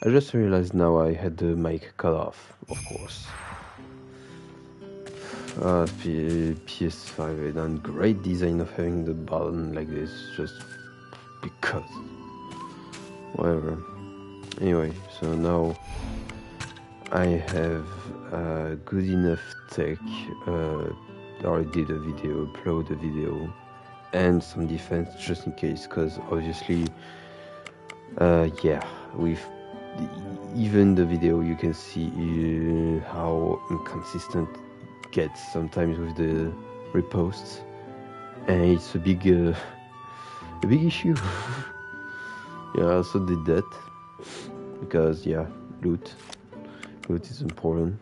I just realized now I had the mic cut off, of course. PS5 had done great design of having the button like this, just because. Whatever. Anyway, so now I have good enough tech. I already did a video, upload a video, and some defense just in case, because obviously, yeah, with even the video you can see how inconsistent it gets sometimes with the reposts, and it's a big issue. Yeah, I also did that because yeah, loot is important.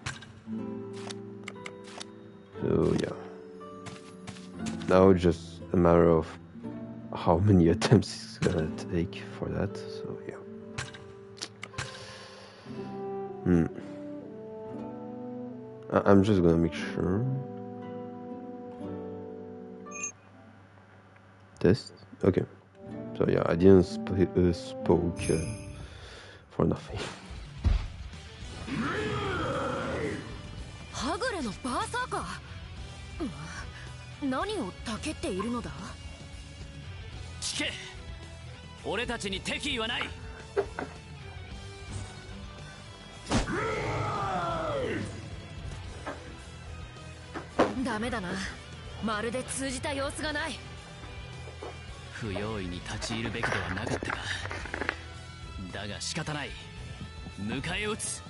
So yeah, now it's just a matter of how many attempts it's gonna take for that. So yeah. I'm just gonna make sure. Test. Okay. So yeah, I didn't spoke for nothing. はぐれのバーサーカー。何をたけっているのだ。聞け。俺たちに敵意はない。ダメだな。まるで通じた様子がない。不用意に立ち入るべきではなかったが、だが仕方ない。迎え撃つ。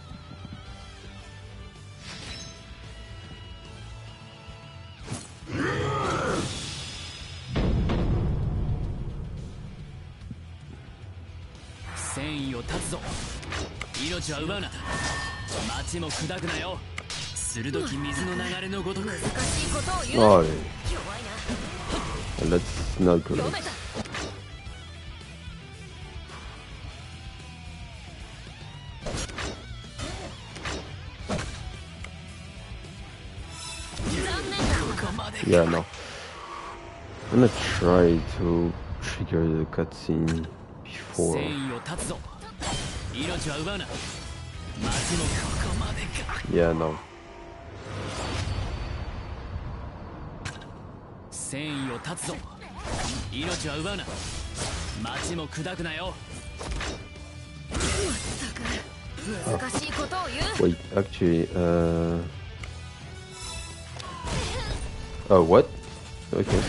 戦意を断つぞ。命は奪うな。町も砕くなよ。鋭き水の流れのごとく。難しいことを言う。弱いな。Let's not go. Yeah, no. I'm gonna try to trigger the cutscene before. Yeah, no. 戦意を断つぞ。命は奪うな。町も砕くなよ。まったく難しいことを言う。Wait, actually, oh, what? Okay.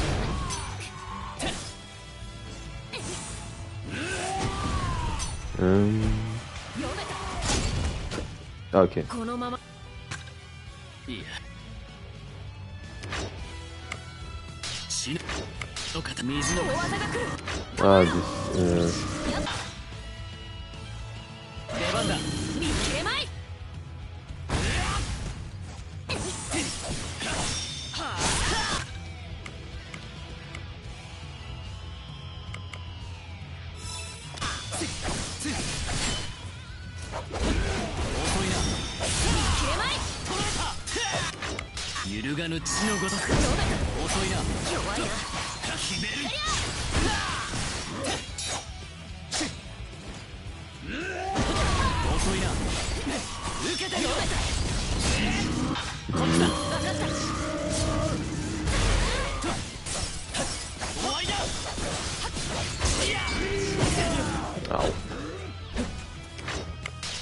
Okay. このまま。いや。死ぬ。の方水の技が来る。This. 出番だ。見切れまい。揺るがぬ血のごとく。遅いな。弱いな。決める。遅いな。受けてみろ。こっちだ。分かった。終わりだ。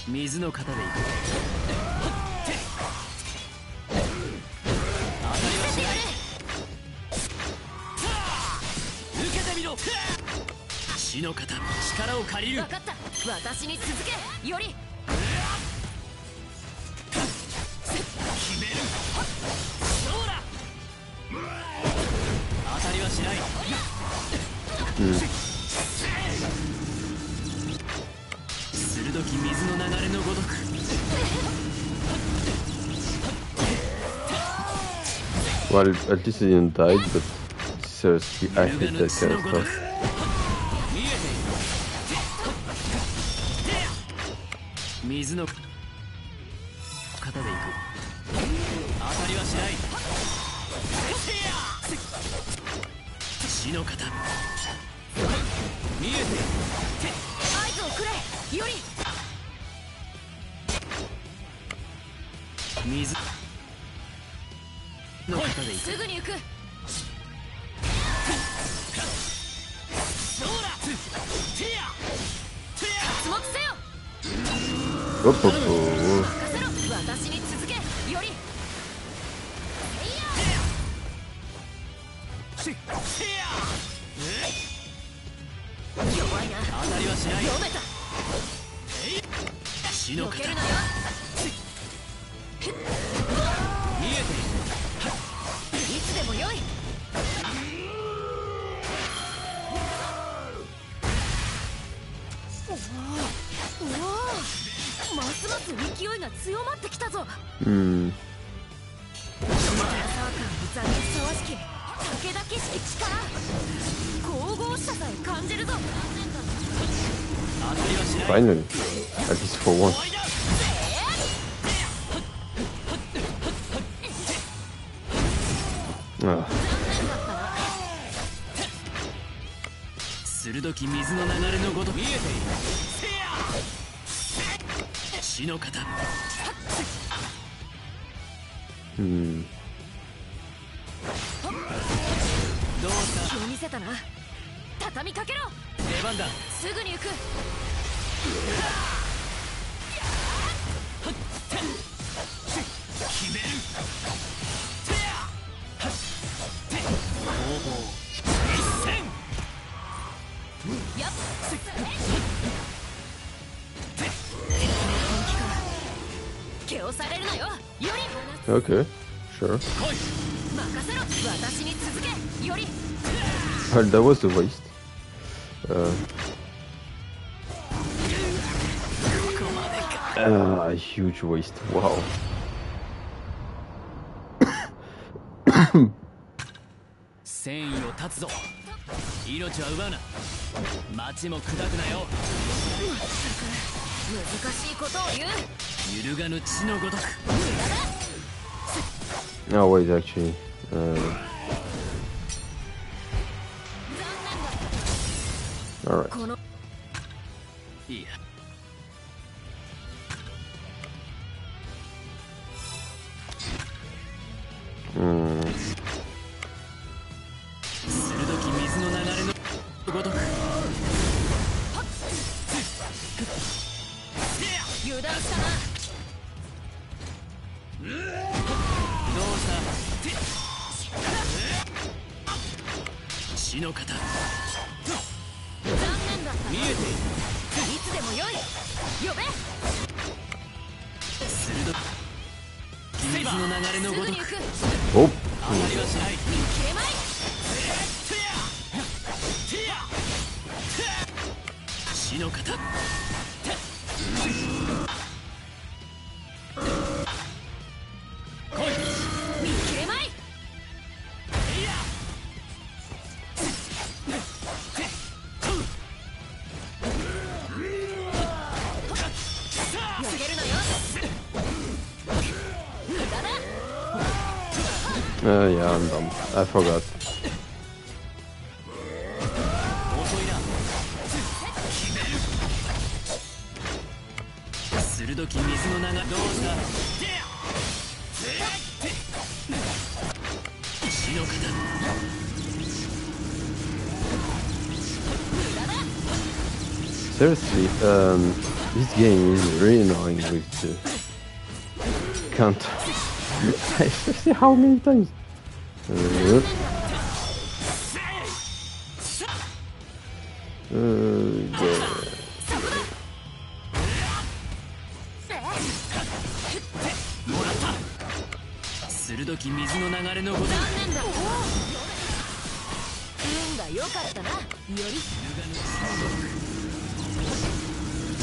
水の型でいく。死の型、力を借りる。分かった。私に続け。より。決める。そうだ。当たりはしない。鋭き水の流れのごとく。Well, at least he didn't die, but seriously, I hate that kind of stuff. 水の型でいく。当たりはしない。死の型。見えて。合図をくれ。より。水の方で行く。すぐに行く。脱目せよ。おっとっと。任せろ。私に続け。より弱いな。当たりはしない。読めた。死の方避けるなよ。見えている。いつでもよい。おお、ますます勢いが強まってきたぞ。Hmm. サーカーに残にふさわしき武田景色力神々しささえ感じるぞ。当たりはしない。 Finally. At least for once. あ鋭き水の流れのごと見えている。死の方。Hmm. どうした。気を見せたな。畳みかけろ。出番だ。すぐに行く。決める。攻防一戦。やっ気をされるなよ。より Okay. Sure. 来い。任せろ。私に続け。より That was the waste. ここまでか。 A huge waste. Wow. 戦意を断つぞ。命は奪うな。町も砕くなよ。難しいことを言う。揺るがぬ地のごとく。 Oh wait, actually. 残念だ。 Alright. このいいや。Hmm. 鋭き水の流れのごとく。油断したな。どうした。死の方。残念だった。見えている。いつでもよい。呼べ。鋭き水の流れのごとく。すぐに行く。 Oh. 当たりはしない。切れまい。死の方。来い。見切れまい。避けるなよ。無駄だ。 Yeah, I'm dumb. I forgot. 遅いな。鋭き水の流れ。どうした。死の方。 Seriously, this game is really annoying with the counter. Especially how many times? Yeah. もらった。鋭き水の流れのごとく。残念だ。運が良かったな。より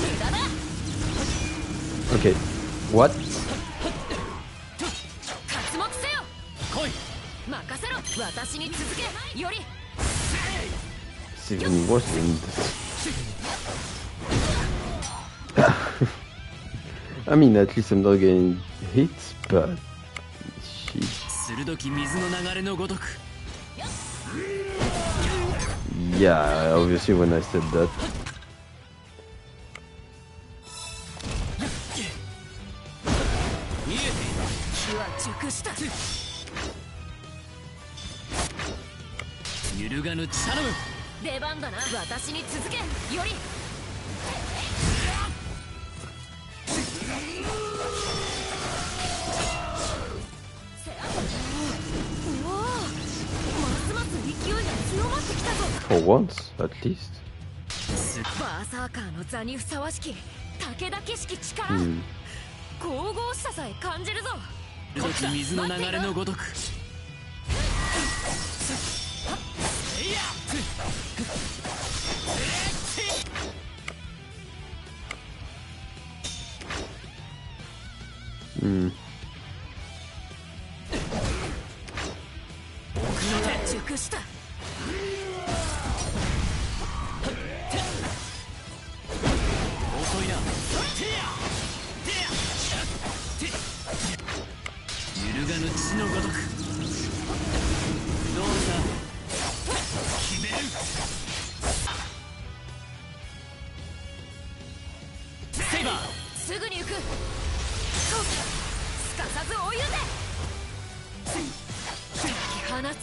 無駄だ。 Okay. What? 活目せよ。来い。任せろ。私に続け。より It's even worse than this. I mean, at least I'm not getting hit, but shit. 鋭き水の流れのごとく。 Yeah, obviously when I said that. 見えている。機は熟した。揺るがぬ血頼む。出番だな。私に続け。よりうわあ、ますます勢いが強まってきたぞ。 For once, at least. バーサーカーの座にふさわしき武田景色力、神々しささえ感じるぞ。こち水の流れのごとく。熟した。遅いな。揺るがぬ血のごとく。どうだ決める。セイバーすぐに行く。すかさず追い出せ。解き放つ。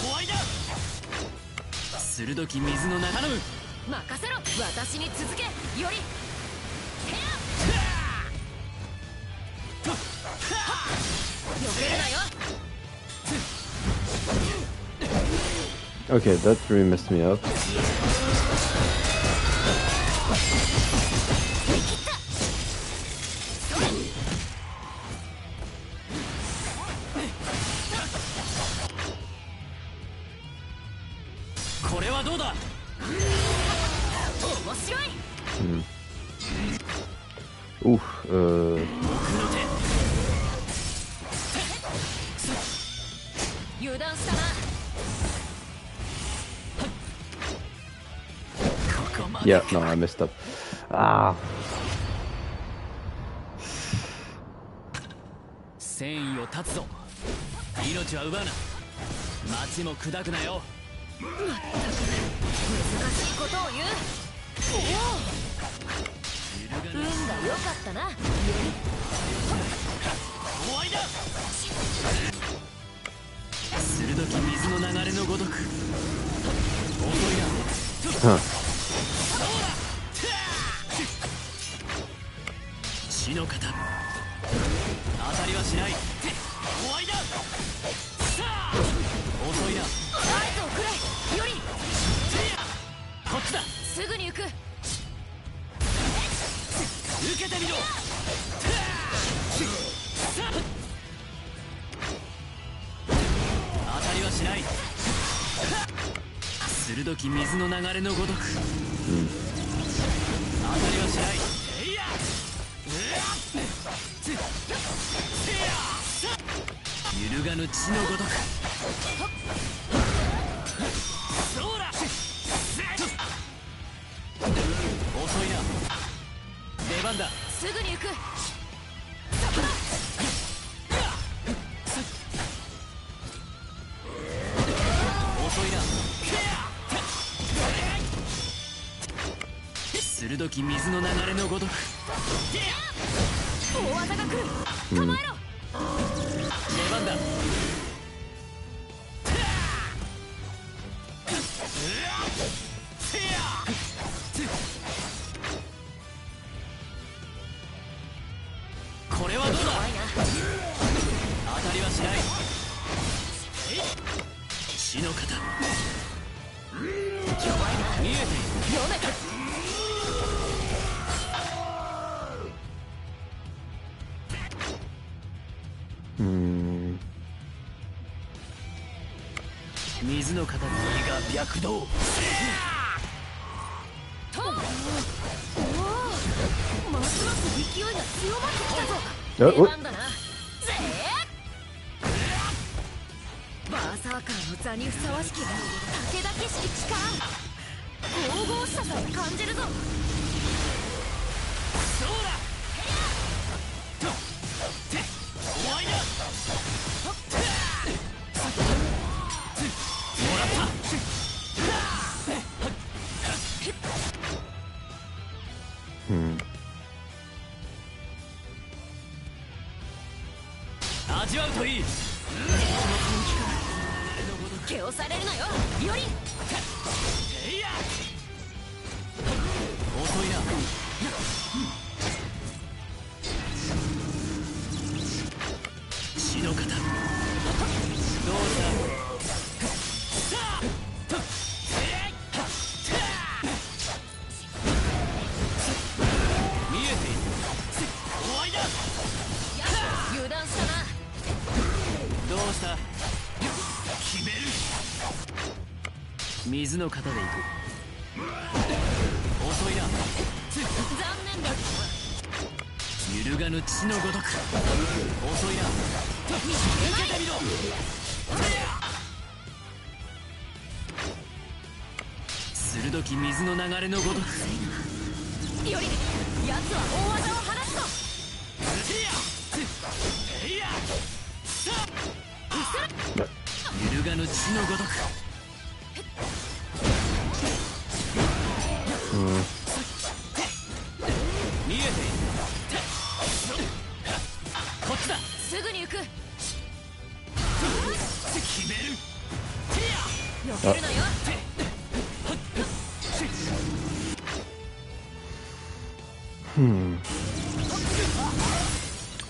終わりだ。鋭き水の流れ。頼む。任せろ。私に続け。より避けるなよ。 Okay, that really messed me up. これはどうだ。面白い。Oof, 僕の手。油断したな。ここまで。 yeah, no, I messed up. Ah. 戦意を断つぞ。命は奪うな。町も砕くなよ。まったく難しいことを言う。運が良かったな。終わりだ。鋭き水の流れのごとく。遅いな。 Huh. 死の型。当たりはしない。終わりだ。遅いな。合図をくれ。よりこっちだ。すぐに行く。受けてみろ。当たりはしない。鋭き水の流れのごとく。当たりはしない。揺るがぬ血のごとく。そうだ。遅いな。出番だ。すぐに行く。遅いな。鋭き水の流れのごとく。大技が来る。構えろ。出番だ。これはどうだ。怖いな。当たりはしない。死の型。弱いな。見えている。読めた。水の型の意が躍動。とますます勢いが強まってきたぞ。出番だな。バーサーカーの座にふさわしき武田景色力、神々しささえ感じるぞ。そうだ。終わりだ。もらった。味わうといい。気をされるなよより。えいや遅いな。血の型どうした見えている。終わりだ。油断したな。どうした決める。水の型でいく。遅いな。残念だ。揺るがぬ血のごとく遅いな。受けてみろ。鋭き水の流れのごとく。より奴は大技を放つぞ。揺るがぬ血のごとく。見えている。こっちだ。すぐに行く。決める。避けるなよ。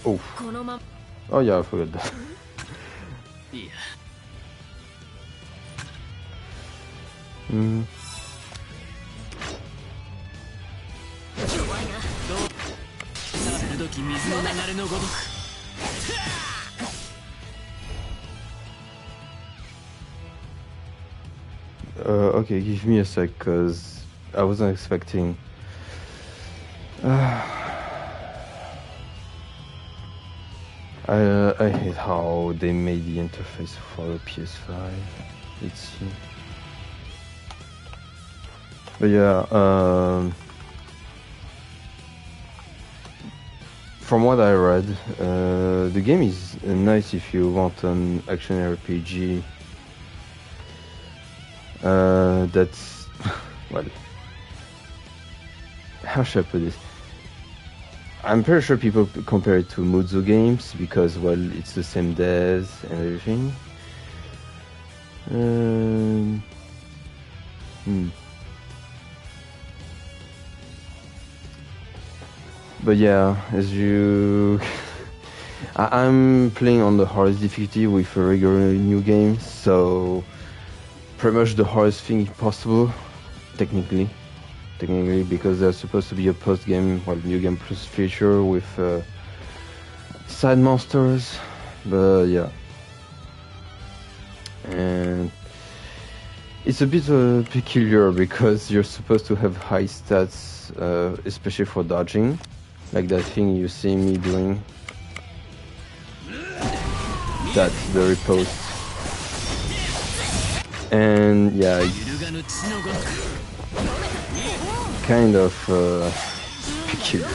Oh. このまま Oh yeah, I forgot that. いや弱いな。鋭き水の流れのごとく。Okay, give me a sec, cause I wasn't expecting. I hate how they made the interface for the PS5. Let's see. But yeah, from what I read, the game is nice if you want an action RPG. That's well. How should I put this? I'm pretty sure people compare it to Muzo games because, well, it's the same devs and everything. But yeah, as you... I'm playing on the hardest difficulty with a regular new game, so pretty much the hardest thing possible, technically, because there's supposed to be a post-game, well, new game plus feature with side monsters, but yeah. And it's a bit peculiar because you're supposed to have high stats, especially for dodging, like that thing you see me doing. That's the riposte. And yeah, kind of peculiar.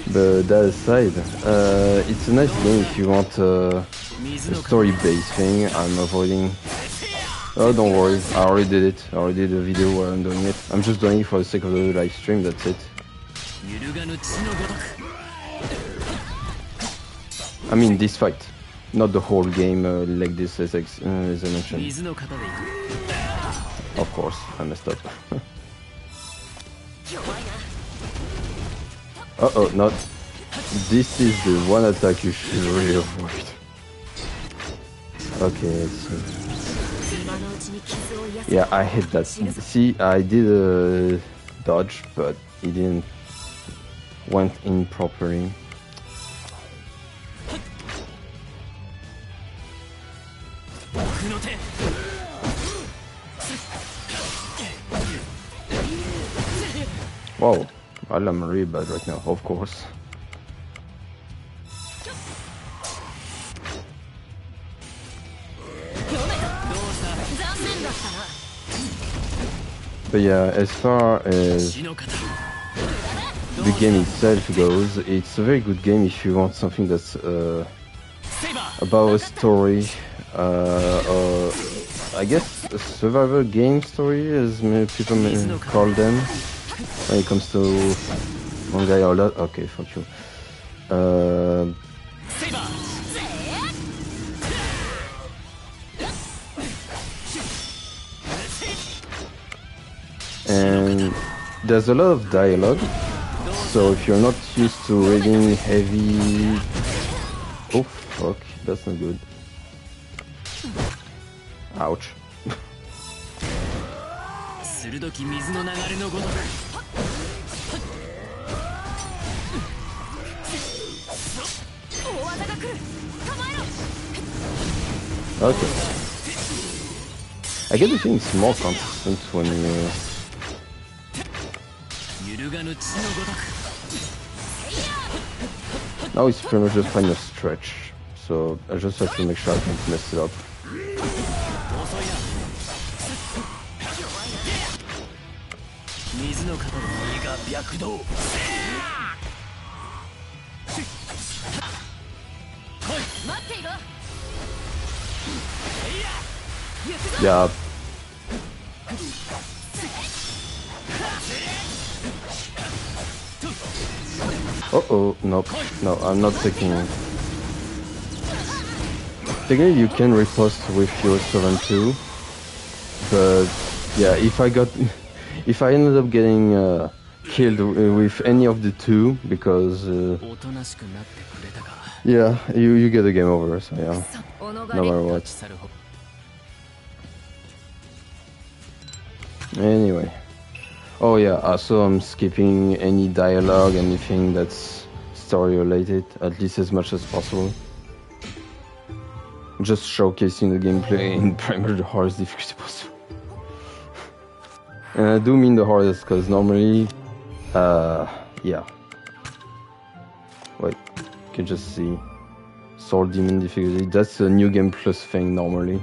But that aside, it's a nice game if you want a story-based thing. I'm avoiding... Oh, don't worry, I already did it. I already did a video where I'm doing it. I'm just doing it for the sake of the live stream, that's it. I mean this fight, not the whole game like this as I mentioned. Of course, I messed up. Uh-oh, not. This is the one attack you should really avoid. Okay, let's see. Yeah, I hate that. See, I did a dodge, but it didn't went in properly. Wow, well, I'm really bad right now, of course. But yeah, as far as the game itself goes, it's a very good game if you want something that's about a story, or I guess a survival game story, as many people call them, when it comes to manga or lot. Okay, fuck you. and there's a lot of dialogue. So if you're not used to reading heavy... Oh fuck, that's not good. Ouch. Okay. I get the feeling it's more consistent when you... Now it's pretty much just kind of stretch, so I just have to make sure I don't mess it up. Yeah. Uh-oh, nope. No, I'm not taking... Technically you can riposte with your servant too, but yeah, if I ended up getting killed with any of the two, because yeah, you get a game over, so yeah, no matter what. Anyway. Oh yeah, so I'm skipping any dialogue, anything that's story related, at least as much as possible. Just showcasing the gameplay in pretty much the hardest difficulty possible. And I do mean the hardest, because normally, yeah. Wait, you can just see Sword Demon difficulty. That's a new game plus thing normally,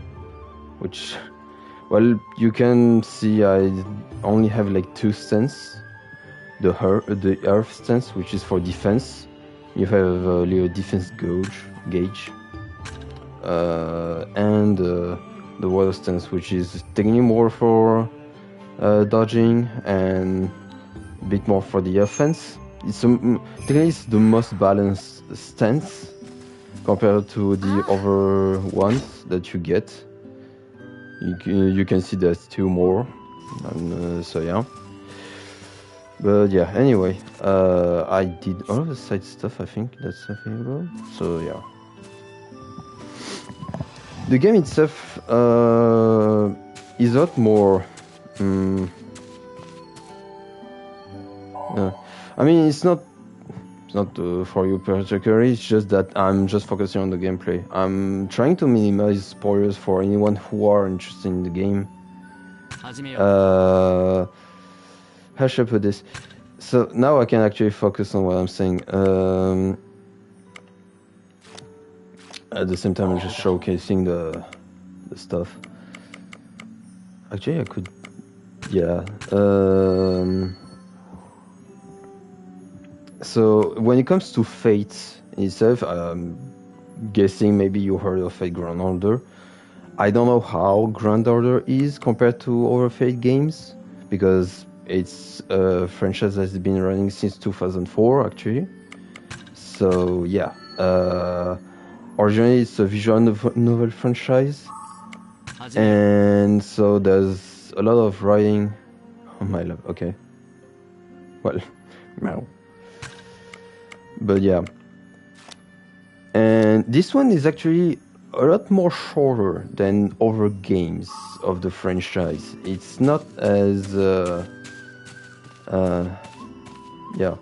which... Well, you can see I only have like 2 stance. The earth stance, which is for defense. You have a little defense gauge. And the water stance, which is technically more for dodging and a bit more for the offense. Technically it's the most balanced stance compared to the other ones that you get. You can see there's 2 more, and so yeah. But yeah, anyway, I did all of the side stuff, I think that's available, so yeah. The game itself is a lot more... I mean, it's not for you particularly, it's just that I'm just focusing on the gameplay. I'm trying to minimize spoilers for anyone who are interested in the game. How should I put this? So now I can actually focus on what I'm saying. At the same time, I'm just showcasing the stuff. Actually, I could... Yeah. So when it comes to Fate itself, I'm guessing maybe you heard of Fate Grand Order. I don't know how Grand Order is compared to other Fate games, because it's a franchise that's been running since 2004 actually. So yeah, originally it's a visual novel franchise, and so there's a lot of writing. Oh my love, okay. Well, meow. But yeah, and this one is actually a lot more shorter than other games of the franchise. It's not as yeah,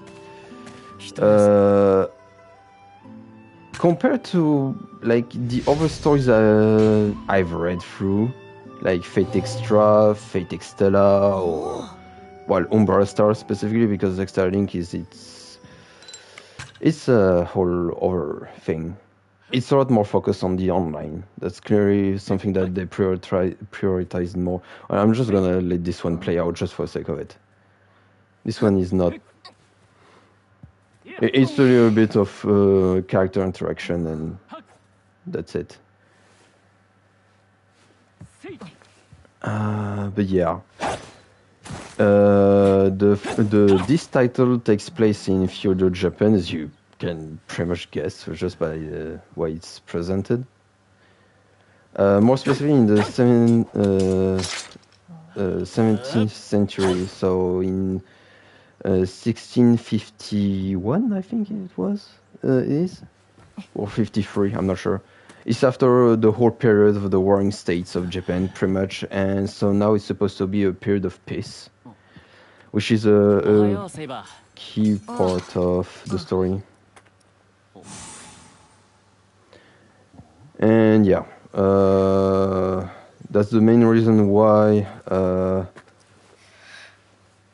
compared to like the other stories I've read through, like Fate Extra, Fate Extella, or well, Umbra Star specifically, because Extra Link is it's a whole other thing. It's a lot more focused on the online. That's clearly something that they prioritize more. I'm just gonna let this one play out just for the sake of it. This one is not... It's a little bit of character interaction, and that's it. But yeah. This title takes place in feudal Japan, as you can pretty much guess just by the way it's presented. More specifically in the 17th century, so in 1651, I think it was, it is, or 53, I'm not sure. It's after the whole period of the warring states of Japan, pretty much, and so now it's supposed to be a period of peace, which is a key part of the story. And yeah, that's the main reason why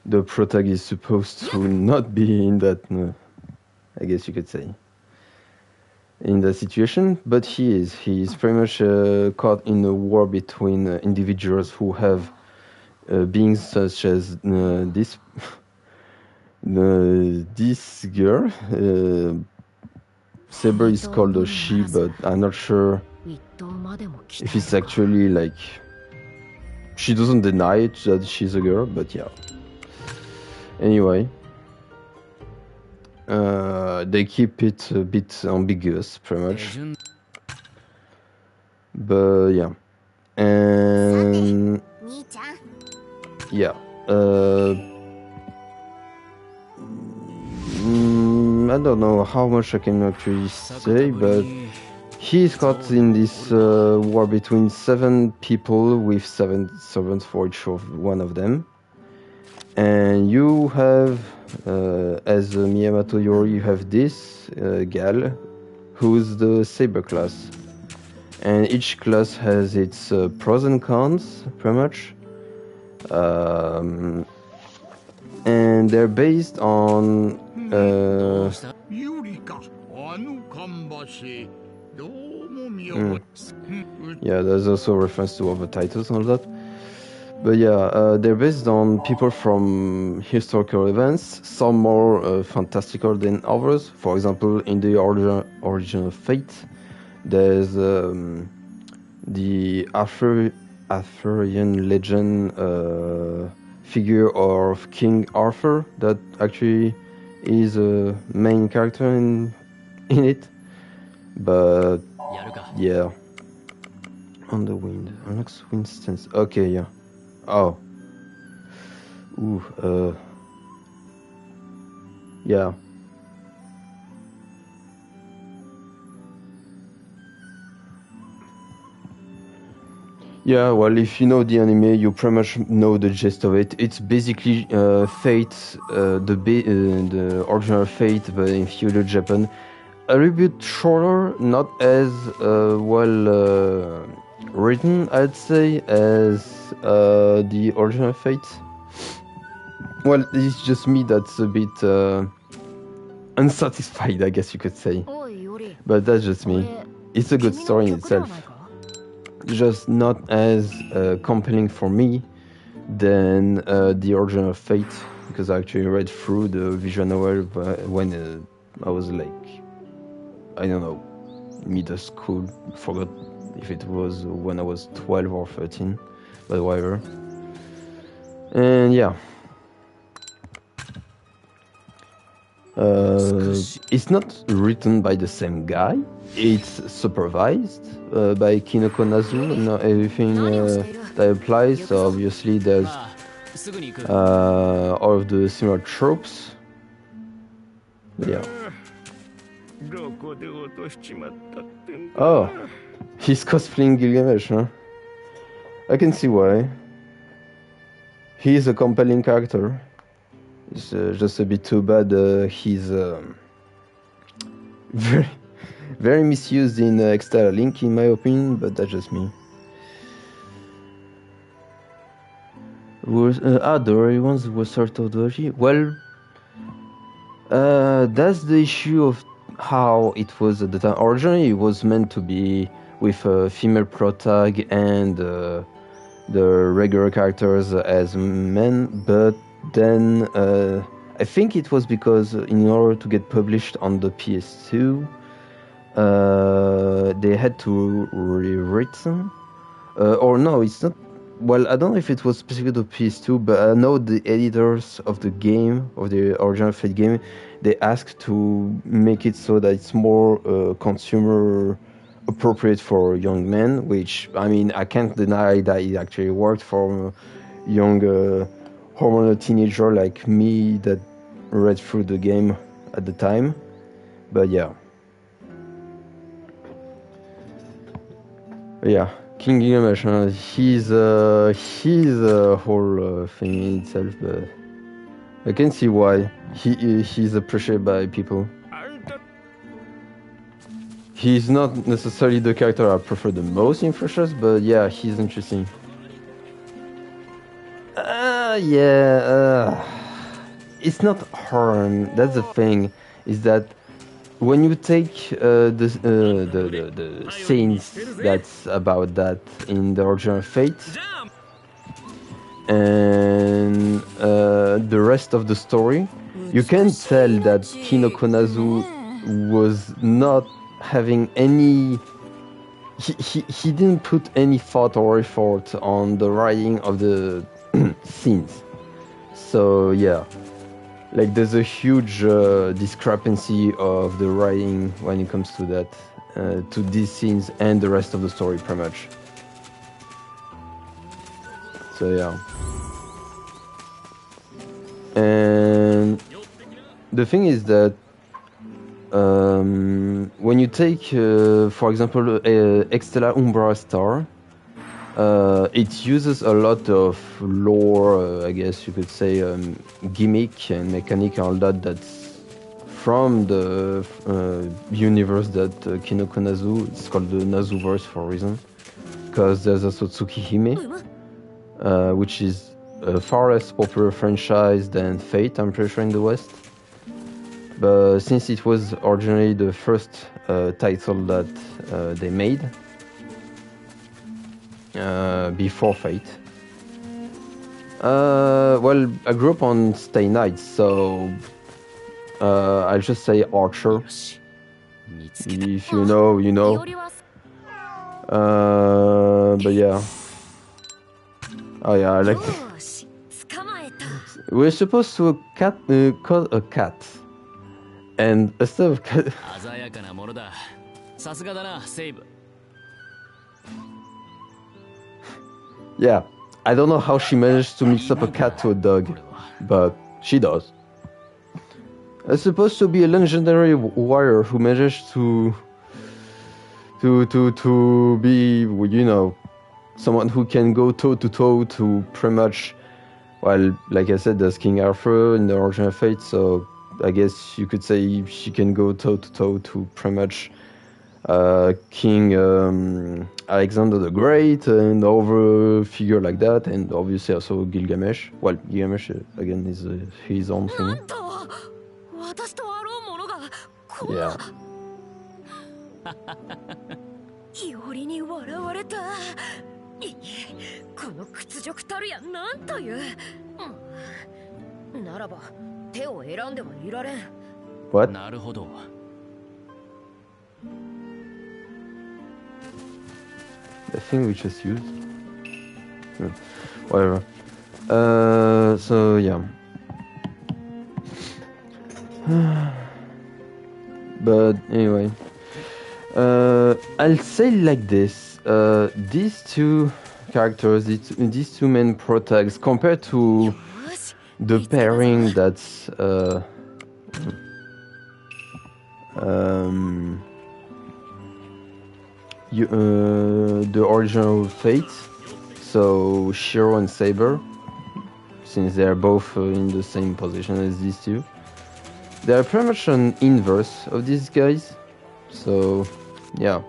the protagonist is supposed to not be in that, I guess you could say, in that situation, but he is. He's pretty much caught in a war between individuals who have beings such as this this girl. Saber is called a she, but I'm not sure if it's actually like, she doesn't deny it that she's a girl, but yeah. Anyway, they keep it a bit ambiguous, pretty much. But yeah, and yeah, I don't know how much I can actually say, but he's caught in this war between 7 people with 7 servants for each of one of them. And you have, as Miyamoto Yori, you have this gal, who's the Saber class. And each class has its pros and cons, pretty much. And they're based on... Yeah, there's also a reference to other titles and all that. But yeah, they're based on people from historical events, some more fantastical than others. For example, in the Origin of Fate, there's the Arthurian legend figure of King Arthur that actually is a main character in it. But yeah, on the wind, unlocks wind stance. Okay, yeah. Oh. Ooh, yeah. Yeah, well, if you know the anime, you pretty much know the gist of it. It's basically Fate, the original Fate, but in feudal Japan. A little bit shorter, not as well written, I'd say, as the original Fate. Well, it's just me that's a bit unsatisfied, I guess you could say. But that's just me. It's a good story in itself. Just not as compelling for me than the original Fate, because I actually read through the visual novel when I was like, I don't know, middle school. Forgot if it was when I was 12 or 13, but whatever. And yeah, it's not written by the same guy. It's supervised by Kinoko Nazu, and everything that applies. So obviously there's all of the similar tropes. But yeah. Oh, he's cosplaying Gilgamesh, huh? I can see why. He's a compelling character. It's just a bit too bad he's very, very misused in Extra Link, in my opinion, but that's just me. The early ones were sort of dodgy. Well, that's the issue of how it was at the time. Originally, it was meant to be with a female protag and the regular characters as men, but then I think it was because in order to get published on the PS2, they had to rewrite them. Or no, it's not. Well, I don't know if it was specific to PS2, but I know the editors of the game, of the original Fate game, they asked to make it so that it's more consumer appropriate for young men, which, I mean, I can't deny that it actually worked for young hormonal teenager like me that read through the game at the time. But yeah. Yeah, King Gilgamesh, he's a whole thing in itself, but I can see why he's appreciated by people. He's not necessarily the character I prefer the most in Freshers, but yeah, he's interesting. It's not harm. That's the thing, is that when you take the scenes that's about that in the original Fate and the rest of the story, you can tell that Kinokonazu was not having any. He didn't put any thought or effort on the writing of the scenes. So yeah. Like there's a huge discrepancy of the writing when it comes to that, to these scenes and the rest of the story, pretty much. So yeah. And the thing is that when you take, for example, Extella Umbra Star, it uses a lot of lore, I guess you could say, gimmick and mechanic and all that that's from the universe that Kinokonazu, it's called the Nazuverse for a reason, because there's also Tsukihime, which is a far less popular franchise than Fate, I'm pretty sure, in the West. But since it was originally the first title that they made, before Fate. Well, I grew up on Stay Night, so I'll just say Archer. If you know, you know. But yeah. Oh yeah, I like. We're supposed to call a cat, and instead of cat. Yeah, I don't know how she managed to mix up a cat to a dog, but she does. It's supposed to be a legendary warrior who managed to be, you know, someone who can go toe to toe to pretty much, well, like I said, there's King Arthur in the original Fate, so I guess you could say she can go toe to toe to pretty much King Alexander the Great and other figure like that, and obviously also Gilgamesh. Well, Gilgamesh again is his own thing. Yeah. いおりに笑われた。いこの屈辱たるやなんという。ならば手を選んではいられん。What? なるほど。The thing we just used. Whatever. So yeah. But anyway, I'll say like this: these two characters, these two main protagonists, compared to the pairing that's the original Fate, so Shiro and Saber, since they're both in the same position as these two. They're pretty much an inverse of these guys, so yeah.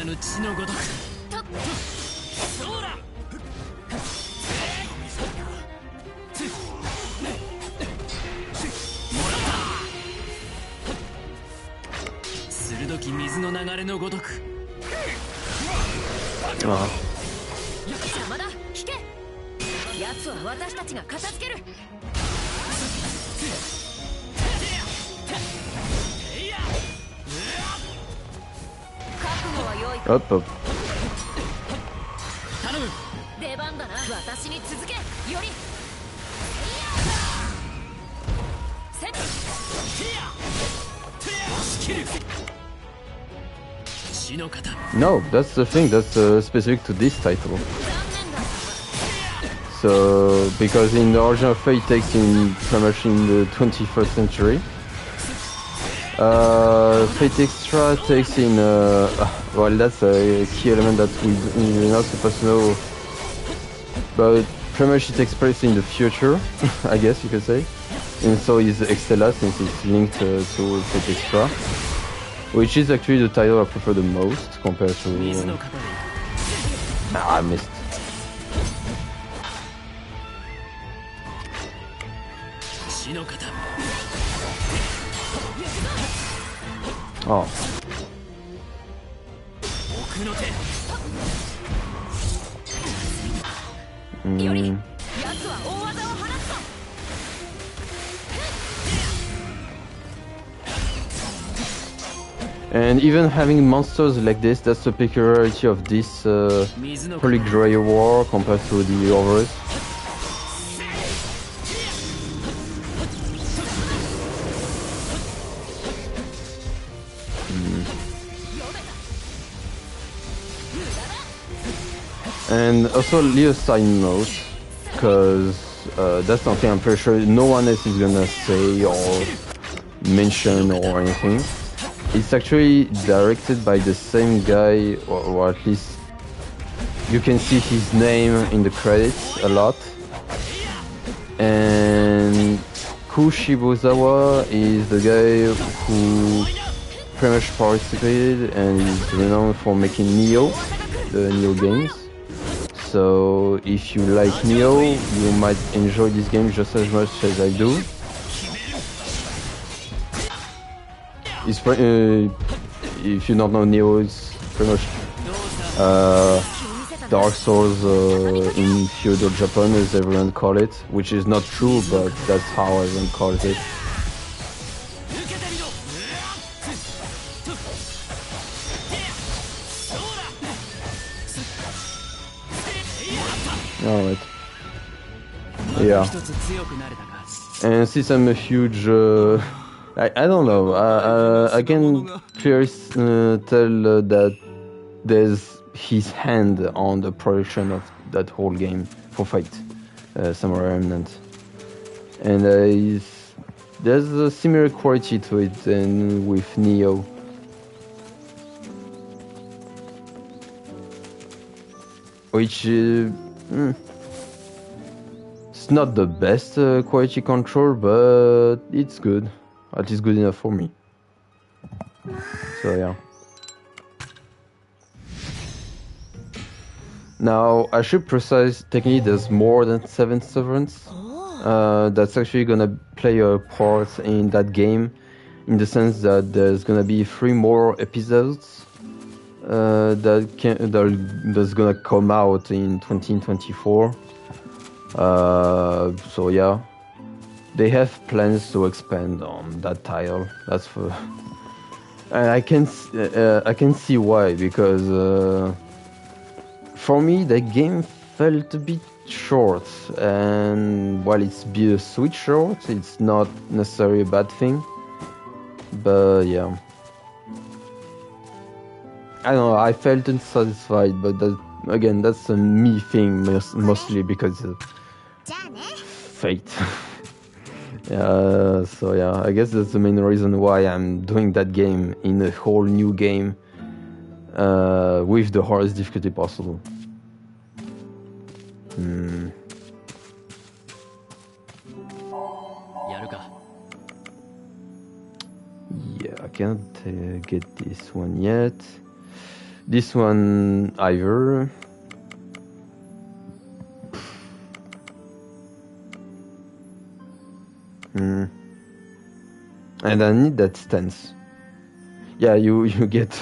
ぬ血のごとくそうだ鋭き水の流れのごとくあ邪魔だ引け奴は私たちが片付ける覚悟は良いか hop hop. 頼む出番だな私に続けよりセット仕切る血の型 No, that's the thing. That's specific to this title. 残念だ So because in the original Fate takes in pretty much in the 21st century. Fate Extra takes in well, that's a key element that we're not supposed to know, but pretty much it takes place in the future, I guess you could say, and so is Extella since it's linked to Fate Extra, which is actually the title I prefer the most compared to. 水の型でいく I missed. 血の型 Oh. 奥の手 より Mm. 奴は大技を放つぞ And even having monsters like this, that's the peculiarity of this 水の Holy Grail War compared to the others. And also leave a side note, because that's something I'm pretty sure no one else is gonna say or mention or anything. It's actually directed by the same guy, or at least you can see his name in the credits a lot. And Kushibozawa is the guy who pretty much participated and is renowned for making Nioh, the Nioh games. So if you like Nioh, you might enjoy this game just as much as I do. It's if you don't know Nioh, it's pretty much Dark Souls in feudal Japan, as everyone call it, which is not true, but that's how everyone calls it. Alright. Yeah. 一つ強くなれたか And since I'm a huge, I don't know, I can clearly tell that there's his hand on the production of that whole game for Fate, Samurai Remnant, and there's a similar quality to it than with Nioh. Which it's not the best quality control, but it's good. At least good enough for me. So yeah. Now I should precise, technically there's more than 7 Sovereigns. That's actually gonna play a part in that game, in the sense that there's gonna be 3 more episodes that's gonna come out in 2024. So yeah, they have plans to expand on that title. That's for, and I can see why, because for me the game felt a bit short, and while it's bittersweet short, it's not necessarily a bad thing. But yeah, I don't know, I felt unsatisfied, but that, again, that's a me thing mostly because of Fate. So yeah, I guess that's the main reason why I'm doing that game in a whole new game with the hardest difficulty possible. Hmm. やるか Yeah, I can't get this one yet. This one either. And I need that stance. Yeah, you get,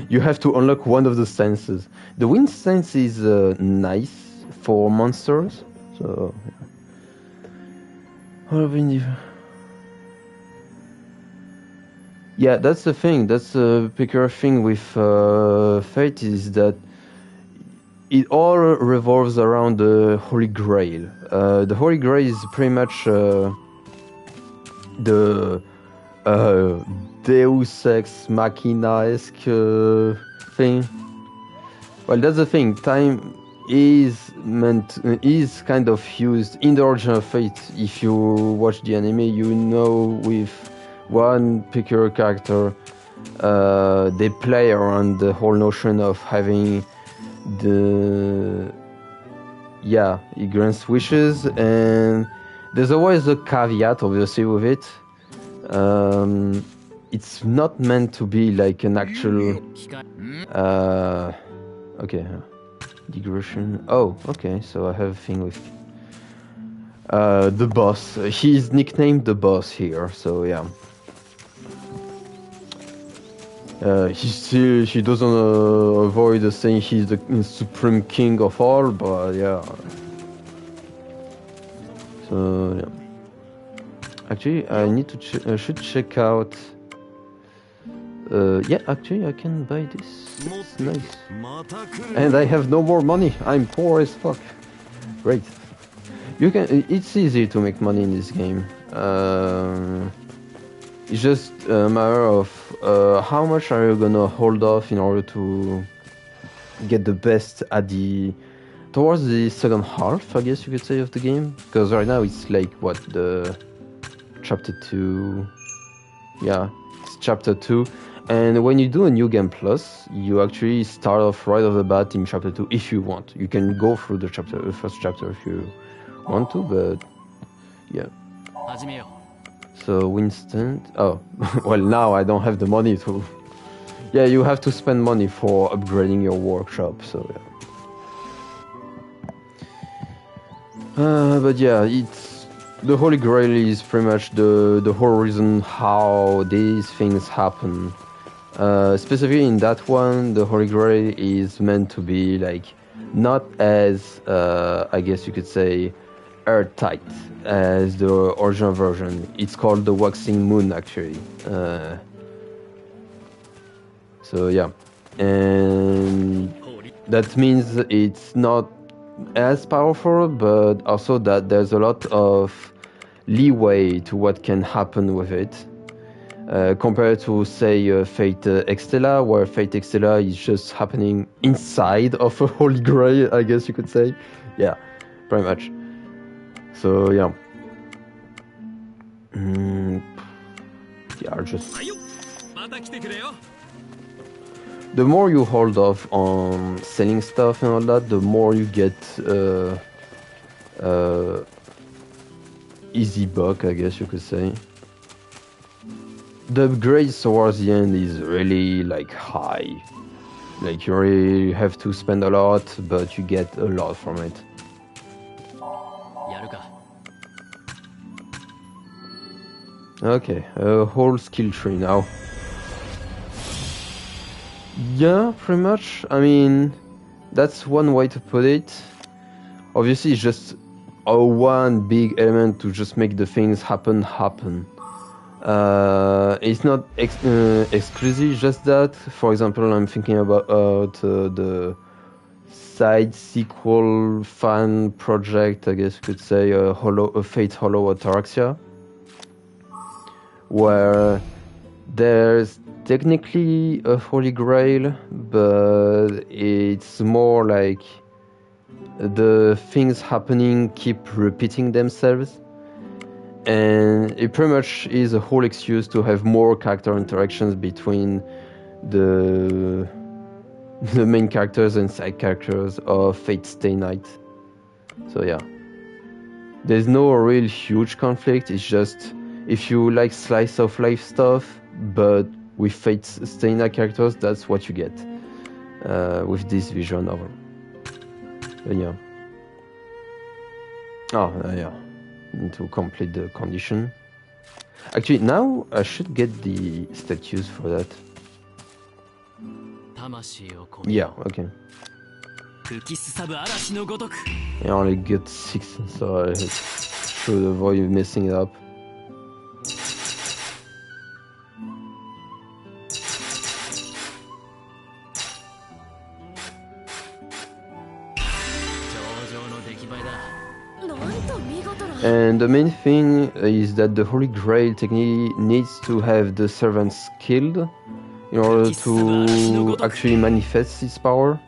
you have to unlock one of the stances. The wind stance is nice for monsters, so. Yeah, that's the thing. That's the peculiar thing with Fate is that it all revolves around the Holy Grail. The Holy Grail is pretty much the Deus Ex Machina-esque thing. Well, that's the thing. Time is is kind of used in the original Fate. If you watch the anime, you know with one peculiar character, they play around the whole notion of having he grants wishes, and there's always a caveat, obviously, with it. It's not meant to be like an actual okay, digression. Oh, okay, so I have a thing with the boss. He's nicknamed the boss here, so yeah. He doesn't avoid saying he's the supreme king of all, but yeah. So yeah. Actually, I need to I should check out. Yeah, actually, I can buy this. It's nice. And I have no more money. I'm poor as fuck. Great. You can. It's easy to make money in this game. It's just a matter of how much are you gonna hold off in order to get the best at towards the second half, I guess you could say, of the game. Because right now it's like what, the chapter 2. Yeah, it's chapter 2. And when you do a New Game Plus, you actually start off right off the bat in chapter 2 if you want. You can go through the first chapter if you want to, but yeah. So Winston, oh, well, now I don't have the money to. Yeah, you have to spend money for upgrading your workshop, so yeah. But yeah, it's the Holy Grail is pretty much the whole reason how these things happen. Specifically in that one, the Holy Grail is meant to be like not as I guess you could say airtight as the original version. It's called the Waxing Moon actually. So yeah, and that means it's not as powerful, but also that there's a lot of leeway to what can happen with it. Compared to, say, Fate Extella, where Fate Extella is just happening inside of a Holy Grail, I guess you could say. Yeah, pretty much. So, yeah. Yeah, just... The more you hold off on selling stuff and all that, the more you get easy buck, I guess you could say. The upgrades towards the end is really like high. Like you really have to spend a lot, but you get a lot from it. Okay, a whole skill tree now. Yeah, pretty much. I mean, that's one way to put it. Obviously, it's just one big element to just make the things happen. It's not exclusive, just that. For example, I'm thinking about the side sequel fan project, I guess you could say, a Fate Hollow Ataraxia, where there's technically a Holy Grail, but it's more like the things happening keep repeating themselves. And it pretty much is a whole excuse to have more character interactions between the main characters and side characters of Fate Stay Night. So yeah, there's no real huge conflict. It's just if you like slice of life stuff, but with Fate Stay Night characters, that's what you get. with this vision over. But yeah. Oh, yeah. Need to complete the condition. Actually, now I should get the statues for that. Yeah, okay. I only get 6, so I should avoid messing it up. And the main thing is that the Holy Grail technique needs to have the servants killed in order to actually manifest its power.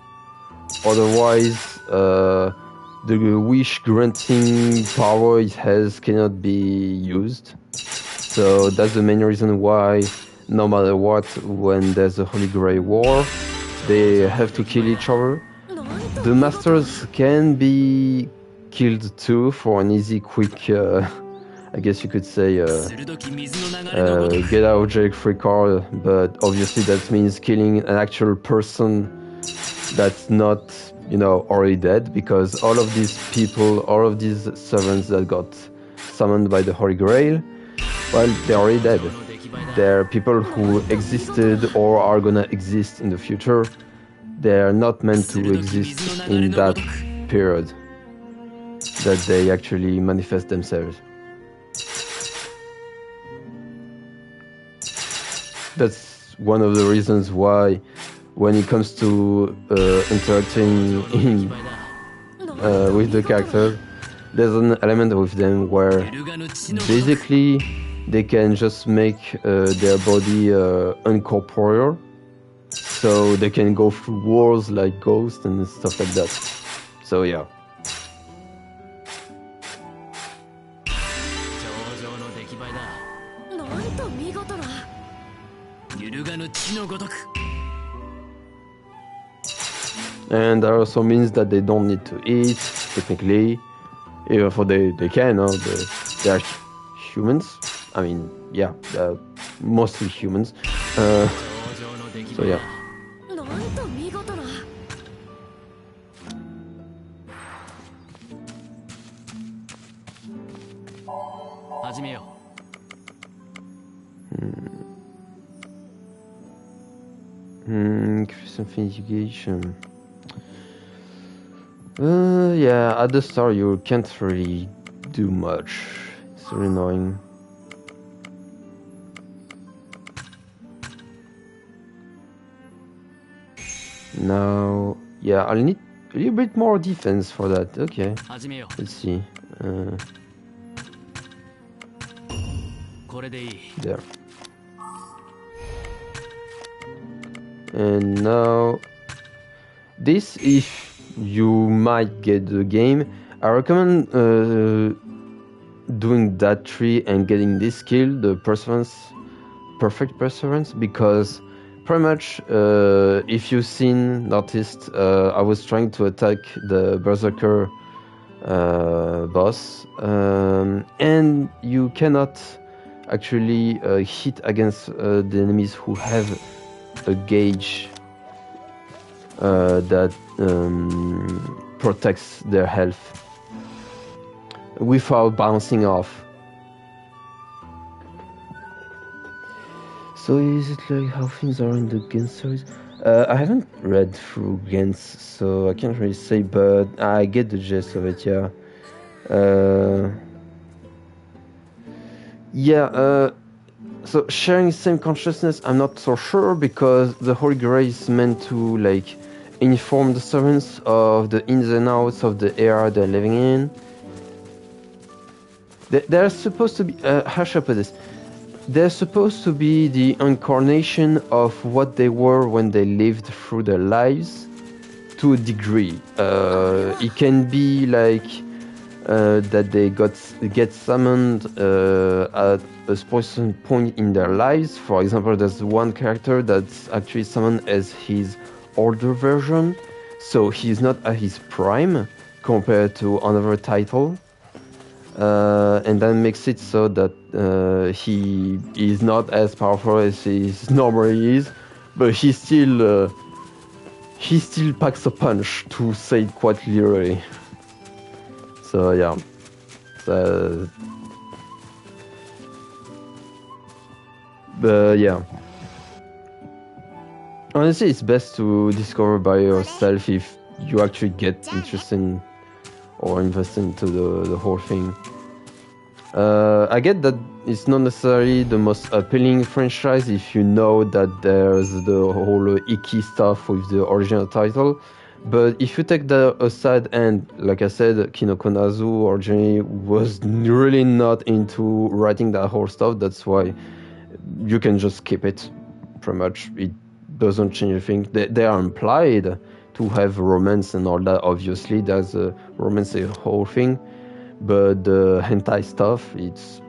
Otherwise, the wish granting power it has cannot be used. So that's the main reason why, no matter what, when there's a Holy Grail war, they have to kill each other. The masters can be killed too for an easy, quick, I guess you could say, get out of jail free card, but obviously that means killing an actual person that's not, you know, already dead, because all of these people, all of these servants that got summoned by the Holy Grail, well, they're already dead. They're people who existed or are gonna exist in the future. They're not meant to exist in that period that they actually manifest themselves. That's one of the reasons why, when it comes to interacting with the characters, there's an element with them where basically they can just make their body incorporeal, so they can go through walls like ghosts and stuff like that. So yeah. And that also means that they don't need to eat, technically. Even though they can, they are humans. I mean, yeah, they're mostly humans. So yeah. Increase investigation. Yeah, at the start you can't really do much. It's really annoying. Now, yeah, I'll need a little bit more defense for that. Okay, let's see. There. And now, this, if you might get the game, I recommend doing that tree and getting this skill, the perseverance, perfect perseverance, because pretty much, if you've noticed, I was trying to attack the berserker boss, and you cannot actually hit against the enemies who have a gauge that protects their health without bouncing off. So is it like how things are in the Gens series? I haven't read through Gens, so I can't really say, but I get the gist of it, yeah. So sharing same consciousness, I'm not so sure, because the Holy Grail is meant to like inform the servants of the ins and outs of the era they're living in. They're supposed to be, how should I put this? They're supposed to be the incarnation of what they were when they lived through their lives, to a degree. It can be like that they get summoned at a specific point in their lives. For example, there's one character that's actually summoned as his older version, so he's not at his prime compared to another title, and that makes it so that he is not as powerful as he normally is, but he's still he still packs a punch, to say it quite literally. So yeah. But yeah. Honestly, it's best to discover by yourself if you actually get interested in, or invest into the whole thing. I get that it's not necessarily the most appealing franchise if you know that there's the whole icky stuff with the original title, but if you take that aside, and like I said, Kinoko Nazu originally was really not into writing that whole stuff, that's why you can just skip it, pretty much. It doesn't change anything. They are implied to have romance and all that, obviously, there's a romance, the whole thing. But the hentai stuff, it's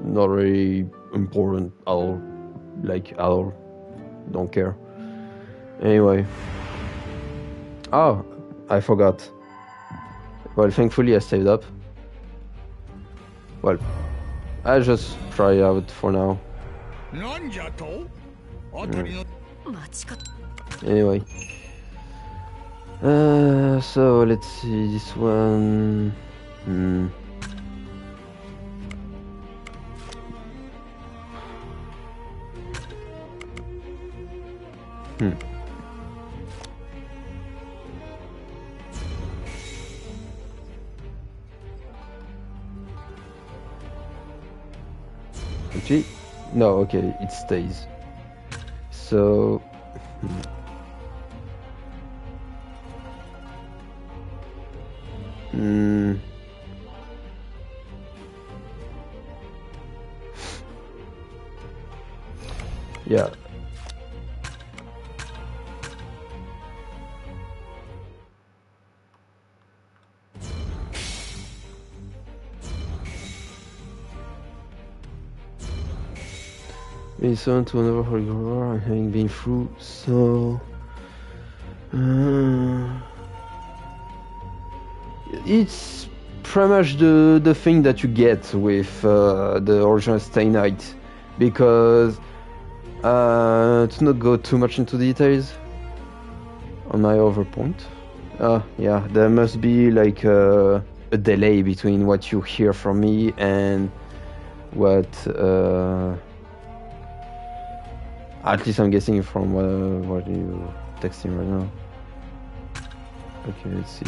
not really important at all. Like, at all. Don't care. Anyway. Oh, I forgot. Well, thankfully I saved up. Well, I'll just try it out for now. Anyway. So, let's see, this one... Hmm. Actually, no, okay, it stays. So... Yeah. Being summoned to another holy ground and having been through, so... It's pretty much the thing that you get with the original Stay Night, because to not go too much into details on my other point, yeah, there must be like a delay between what you hear from me and what at least I'm guessing from what you texting right now. Okay, let's see.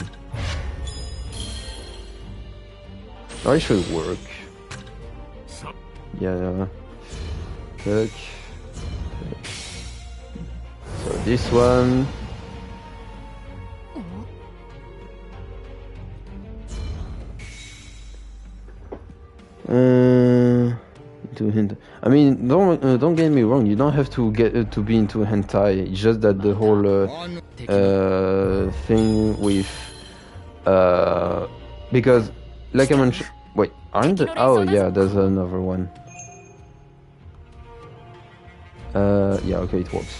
Oh, it should work. Yeah. Tuck. So this one. To hint. I mean, don't get me wrong. You don't have to get to be into hentai. It's just that the whole thing with because, like I mentioned, wait, aren't there? Oh yeah, there's another one. Yeah, okay, it works.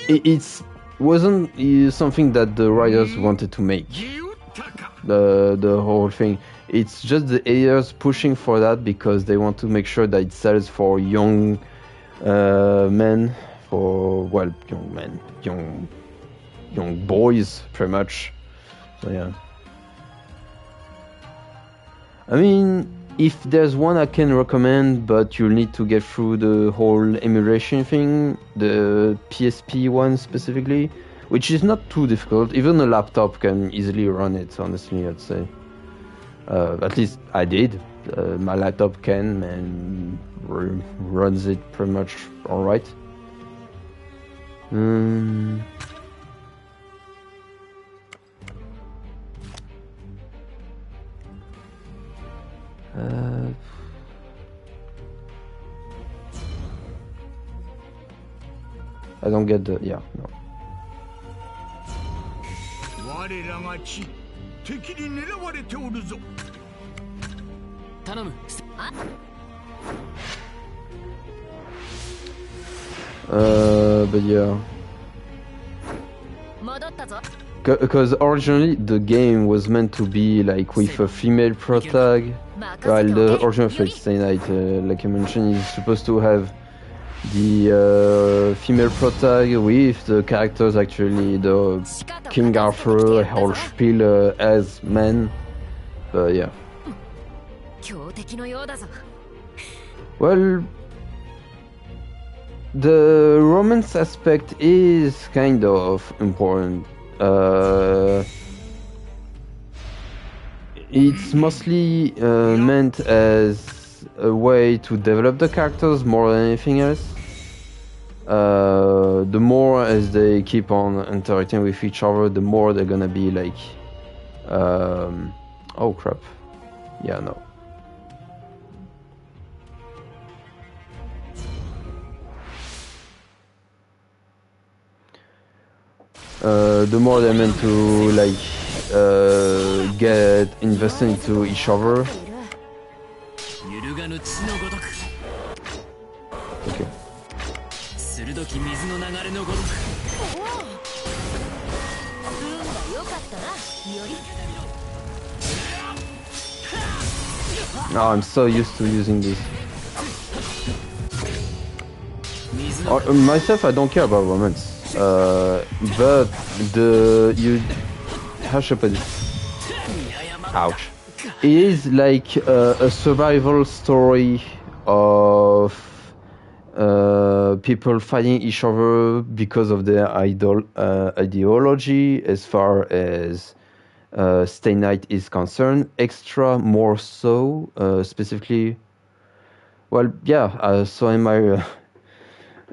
It wasn't something that the writers wanted to make. The whole thing. It's just the editors pushing for that because they want to make sure that it sells for young men, for young boys, pretty much. So yeah. I mean, if there's one I can recommend, but you'll need to get through the whole emulation thing, the PSP one specifically, which is not too difficult. Even a laptop can easily run it, honestly, I'd say. At least I did. My laptop can and runs it pretty much alright. I don't get the... yeah, no. But yeah. Because originally the game was meant to be like with a female protag, while the original Fate Stay Night, like I mentioned, is supposed to have the female protag with the characters actually the King Arthur whole spiel as men, but yeah. 強敵のようだぞ Well, the romance aspect is kind of important. It's mostly meant as a way to develop the characters more than anything else. The more as they keep on interacting with each other, the more they're gonna be like, oh crap, yeah, no. The more they're meant to like get invested into each other. Okay. 鋭き水の流れのごとく運が良かったなより Oh, I'm so used to using this. Myself, I don't care about romance. But how should I put it? Ouch. It is like a survival story of people fighting each other because of their ideology as far as Stay Night is concerned. Extra more so, specifically. Well, yeah, so am I.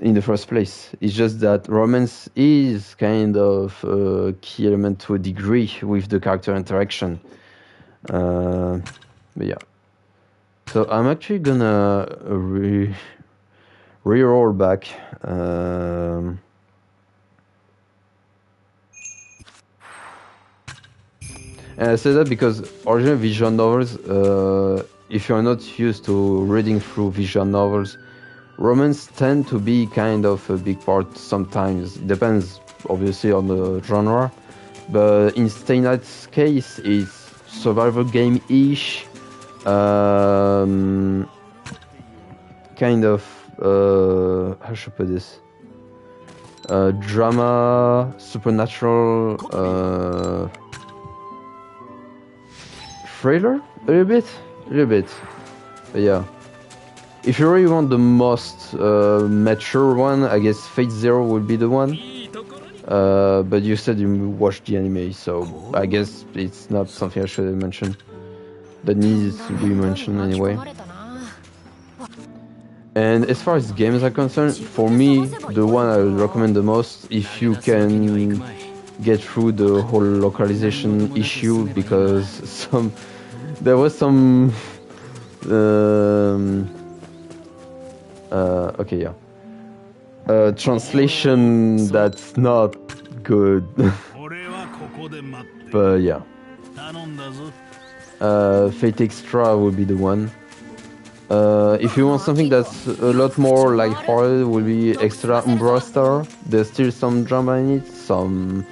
In the first place, it's just that romance is kind of a key element to a degree with the character interaction. But yeah, so I'm actually gonna re-roll back. And I say that because original visual novels, if you're not used to reading through visual novels, romance tend to be kind of a big part sometimes. It depends, obviously, on the genre. But in Stay Night's case, it's survival game-ish. Kind of, how should I put this? Drama, supernatural, thriller? A little bit. But yeah. If you really want the most mature one, I guess Fate Zero would be the one. But you said you watched the anime, so I guess it's not something I should have mentioned. That needs to be mentioned anyway. And as far as games are concerned, for me, the one I would recommend the most, if you can get through the whole localization issue, because there was some okay, yeah. Translation that's not good. But yeah. Fate Extra would be the one. If you want something that's a lot more like horror, would be Extra Umbra Star. There's still some drama in it, some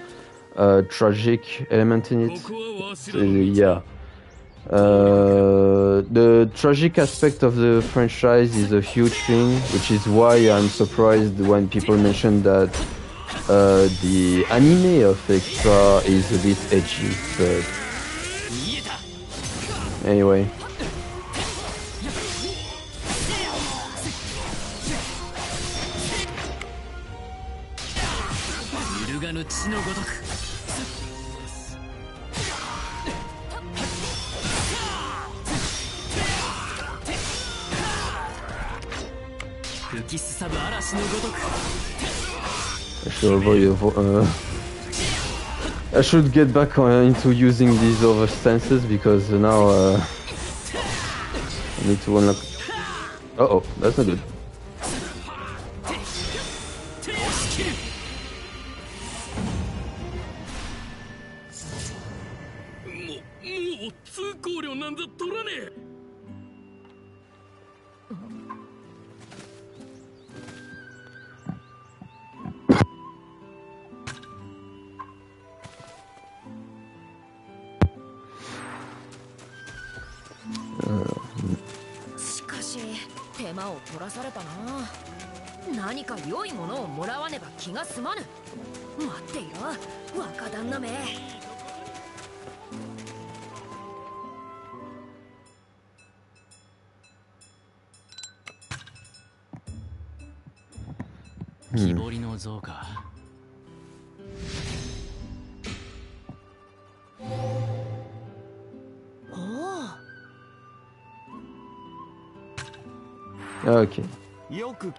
tragic element in it. Yeah. The tragic aspect of the franchise is a huge thing, which is why I'm surprised when people mention that the anime of Extra is a bit edgy, but anyway. I should get back into using these other stances because now I need to unlock. Uh-oh, that's not good. 何か良いものをもらわねば気が済まぬ。待っていろ、若旦那め。木彫りの像か。Okay. よく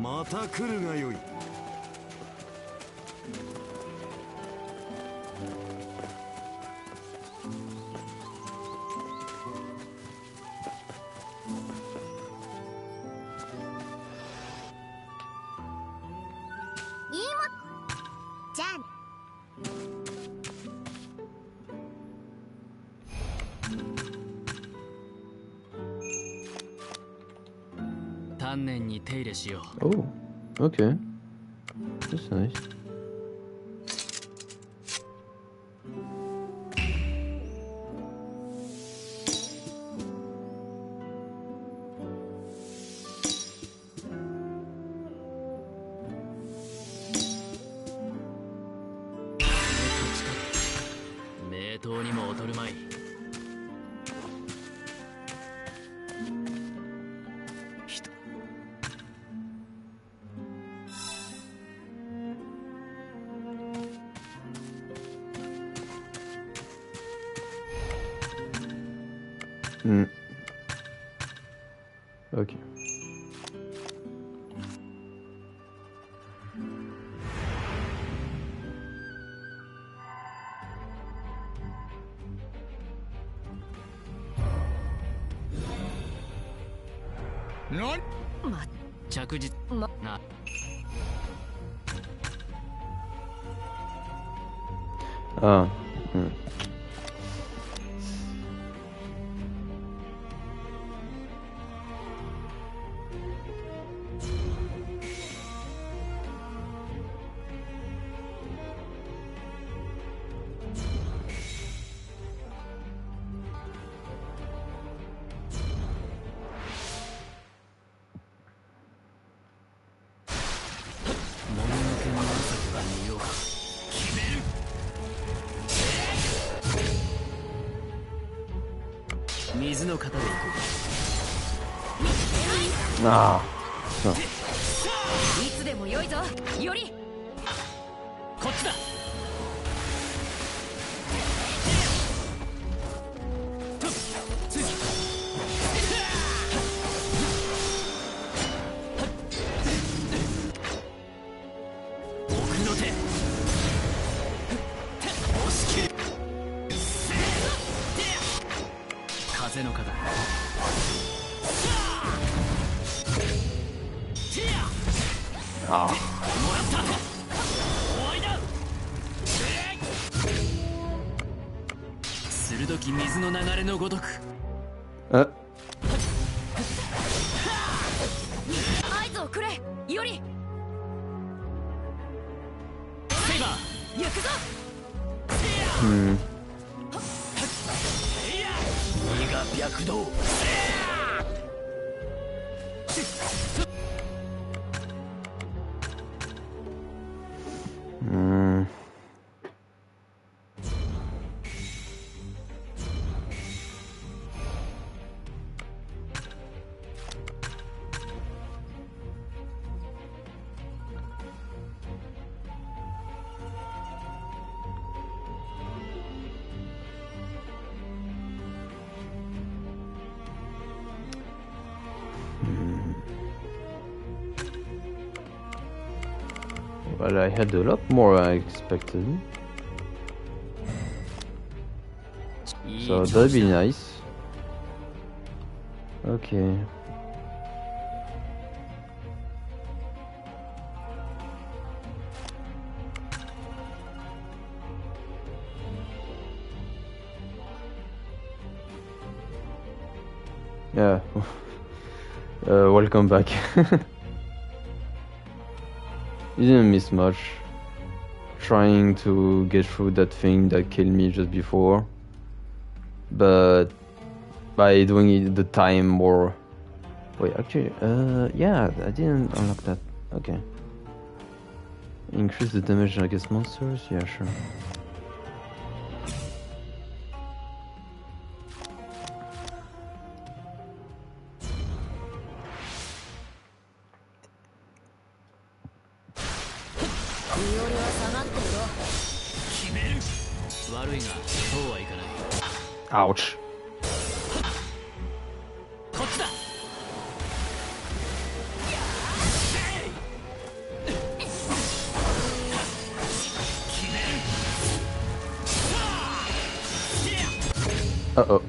また来るがよい。じゃあ丹念に手入れしよう。 Oh, okay. That's nice. Okay. Not 着実な。Ah. Ah. So. いつでも良いぞ、より。こっちだ。奥の手。押し切る。風の肩。Ah. 鋭き水の流れのごとく。Uh. 合図をくれ、より。セイバー。行くぞ。身が白道。Well, I had a lot more I expected. So that'd be nice. Okay. Yeah. Welcome back. You didn't miss much. trying to get through that thing that killed me just before, but by doing it the time more. Wait, actually, yeah, I didn't unlock that. Okay. Increase the damage against monsters? Yeah, sure. Ouch. Uh-oh.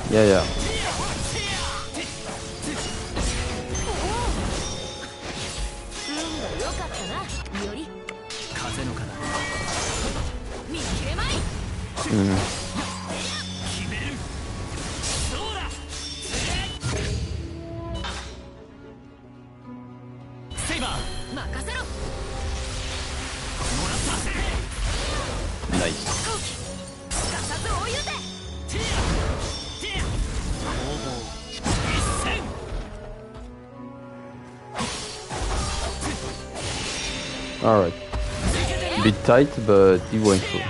Yeah, yeah. Nice. Alright. Bit tight, but he went through.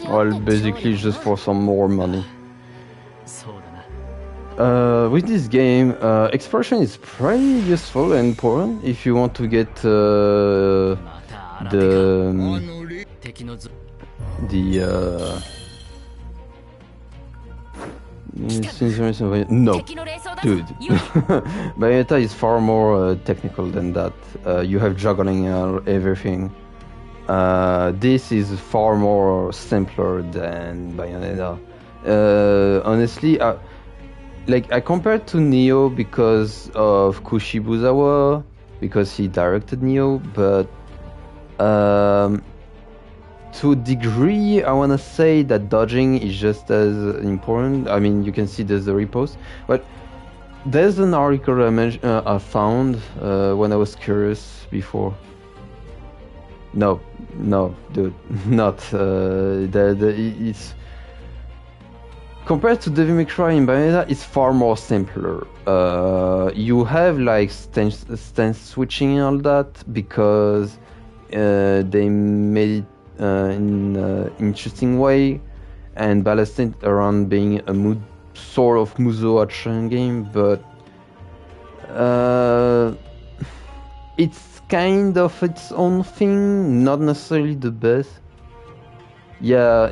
Well, basically just for some more money. With this game, exploration is pretty useful and important if you want to get the no, dude. Bayonetta is far more technical than that. You have juggling and everything. This is far more simpler than Bayonetta. Honestly, like I compared to Neo because of Kushibuzawa, because he directed Neo, but to a degree, I want to say that dodging is just as important. I mean, you can see there's the repost, but there's an article I found when I was curious before. No, dude, not. It's compared to Devil May Cry in Bayonetta, it's far more simpler. You have like stance switching and all that because they made it in an interesting way and balanced it around being a sort of Muso action game, but it's kind of its own thing, not necessarily the best. Yeah,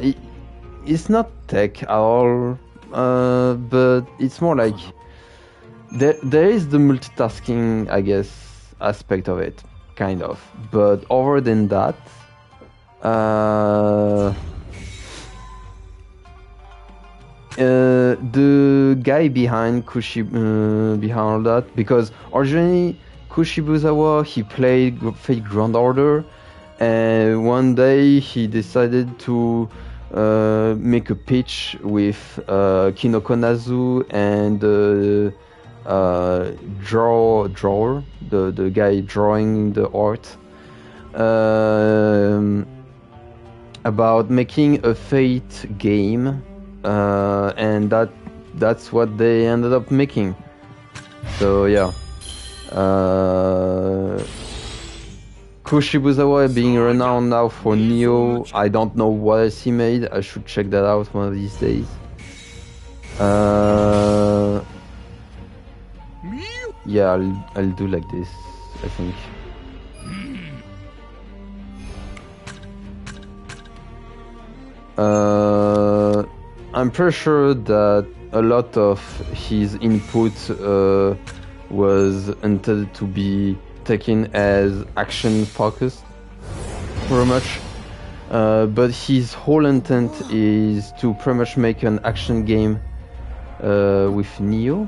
it's not tech at all, but it's more like there is the multitasking, I guess, aspect of it, kind of. But other than that, the guy behind behind all that, because originally Kushibuzawa, he played Fate Grand Order, and one day he decided to make a pitch with Kinoko Nazu and drawer, the guy drawing the art, about making a Fate game, and that's what they ended up making. So yeah. Kushibuzawa being renowned now for Neo. I don't know what else he made. I should check that out one of these days. Yeah, I'll do like this, I think. I'm pretty sure that a lot of his input was intended to be taken as action focused, pretty much. But his whole intent is to pretty much make an action game with Neo.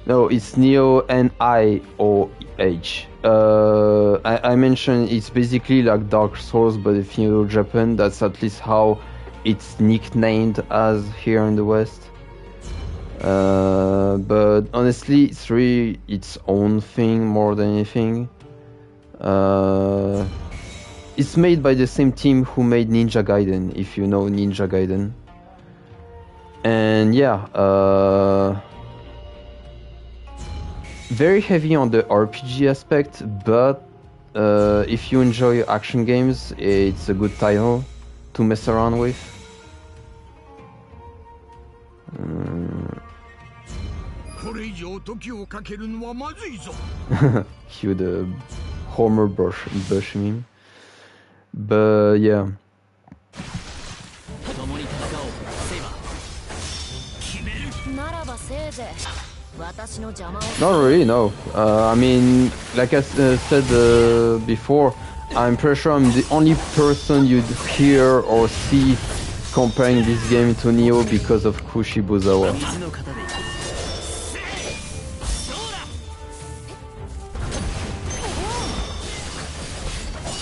No, it's Neo Nio. Age. I mentioned it's basically like Dark Souls, but if you know Japan, that's at least how it's nicknamed as here in the West. But honestly, it's really its own thing more than anything. It's made by the same team who made Ninja Gaiden, if you know Ninja Gaiden. And yeah, very heavy on the RPG aspect, but if you enjoy action games, it's a good title to mess around with. Cue the Homer Bush meme. But yeah. 共に戦おうセイバー決めるならばせいぜい私の邪魔を Not really, no. I mean, like I said before, I'm pretty sure I'm the only person you'd hear or see comparing this game to Nioh because of Kushibuzawa. 水の型でいく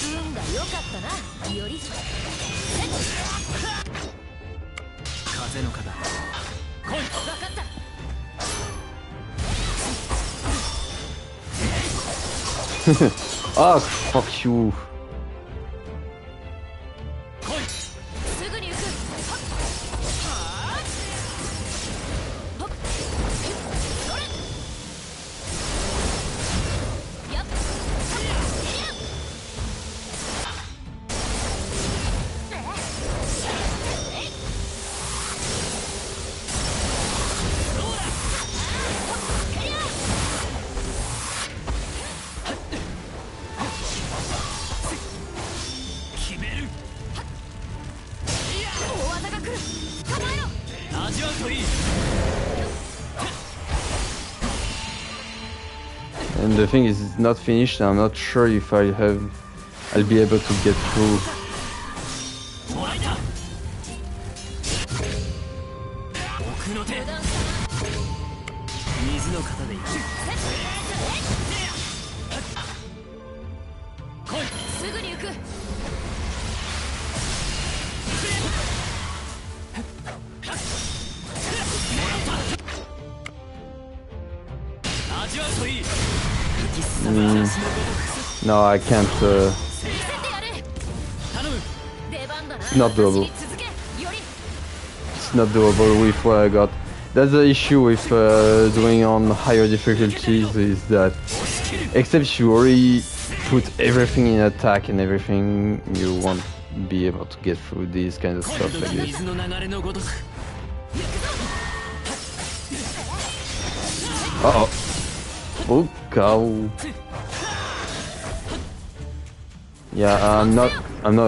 運が良かったなより風の型来い分かった Ah, fuck you. 来いすぐに行くはっはっそれやっ決める大技が来る構えろ味わうといい And the thing is, it's not finished. I'm not sure if I'll be able to get through. もらいだ奥の手油断したな水の型でいく来いすぐに行く 味わうといい No, I can't. 見せてやれ頼む出番だな Not doable. 私に続けより It's not doable with what I got. That's the issue with doing on higher difficulties is that except you already put everything in attack and everything, you won't be able to get through these kind of 今 stuff 度 like this. 水の流れのごとく Uh-oh. Oh, cow. Yeah, I'm not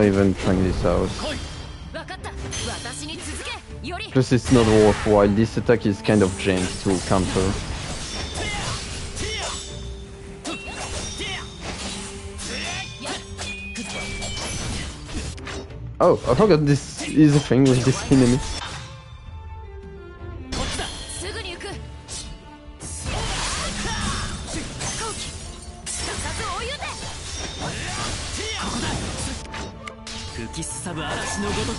even trying this out. 来い分かった私に続けより Plus it's not worthwhile. This attack is kind of jammed to counter. Oh, I forgot this is a thing with this enemy. こっちだすぐに行く後期すかさず追い打て吹きすさぶ嵐のごとく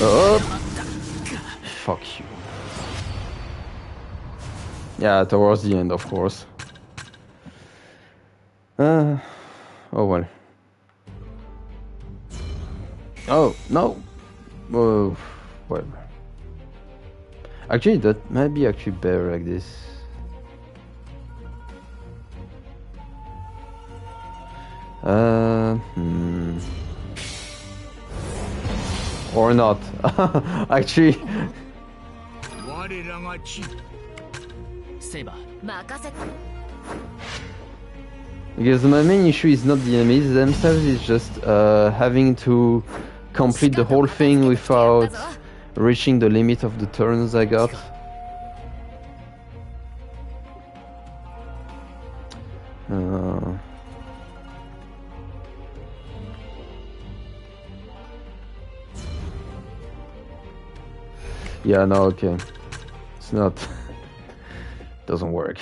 Oh, fuck you. Yeah, towards the end, of course. Oh well. Oh, no! Oh, well. Actually, that might be actually better like this. Or not. Actually, 我らが地セイバー任せて because my main issue is not the enemies themselves, it's just having to complete the whole thing without reaching the limit of the turns I got. Yeah, no, okay. It's not... doesn't work.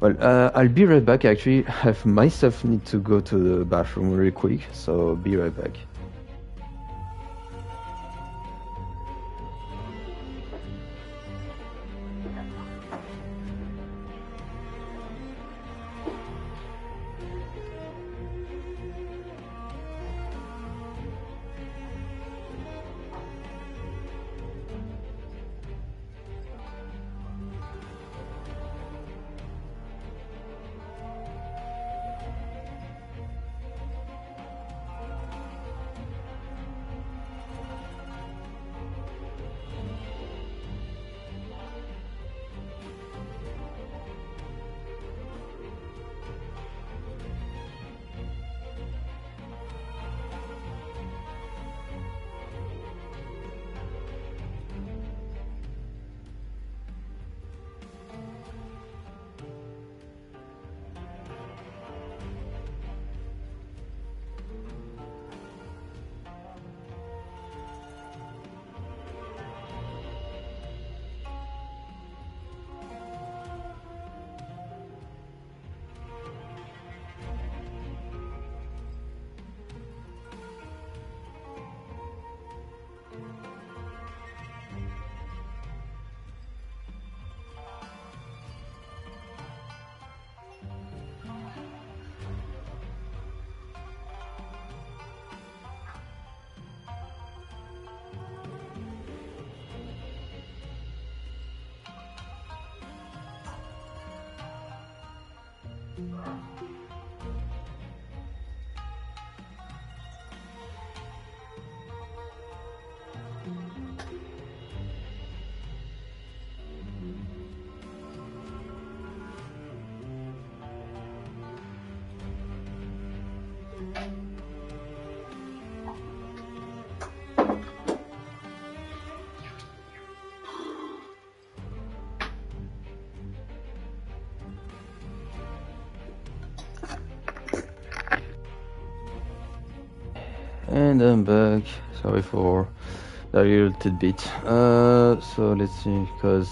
Well, I'll be right back. Actually, I myself need to go to the bathroom really quick, so be right back. And I'm back. Sorry for that little tidbit. So let's see, because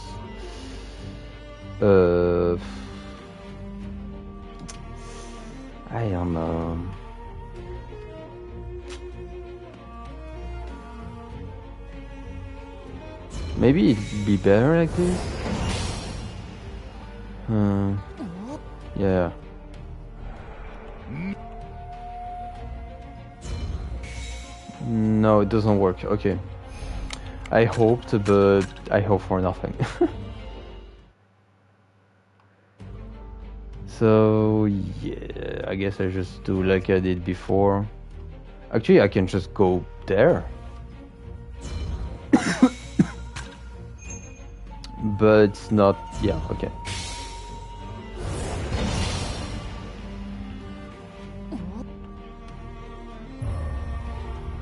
I don't know. Maybe it'd be better like this. Yeah. No, it doesn't work. Okay. I hoped, but I hope for nothing. So, yeah, I guess I just do like I did before. Actually, I can just go there. But it's not... yeah, okay.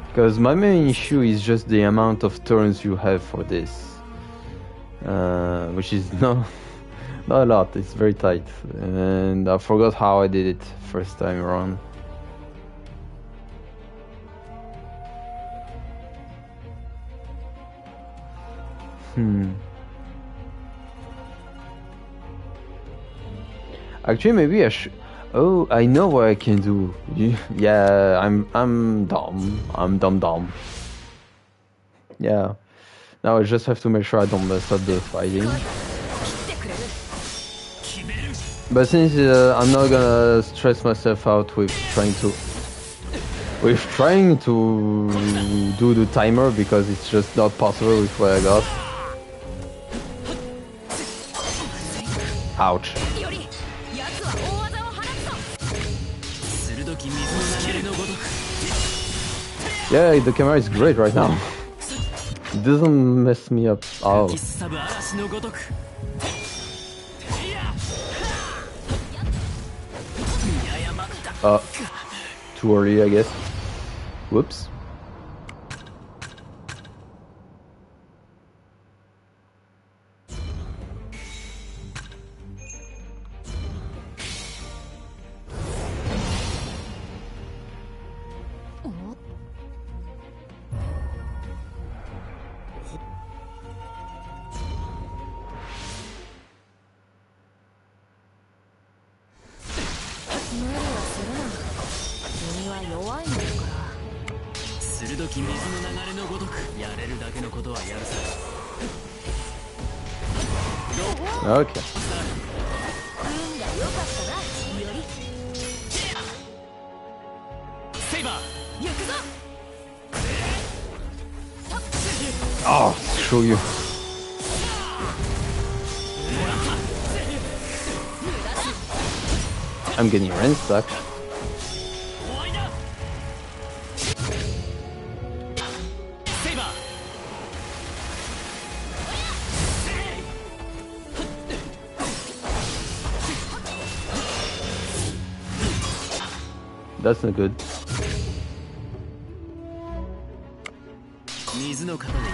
Because my main issue is just the amount of turns you have for this. Which is not a lot, it's very tight. And I forgot how I did it first time around. Actually, maybe I should... oh, I know what I can do. Yeah, I'm dumb. I'm dumb. Yeah. Now I just have to make sure I don't mess up the fighting. But since I'm not gonna stress myself out with trying to do the timer, because it's just not possible with what I got. Ouch. Yeah, the camera is great right now. It doesn't mess me up. Oh. Too early, I guess. Whoops. は弱いんだから。鋭き水の流れのごとくやれるだけのことはやるさ。Okay. 運が良かったな、より。セイバー行くぞ。 Oh, screw you. I'm getting range stuck. 終わりだ。セイバー That's not good. 水の型でいく。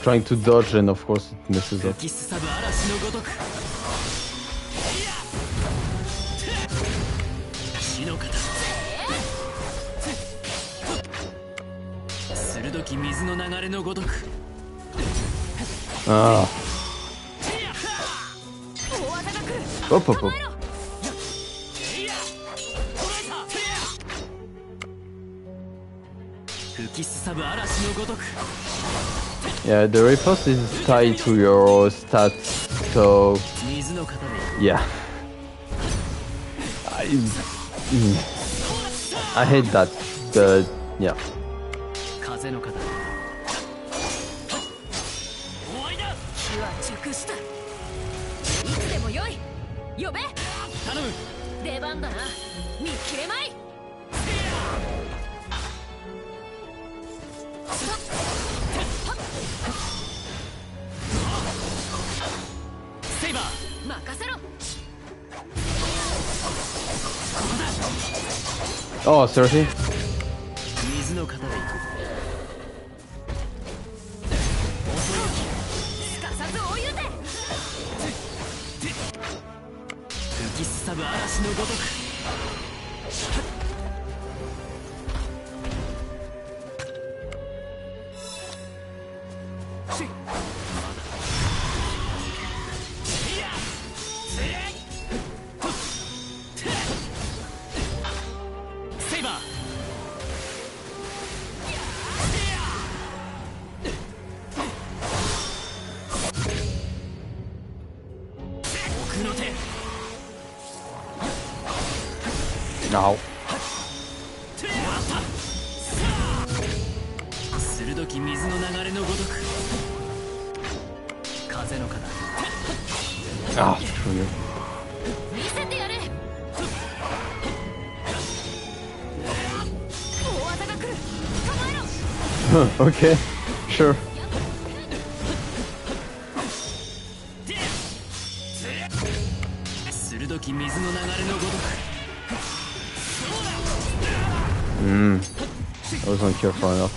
Trying to dodge and of course it messes up. 吹きすさぶ嵐のごとく火の型鋭き水の流れのごとく Ah. Up, up, up. Yeah, the riposte is tied to your stats, so yeah. I hate that, but yeah. 風の型 火は熟した。いつでもよい。呼べ。頼む。出番だな。見切れまい。セイバー任せろ。 Oh, seriously? 水の型でいく。すかさず追い打て。吹きすさぶ嵐のごとく セイバー 奥の手 No. 鋭き水の流れのごとく風の型 Ah, screw you. 見せてやれ。大技が来る。構えろ。 Okay, sure. 鋭き水の流れのごとく I wasn't careful enough.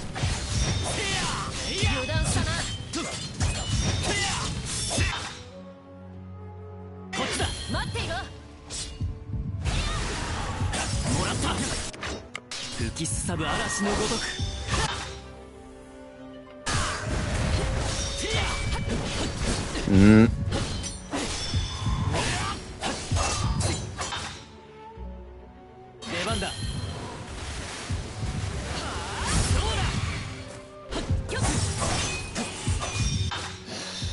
油断したな。こっちだ待っていろ。もらった吹きすさぶ嵐のごとく 出番だ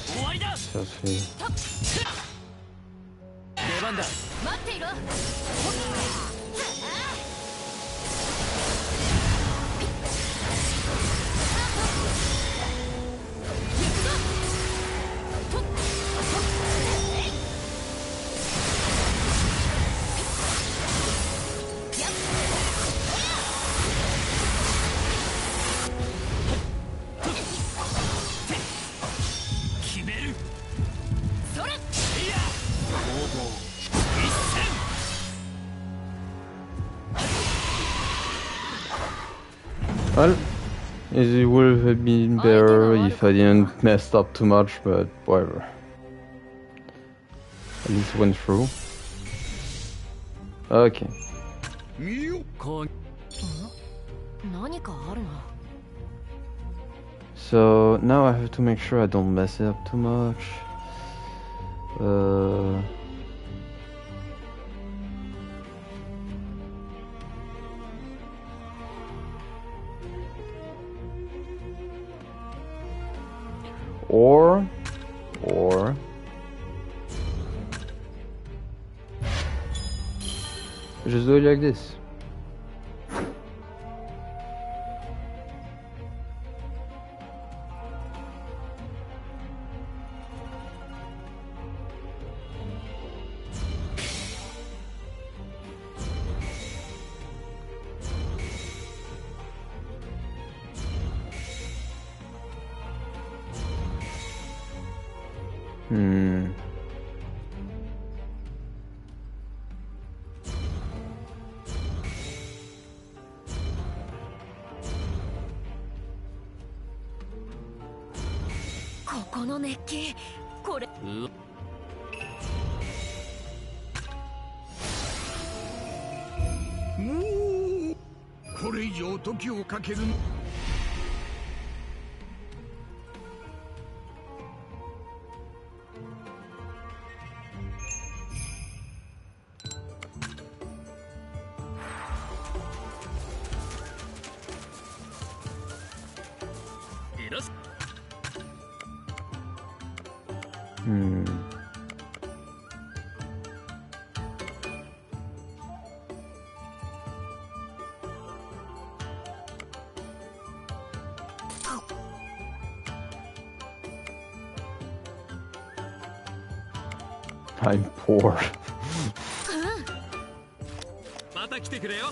終わりだ Seriously. 出番だ 待っていろ。 決める それ。 攻防一戦 Well, it would have been better if I didn't mess up too much, but whatever. At least went through. Okay. 攻撃何かあるな。So now I have to make sure I don't mess it up too much. Or just do it like this.この熱気、これ。もうこれ以上時をかける。I'm poor. また来てくれよ。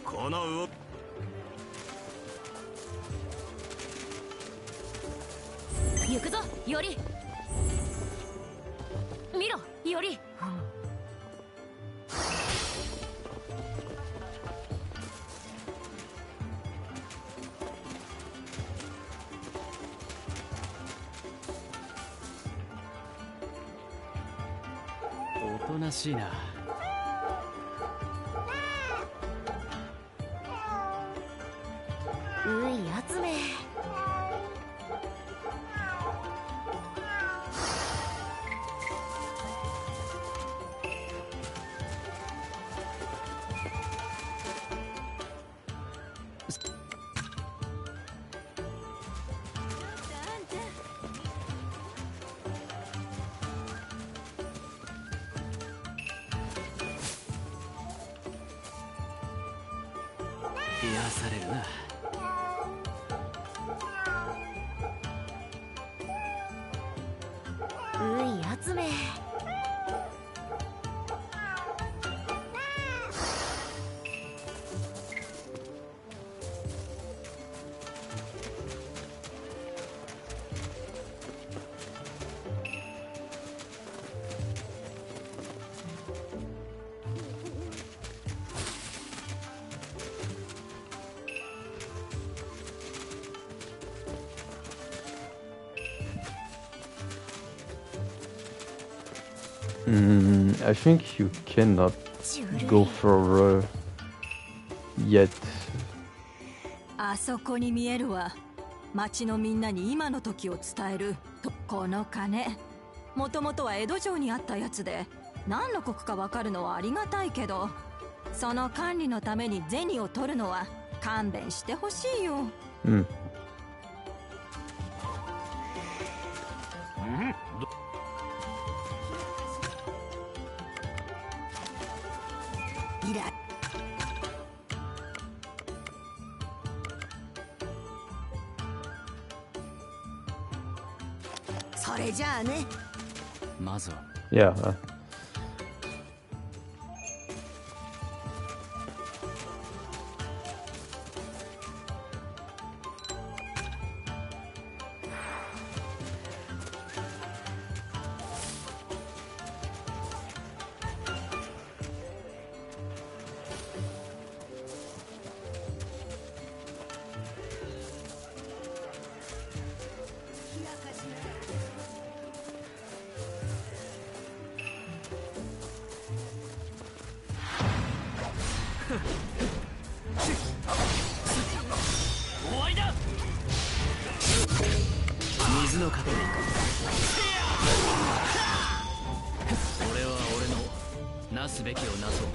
この動き。行くぞ、より。見ろ、より。おとなしいな。うい集め。癒されるな。うい集め。I think you cannot go further yet. あそこに見えるわ。町のみんなに今の時を伝えると。この鐘、もともとは江戸城にあったやつで、何の国かわかるのはありがたいけど、その管理のために銭を取るのは勘弁してほしいよ。それじゃあね。まずは。Yeah. の糧でいく。俺は俺のなすべきをなそう。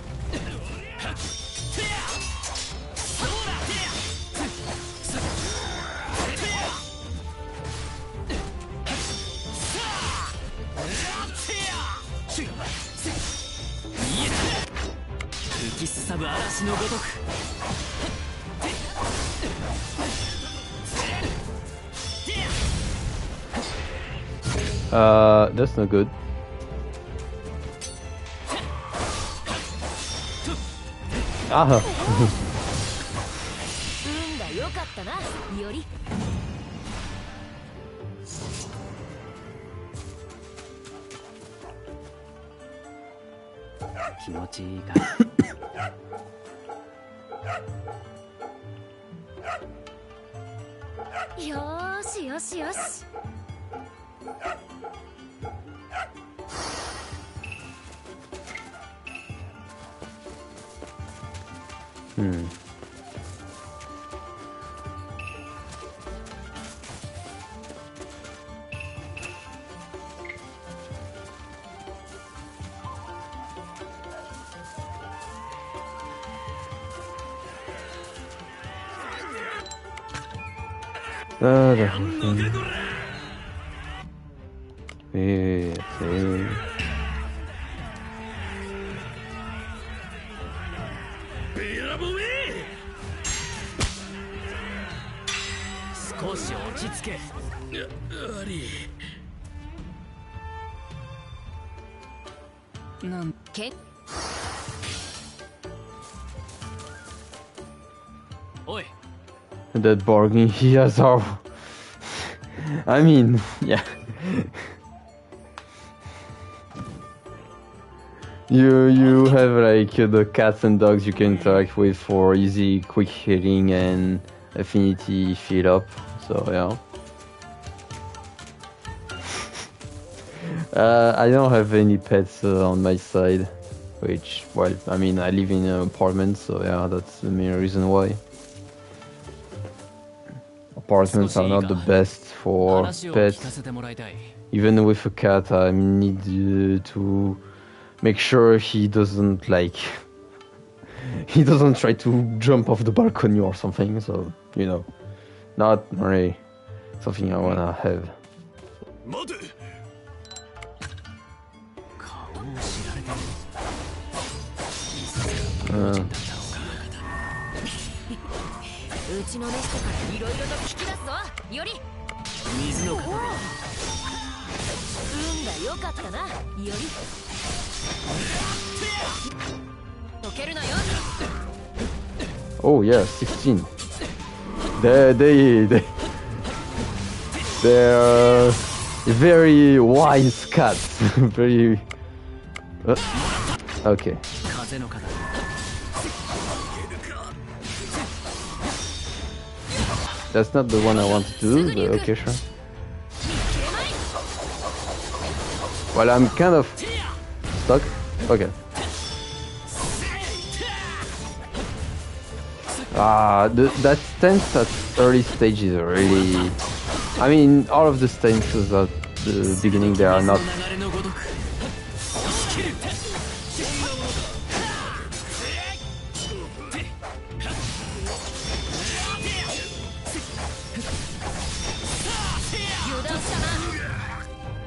吹きすさぶ嵐のごとく。That's not good. あは。運が良かったな、より。気持ちいいか。よーしよしよし。少し落ち着け。なんけおい。 That bargain he has our. I mean, yeah. You have like the cats and dogs you can interact with for easy, quick healing and affinity fill up. So yeah. I don't have any pets on my side, which, well, I mean, I live in an apartment, so yeah, that's the main reason why. Apartments are not the best for pets. Even with a cat, I need to make sure he doesn't like he doesn't try to jump off the balcony or something. So you know, not really something I wanna have. Uh, うちのレストからいろいろと聞き出すぞ、より。水の糧で。運が良かったな、より。溶けるなよ。 oh yeah, 16. They're very wise cats. Very. Okay. 風の糧。 That's not the one I want to do, but okay, sure. Well, I'm kind of stuck. Okay. That stance at early stages are really. I mean, all of the stances at the beginning they are not.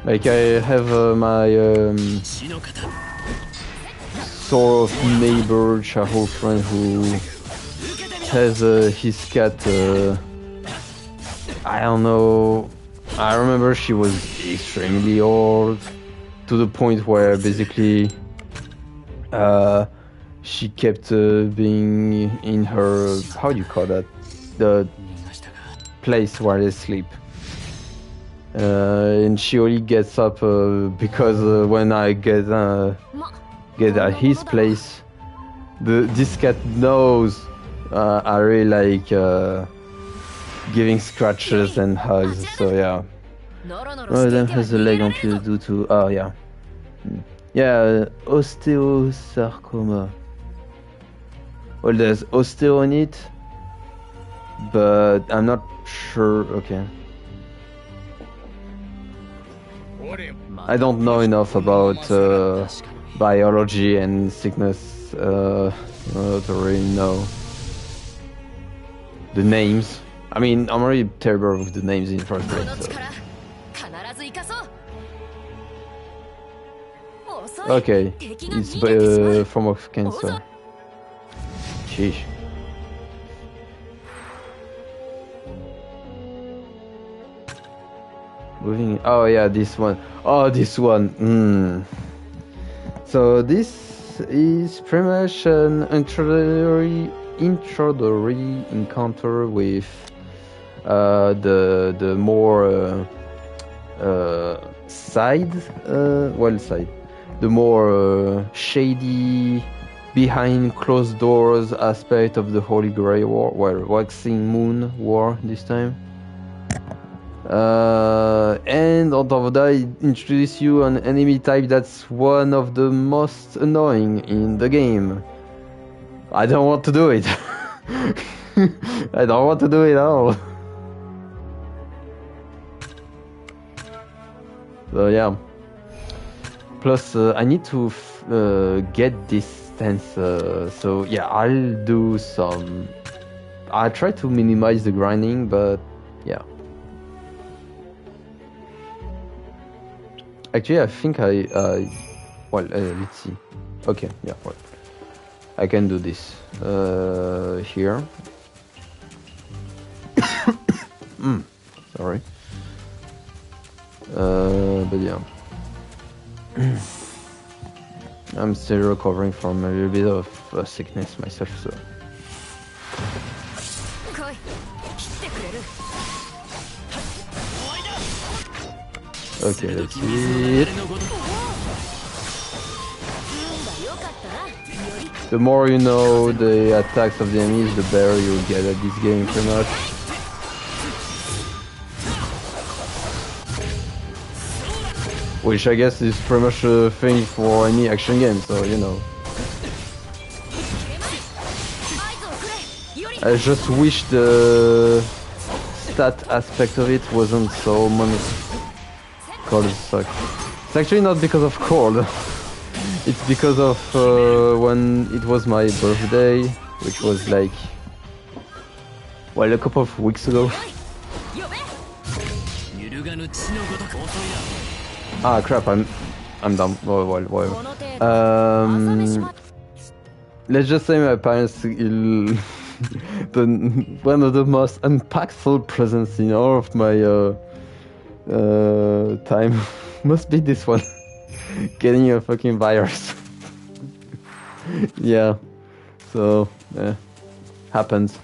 Like I have my sort of neighbor, childhood friend who has his cat. I don't know. I remember she was extremely old, to the point where basically she kept being in her, how do you call that, the place where they sleep. And she only gets up because when I get at his place, this cat knows I really like giving scratches and hugs. So yeah, one of them has a leg amputated due to osteosarcoma. Well, there's osteo on it, but I'm not sure. Okay. I don't know enough about biology and sickness to really know the names. I mean, I'm already terrible with the names in the first place. So. Okay, it's a form of cancer. Sheesh. Moving. Oh yeah, this one. Oh, this one. So this is pretty much an introductory encounter with the more side, the more shady, behind closed doors aspect of the Holy Grail War, well, Waxing Moon War this time. And on top of that, it introduces you an enemy type that's one of the most annoying in the game. I don't want to do it. I don't want to do it at all. So yeah. Plus, I need to get this stance. So yeah, I'll try to minimize the grinding, but yeah. Actually, I think well, let's see. Okay, yeah, well, I can do this here. Sorry. But yeah. I'm still recovering from a little bit of sickness myself, so. Okay, let's see. The more you know the attacks of the enemies, the better you'll get at this game, pretty much. Which I guess is pretty much a thing for any action game, so you know. I just wish the stat aspect of it wasn't so cold suck. It's actually not because of cold. It's because of when it was my birthday, which was like, well, a couple of weeks ago. Ah crap! I'm dumb. Well, whatever. Let's just say my parents, one of the most impactful presents in all of my time must be this one. Getting a fucking virus. Yeah. So happens.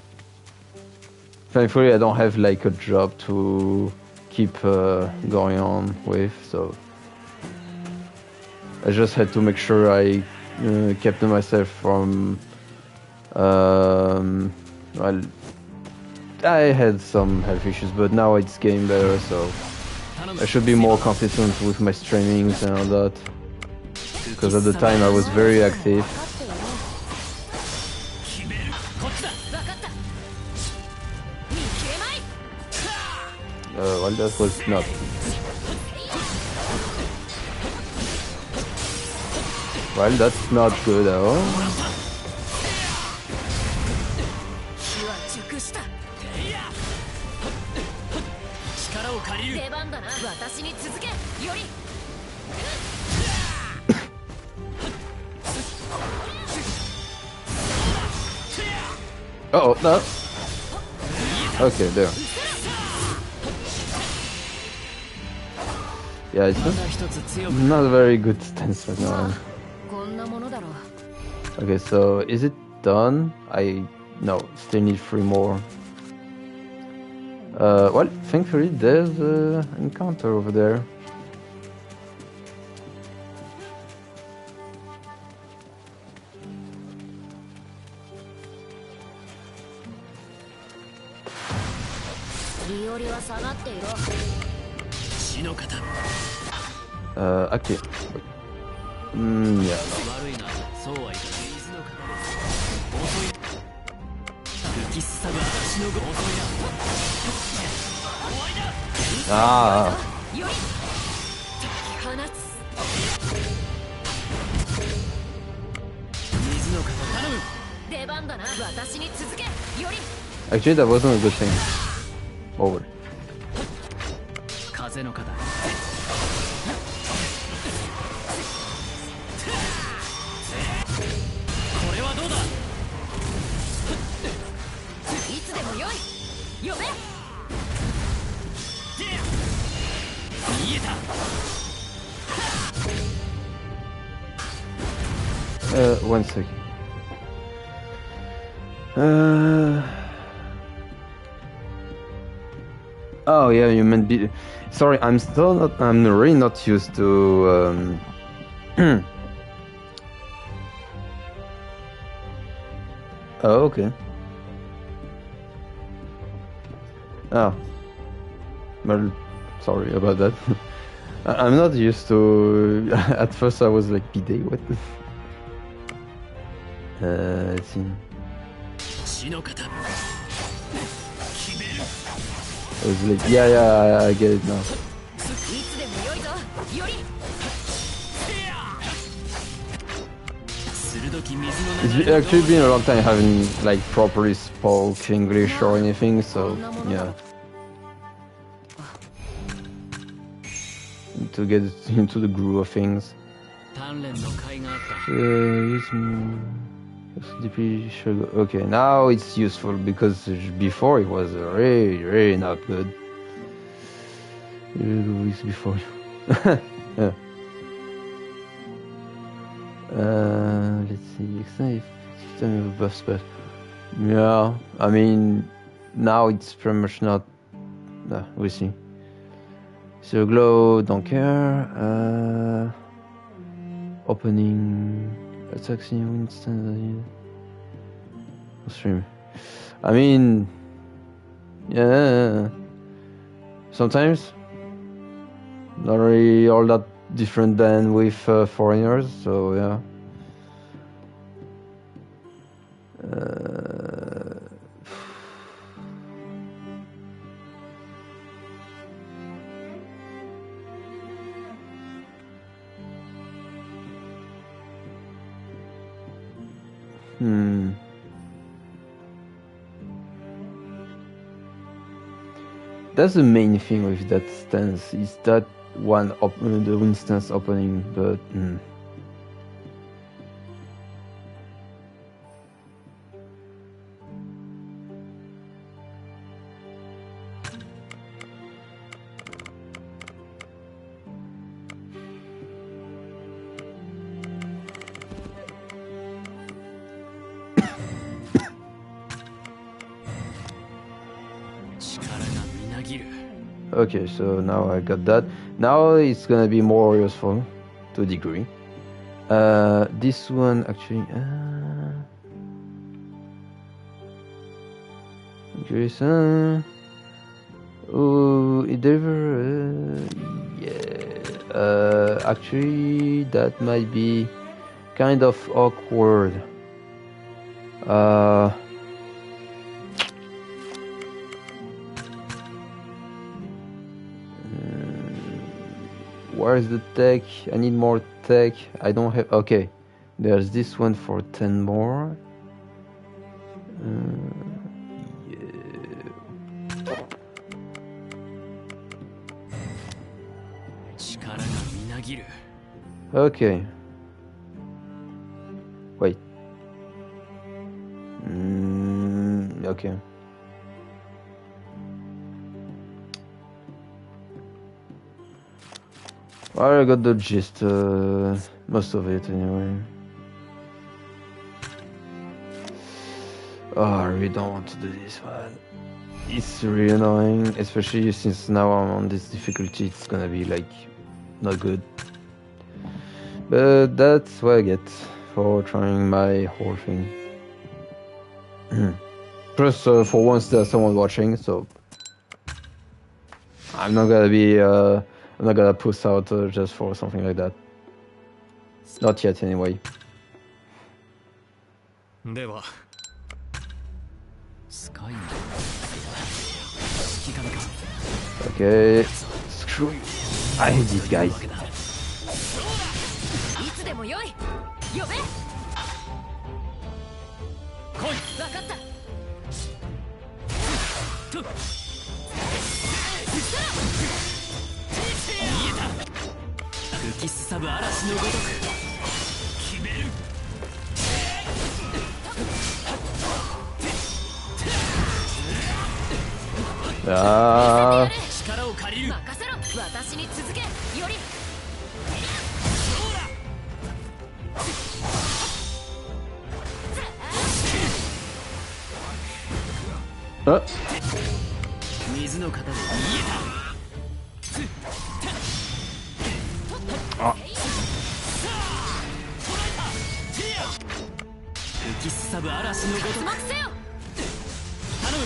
Thankfully, I don't have like a job to keep going on with, so I just had to make sure I kept myself from. Well, I had some health issues, but now it's getting better, so I should be more consistent with my streamings and all that. Because at the time I was very active. Well, that was not. Well, that's not good at all. Uh oh, no. Okay, there. Yeah, it's not a very good stance right now. Okay, so is it done? No, still need 3 more. Well, thankfully there's an encounter over there. Okay. Yeah, no. Ah. Actually, that wasn't a good thing. Over. 風の方 これはどうだいつでもよい呼べ見えた One second. Oh yeah, you meant be. Sorry, I'm still not. I'm really not used to. Oh, okay. Oh. Well, sorry about that. I'm not used to. At first, I was like, "Bidet, what?" Let's see. I was like, yeah, I get it now. It's actually been a long time having like properly spoke English or anything, so yeah. To get into the groove of things. Okay, now it's useful because before it was really not good. Weeks before. Yeah. Let's see. Buff spell. Yeah, I mean, now it's pretty much not. We'll see. So glow, don't care. Opening attacks in instant stream. I mean, yeah. Sometimes not really all that different than with foreigners. So yeah. That's the main thing with that stance, is that one the instance opening, but okay, so now I got that. Now it's gonna be more useful to a degree. This one actually. Jason. Oh, it deliver. Yeah. Actually, that might be kind of awkward. Where's the tech? I need more tech. I don't have. Okay, there's this one for 10 more. Yeah. Okay. Wait. Okay. I got the gist, most of it anyway. Oh, I really don't want to do this one. It's really annoying, especially since now I'm on this difficulty. It's gonna be like not good. But that's what I get for trying my whole thing. Plus, for once there's someone watching, so I'm not gonna be. I'm not gonna push out just for something like that. Not yet, anyway. Okay, screw you. I hate these guys. 吹きすさぶ嵐のごとく決める。あ力を借りる。任せろ、私に続け。よりあ水の型で逃あげた。吹きすさぶ嵐のごとく黙せよ。頼む。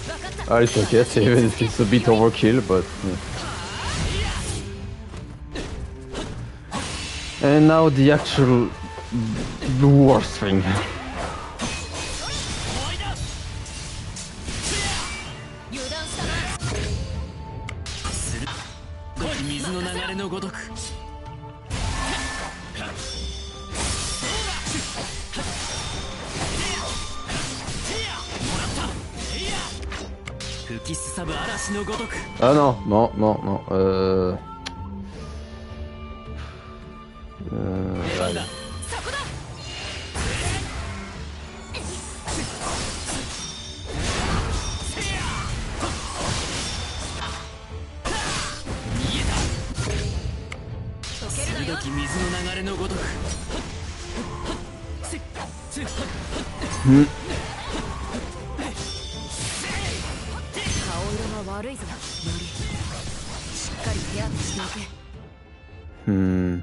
分かった。 I guess even if it's a bit overkill, but and now the actual worst thing. 油断したな。する。水の流れのごとく吹きすさぶ嵐のごとく。 Ah non, non, non, non. Allez. そこだ。溶けるなよ。時水の流れのごとく顔色が悪いぞ。よりしっかり手当てしておけ。Hmm.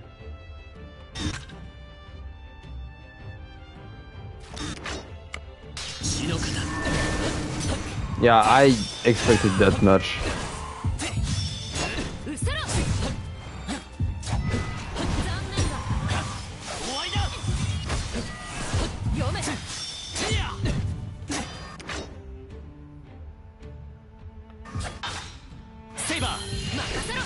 Yeah, I expected that much. うせろ。残念だ。終わりだ。読め。セイバー任せろ。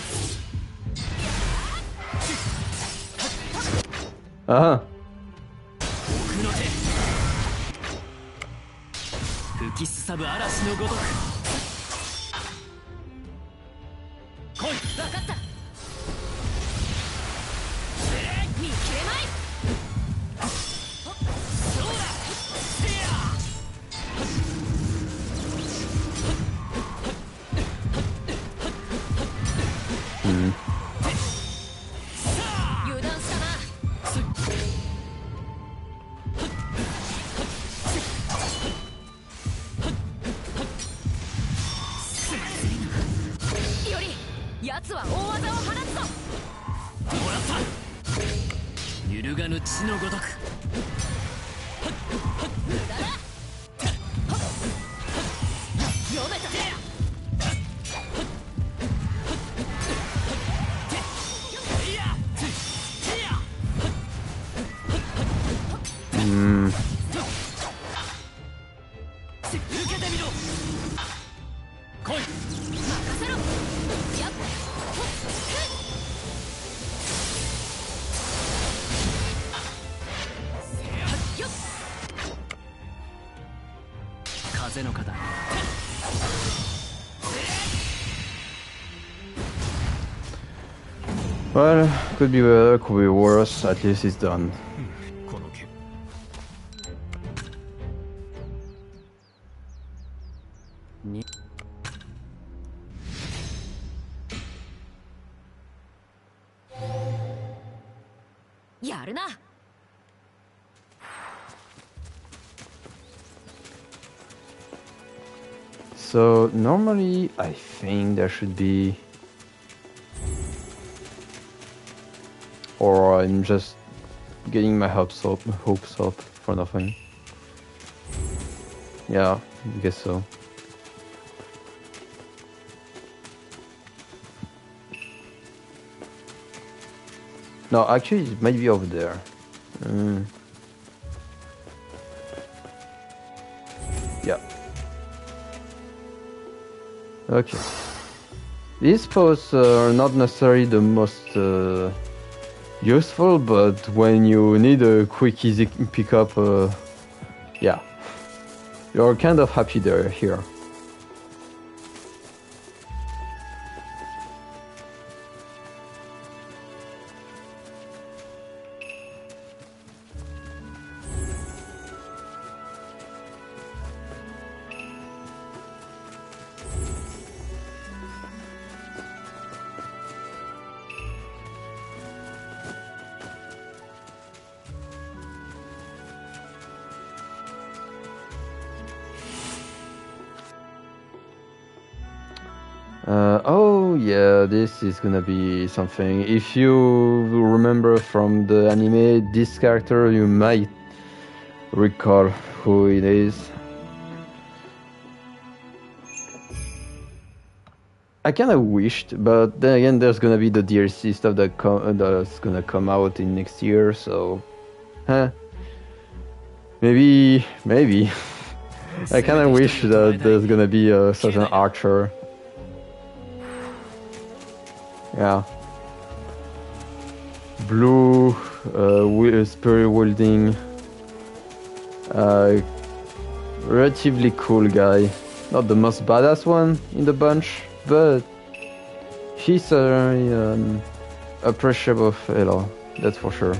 Ah, 奥の手吹きすさぶ嵐のごとく来い。分かった。見切れまい。そうだ。せや 油断したな。より奴は大技を放つぞ。もらった揺るがぬ血のごとく無駄だ。読めた。 hmm. 受けてみろ。来い。任せろ。やっよっ。 風の型 Well, could be better, could be worse. At least it's done. この剣にやるな。 So normally, I think there should be, or I'm just getting my hopes up for nothing. Yeah, I guess so. No, actually, it might be over there. Yeah. Okay. These posts are not necessarily the most useful, but when you need a quick, easy pickup, yeah, you're kind of happy they're here. So yeah, this is gonna be something. If you remember from the anime, this character, you might recall who it is. I kind of wished, but then again, there's gonna be the DLC stuff that's gonna come out in next year, so maybe. I kind of wish that there's gonna be a certain archer. Yeah. Blue, spirit wielding, relatively cool guy. Not the most badass one in the bunch, but he's a appreciable fellow, that's for sure.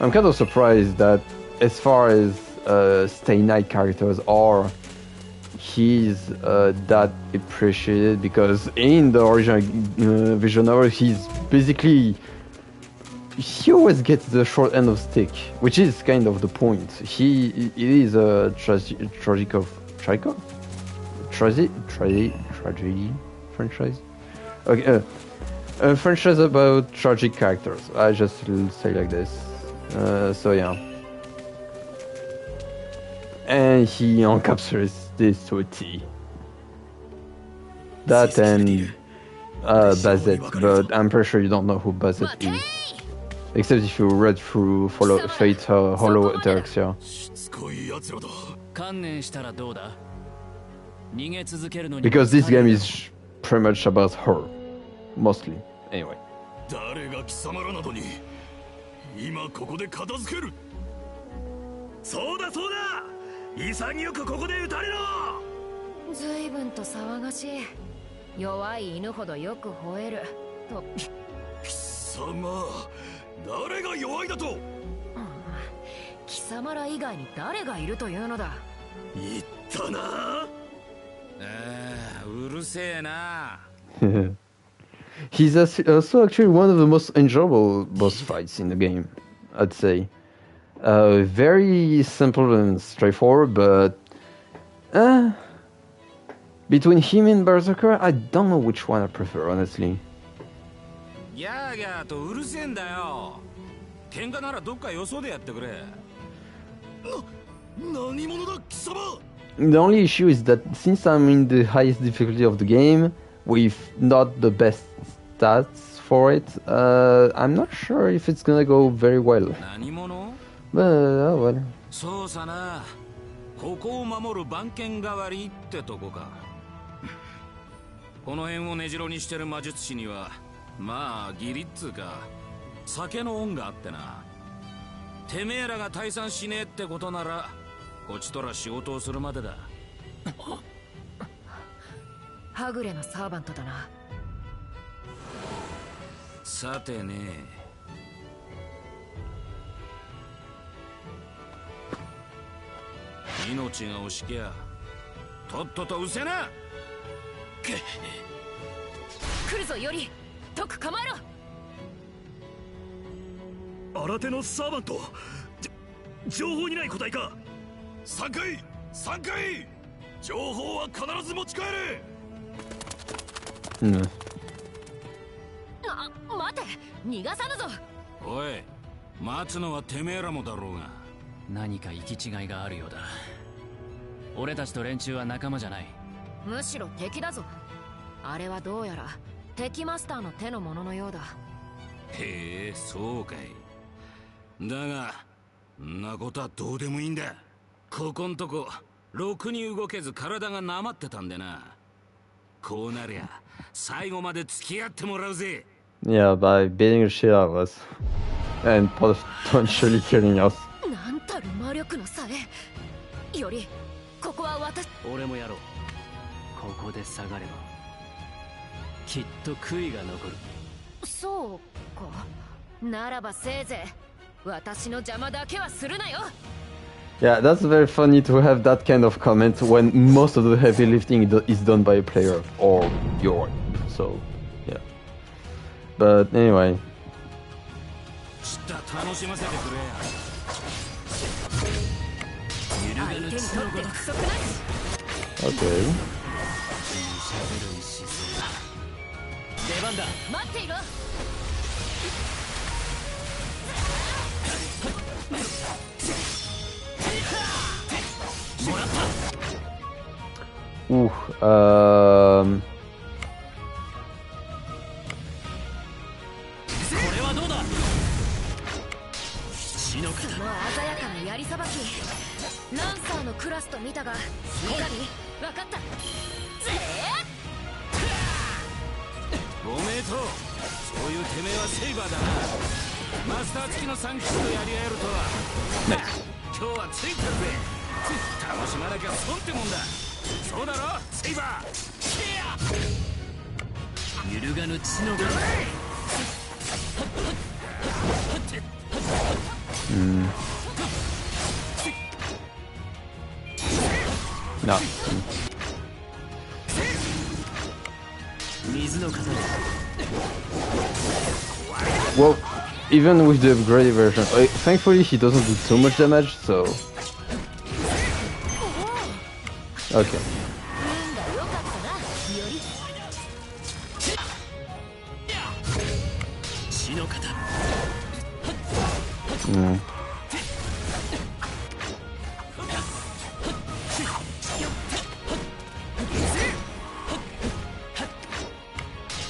I'm kind of surprised that as far as Stay Night characters are, he's that appreciated, because in the original visual novel, he's basically, he always gets the short end of stick, which is kind of the point. It is a tragedy franchise. Okay, a franchise about tragic characters. I just say like this. So yeah. And he encapsulates this to a T. That and Bazette, but I'm pretty sure you don't know who Bazette is. Except if you read through Fate Hollow Ataraxia. Because this game is pretty much about her. Mostly. Anyway. 誰が貴様らなどに今ここで片付ける。そうだそうだ、潔くここで撃たれろ。随分と騒がしい。弱い犬ほどよく吠えると。貴様、誰が弱いだと。貴様ら以外に誰がいるというのだ。言ったな。うるせえな。He's also actually one of the most enjoyable boss fights in the game, I'd say. Very simple and straightforward, but between him and Berserker, I don't know which one I prefer, honestly. ギャーギャーとうるせえんだよ。喧嘩ならどっかよそでやってくれ。何者だ貴様。 The only issue is that since I'm in the highest difficulty of the game, with not the best stats for it, I'm not sure if it's gonna go very well. But, oh well. そうさな。ここを守る番犬代わりってとこか。この辺を根城にしてる魔術師には、まあ義理っつうか、酒の恩があってな。てめえらが退散しねえってことなら、こちとら仕事をするまでだ。はぐれのサーバントだな。さてね。命が惜しきゃとっとと失せな。来るぞより、とく構えろ。新手のサーバント、情報にない個体か。3回情報は必ず持ち帰れ。待て、逃がさぬぞ。おい、待つのはてめえらもだろうが。何か行き違いがあるようだ。俺たちと連中は仲間じゃない。むしろ敵だぞ。あれはどうやら敵マスターの手のもののようだ。へえ、そうかい。だがんなことはどうでもいいんだ。ここんところくに動けず体がなまってたんでな。こうなりゃ最後まで付き合ってもらうぜ。Yeah, by beating the shit out of us and potentially killing us. なんたる魔力のさえ。よりここは私。俺もやろう。ここで下がればきっと悔いが残る。そうか。ならばせいぜい私の邪魔だけはするなよ。Yeah, that's very funny to have that kind of comment when most of the heavy lifting is done by a player or your wife. So, yeah. But anyway. Okay. 待っていろ。 Ooh, その鮮やかな槍さばき、ランサーのクラスと見たが、いかに分かった。ぜご名答。そういうてめえはセイバーだな。マスター付きの三騎士とやり合えるとは。今日はついてるぜ。楽しまなきゃ損ってもんだ。そうだろセイバー。揺るがぬ血の柄。No. 水の型で。 Well, even with the upgraded version, thankfully he doesn't do too much damage, so... Okay. 運が良かったな、より。血の型。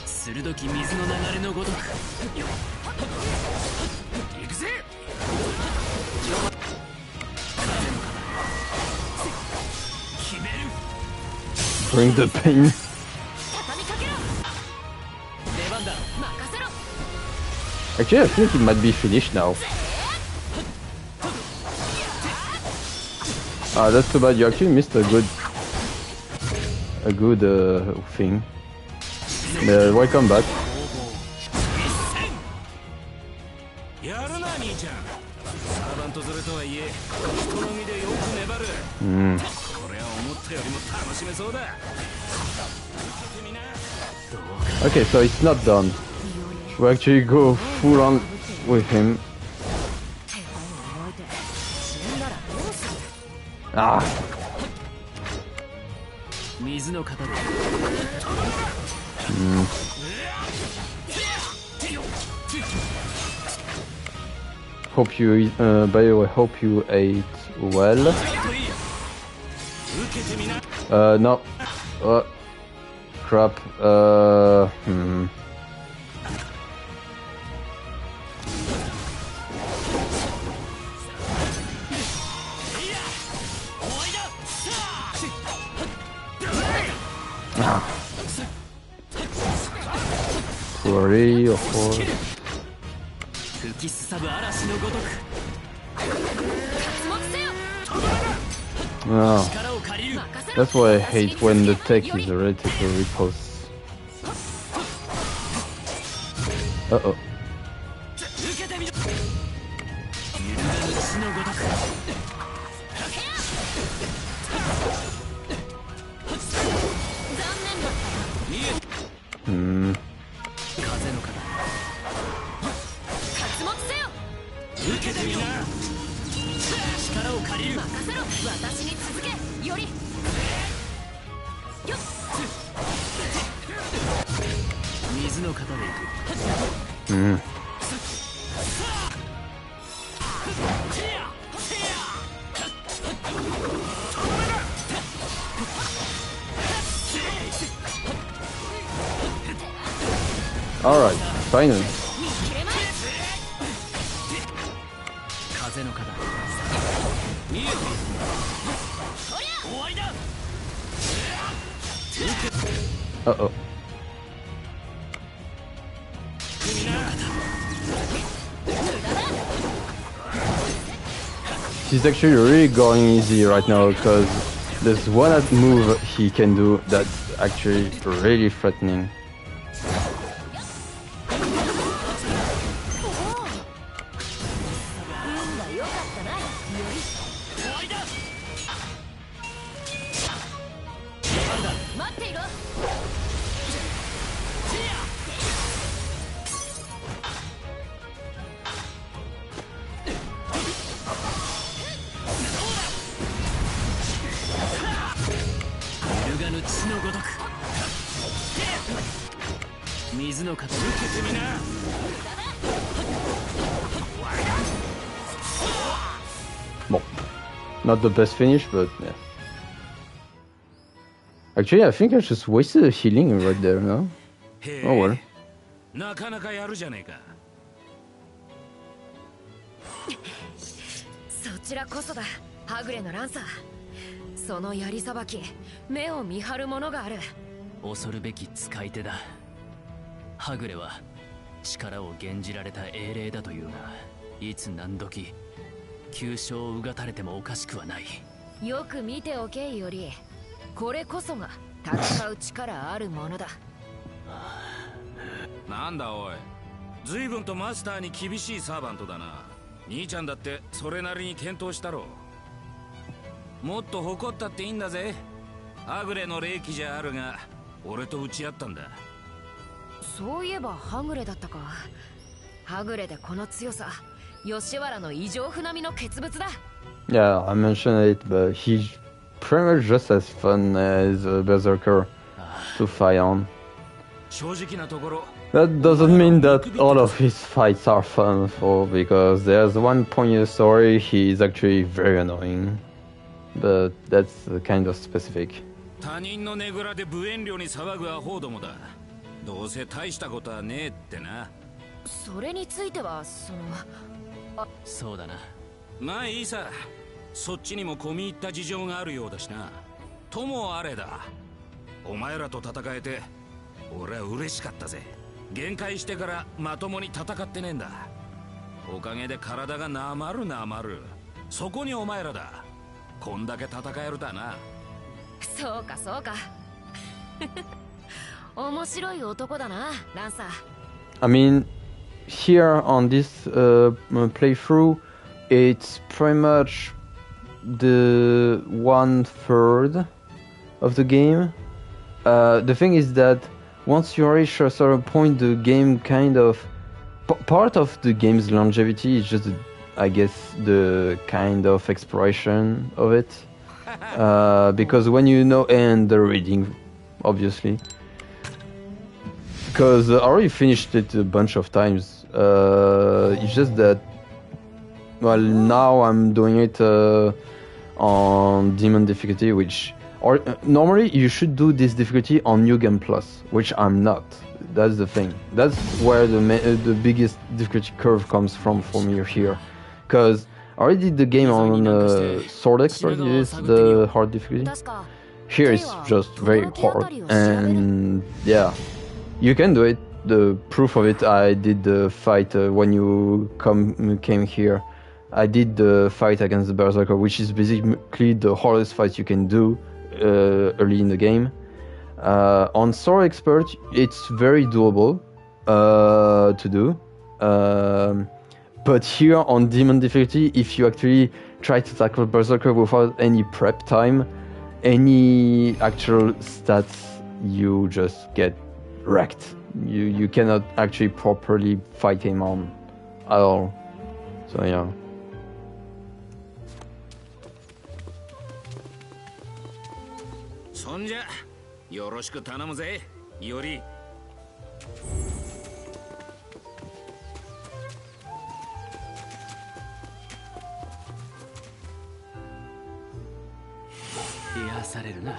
鋭き水の流れのごとく。行くぜ。 Bring the pain. 畳みかけろ。出番だ。任せろ。 Actually, I think it might be finished now. Ah, that's too bad. You actually missed a good thing. Welcome back. やるな兄ちゃん。サーバント連れとはいえ、人の身でよく粘る。これは思ったよりも楽しめそうだ。 Okay, so it's not done. We actually go full on with him. 手前を置いて死んだらどうする。 Ah. 水の型で。 Hope you, by the way, hope you ate well. No. Crap. Sorry, of course. 吹きすさぶ嵐のごとく。 No. 力を借りる。 That's why I hate when the tech is relatively close. Uh-oh. 受けてみろ。揺るがぬ血のごとく。 風の型。受けてみな。力を借りる。任せろ。私に続け。より。よっ。水の型でいく。Alright, finally. 風の型。見えて。終わりだ。 Uh-oh. He's actually really going easy right now because there's one move he can do that's actually really threatening. 水の形受けてみな。Bon, not the best finish, but yeah. Actually, I think I just wasted a healing right there, no? Oh well. なかなかやるじゃねえか。そちらこそだ、はぐれのランサー。その槍さばき、目を見張るものがある。恐るべき使い手だ。はぐれは力を減じられた英霊だというが、いつ何時急所をうがたれてもおかしくはない。よく見ておけより、これこそが戦う力あるものだ。なんだおい、随分とマスターに厳しいサーバントだな。兄ちゃんだってそれなりに検討したろう。もっと誇ったっていいんだぜ。はぐれの霊気じゃあるが、俺と打ち合ったんだ。そういえばはぐれだったか。はぐれでこの強さ、吉原の異常船並みの傑物だ。Yeah, I mentioned it, but he's pretty much just as fun as a berserker to fight on. 正直なところ。That doesn't mean that all of his fights are fun, because there's one point in the story he's actually very annoying. But that's kind of specific. 他人のねぐらで無遠慮に騒ぐアホどもだ。どうせ大したことはねえってな。それについてはそうだな。まあいいさ。そっちにも込み入った事情があるようだしな。ともあれだ。お前らと戦えて俺は嬉しかったぜ。限界してからまともに戦ってねえんだ。おかげで体がなまるなまる。そこにお前らだ。こんだけ戦えるだな。そうかそうか。面白い男だな、ランサー。I mean, here on this playthrough, it's pretty much the 1/3 of the game. The thing is that once you reach a certain point, the game kind of part of the game's longevity is just, I guess, the kind of exploration of it. Because when you know, and the reading, obviously. Because I already finished it a bunch of times. It's just that, well, now I'm doing it on Demon difficulty, which normally you should do this difficulty on New Game Plus, which I'm not. That's the thing. That's where the biggest difficulty curve comes from for me here. Because I already did the game on Sword Expert, is the hard difficulty. Here it's just very hard, and yeah. You can do it. The proof of it, I did the fight when you came here. I did the fight against the Berserker, which is basically the hardest fight you can do early in the game. On Sword Expert, it's very doable to do. But here on Demon difficulty, if you actually try to tackle Berserker without any prep time, any actual stats, you just get wrecked. You cannot actually properly fight him on at all. So yeah. そんじゃよろしく頼むぜ、より。癒されるな。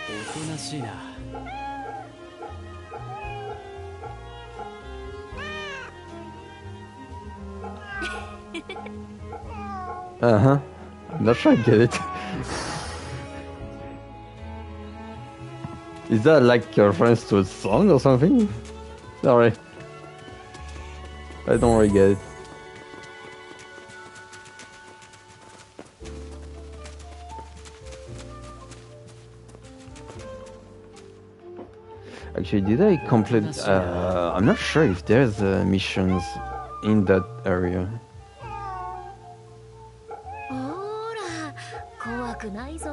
おとなしいな。I'm not sure I get it. Is that like your reference to a song or something? Sorry. I don't really get it. Actually, did I complete... I'm not sure if there's missions in that area. ほら、怖くないぞ。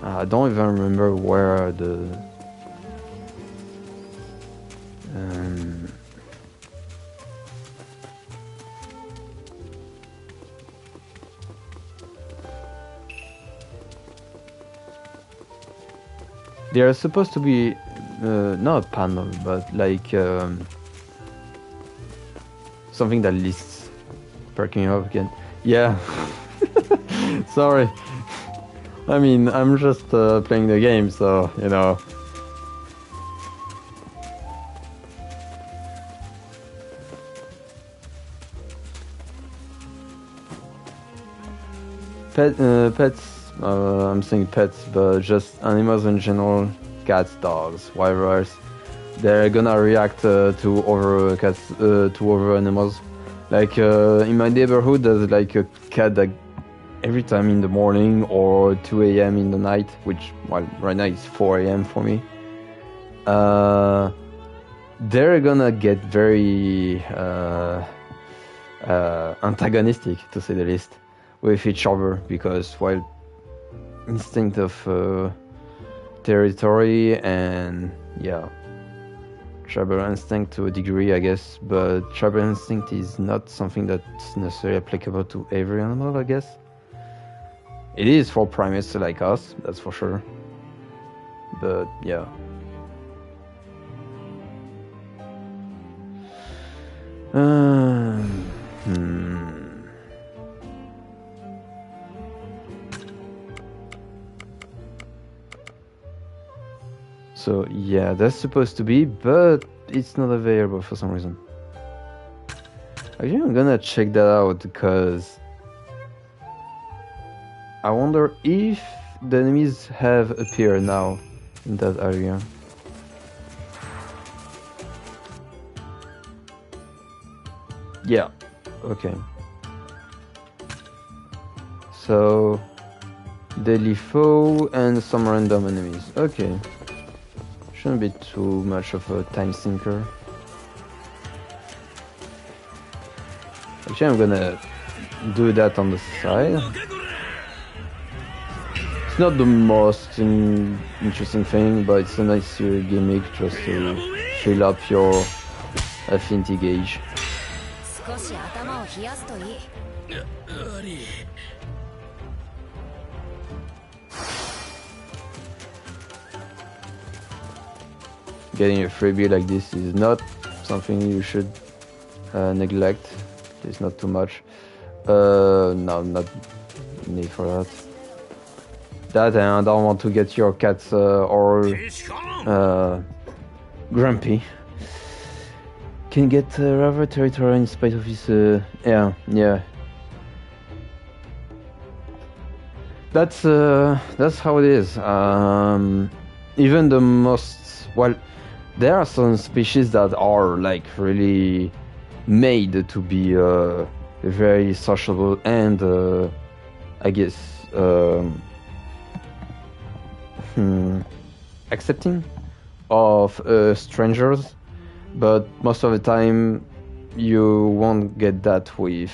I don't even remember where the they are supposed to be not a panel, but like something that lists perking up again. Yeah. Sorry. I mean, I'm just playing the game, so, you know. Pets, I'm saying pets, but just animals in general, cats, dogs, whatever. They're gonna react to other cats, to other animals. Like in my neighborhood, there's like a cat that every time in the morning or 2 a.m. in the night, which, well, right now it's 4 a.m. for me. They're gonna get very antagonistic, to say the least, with each other because, well, instinct of territory and, yeah, tribal instinct to a degree, I guess, but tribal instinct is not something that's necessarily applicable to every animal, I guess. It is for primates like us, that's for sure. But, yeah. So, yeah, that's supposed to be, but it's not available for some reason. Actually, I'm gonna check that out because I wonder if the enemies have appeared now in that area. Yeah, okay. So, daily foe and some random enemies. Okay. Shouldn't be too much of a time sinker. Actually, I'm gonna do that on the side. It's not the most interesting thing, but it's a nice gimmick just to fill up your affinity gauge. Getting a freebie like this is not something you should neglect. There's not too much. No, not need for that. That, and I don't want to get your cats or grumpy. Can get rather territorial in spite of his yeah. That's how it is. Even the most, well, there are some species that are like really made to be very sociable and I guess accepting of strangers, but most of the time you won't get that with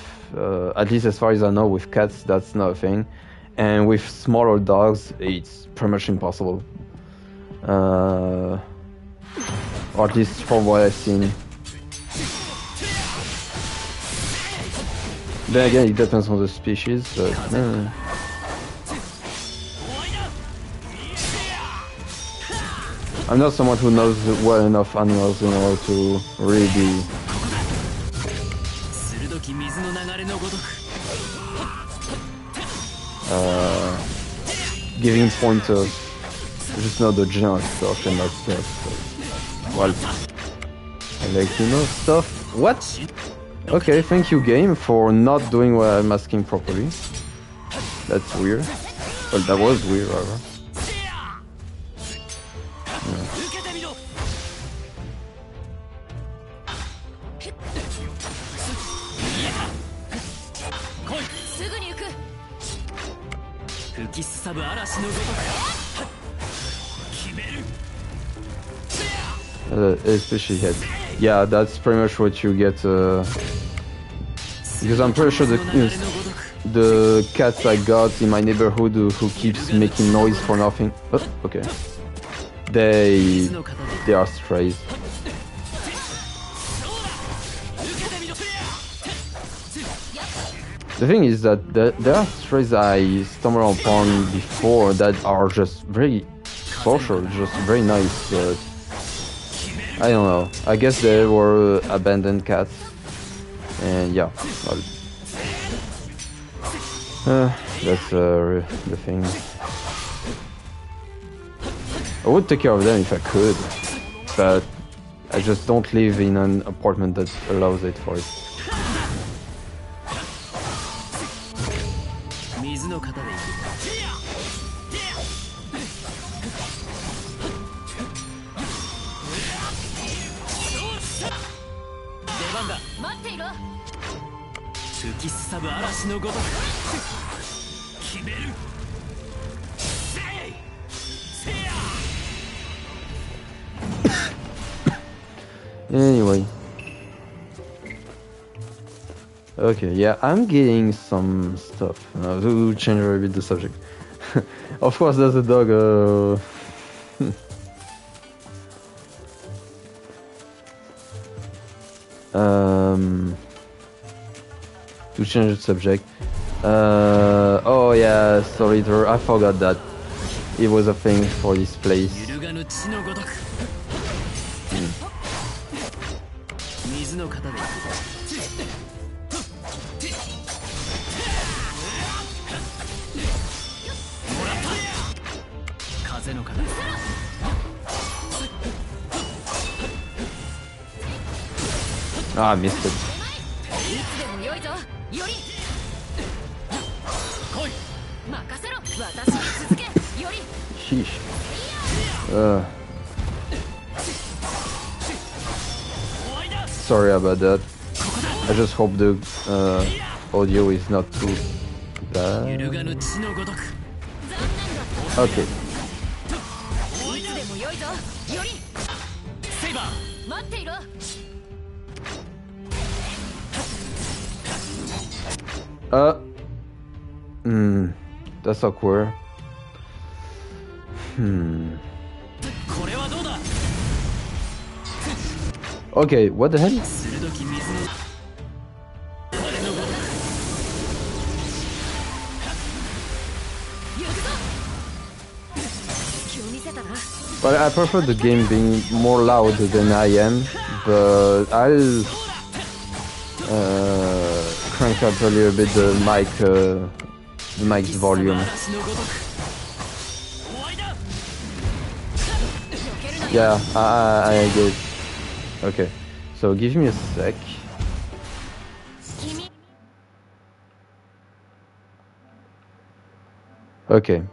at least as far as I know with cats. That's not a thing, and with smaller dogs it's pretty much impossible, or at least from what I've seen. Then again, it depends on the species, but I'm not someone who knows well enough animals in order to really be giving pointers. Just know the general stuff and that stuff. So, well, I like to know stuff. What? Okay, thank you, game, for not doing what I'm asking properly. That's weird. Well, that was weird, rather. especially head. Yeah, that's pretty much what you get. Because I'm pretty sure the cats I got in my neighborhood who keeps making noise for nothing. Oh, okay. They are strays. The thing is that there are strays I stumbled upon before that are just very social, just very nice, but I don't know. I guess they were abandoned cats, and yeah, well, that's the thing. I would take care of them if I could, but I just don't live in an apartment that allows it for it. Anyway. Okay, yeah, I'm getting some stuff. To change a bit the subject. Of course, there's a dog. To change the subject. Oh yeah, sorry, I forgot that it was a thing for this place. Ah, I missed it. Sheesh. Sorry about that. I just hope the audio is not too bad. Okay. That's awkward. Okay, what the hell? But I prefer the game being more loud than I am, but I'll crank up a little bit the mic's volume. Yeah, I get it. Okay, so give me a sec. Okay.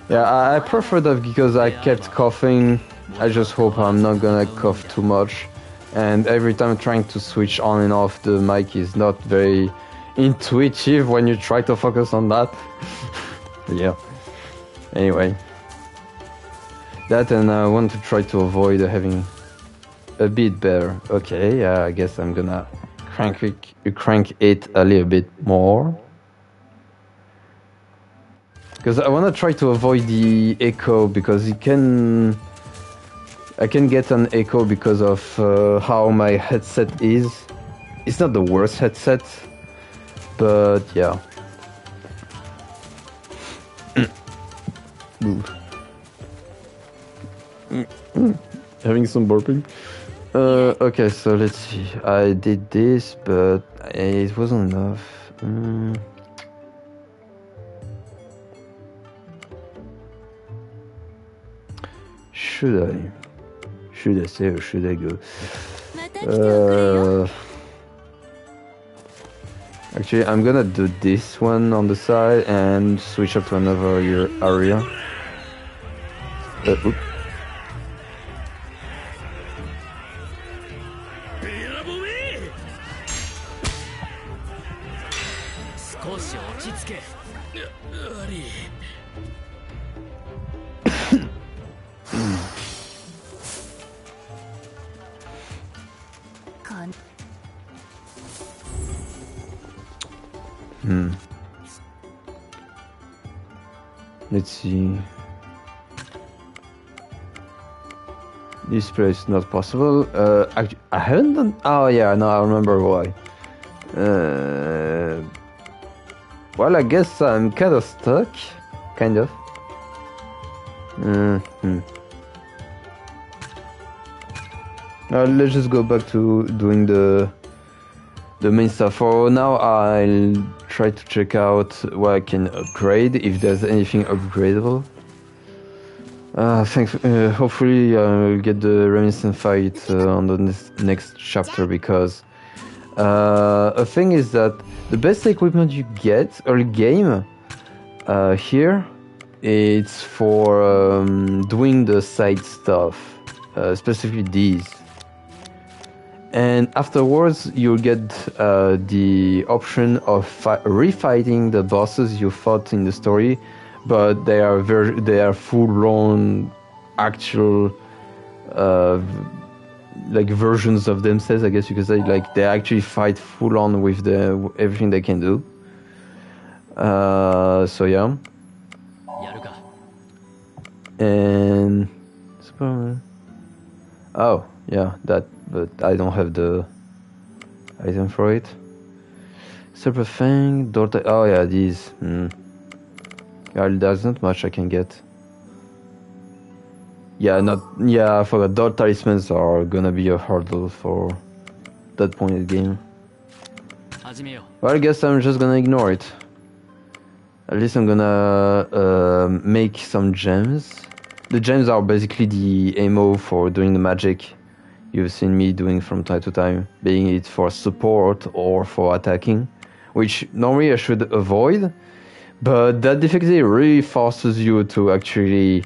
Yeah, I prefer that because I kept coughing. I just hope I'm not gonna cough too much. And every time trying to switch on and off the mic is not very intuitive when you try to focus on that. Yeah. Anyway. That, and I want to try to avoid having a bit better. Okay, I guess I'm gonna crank it a little bit more. Because I want to try to avoid the echo, because I can get an echo because of how my headset is. It's not the worst headset, but yeah. Having some burping. Okay, so let's see. I did this, but it wasn't enough. Should I stay or should I go? Actually, I'm gonna do this one on the side and switch up to another area. Oops. Let's see. This place is not possible. I haven't done. Oh yeah, no, I remember why. Well, I guess I'm kind of stuck. Kind of. Let's just go back to doing the main stuff. For now, I'll try to check out what I can upgrade, if there's anything upgradable. Hopefully I'll get the Remnant fight on the next chapter, because a thing is that the best equipment you get early game here, it's for doing the side stuff, specifically these. And afterwards, you'll get the option of refighting the bosses you fought in the story, but they are full-blown actual like versions of themselves, I guess you could say. Like they actually fight full-on with everything they can do. So yeah. And oh yeah, that. But I don't have the item for it. Serpent Fang, Daughter. Oh yeah, these. Yeah, there's not much I can get. Yeah, I forgot. Door talismans are gonna be a hurdle for that point in the game. Well, I guess I'm just gonna ignore it. At least I'm gonna make some gems. The gems are basically the ammo for doing the magic you've seen me doing from time to time, being it for support or for attacking, which normally I should avoid, but that difficulty really forces you to actually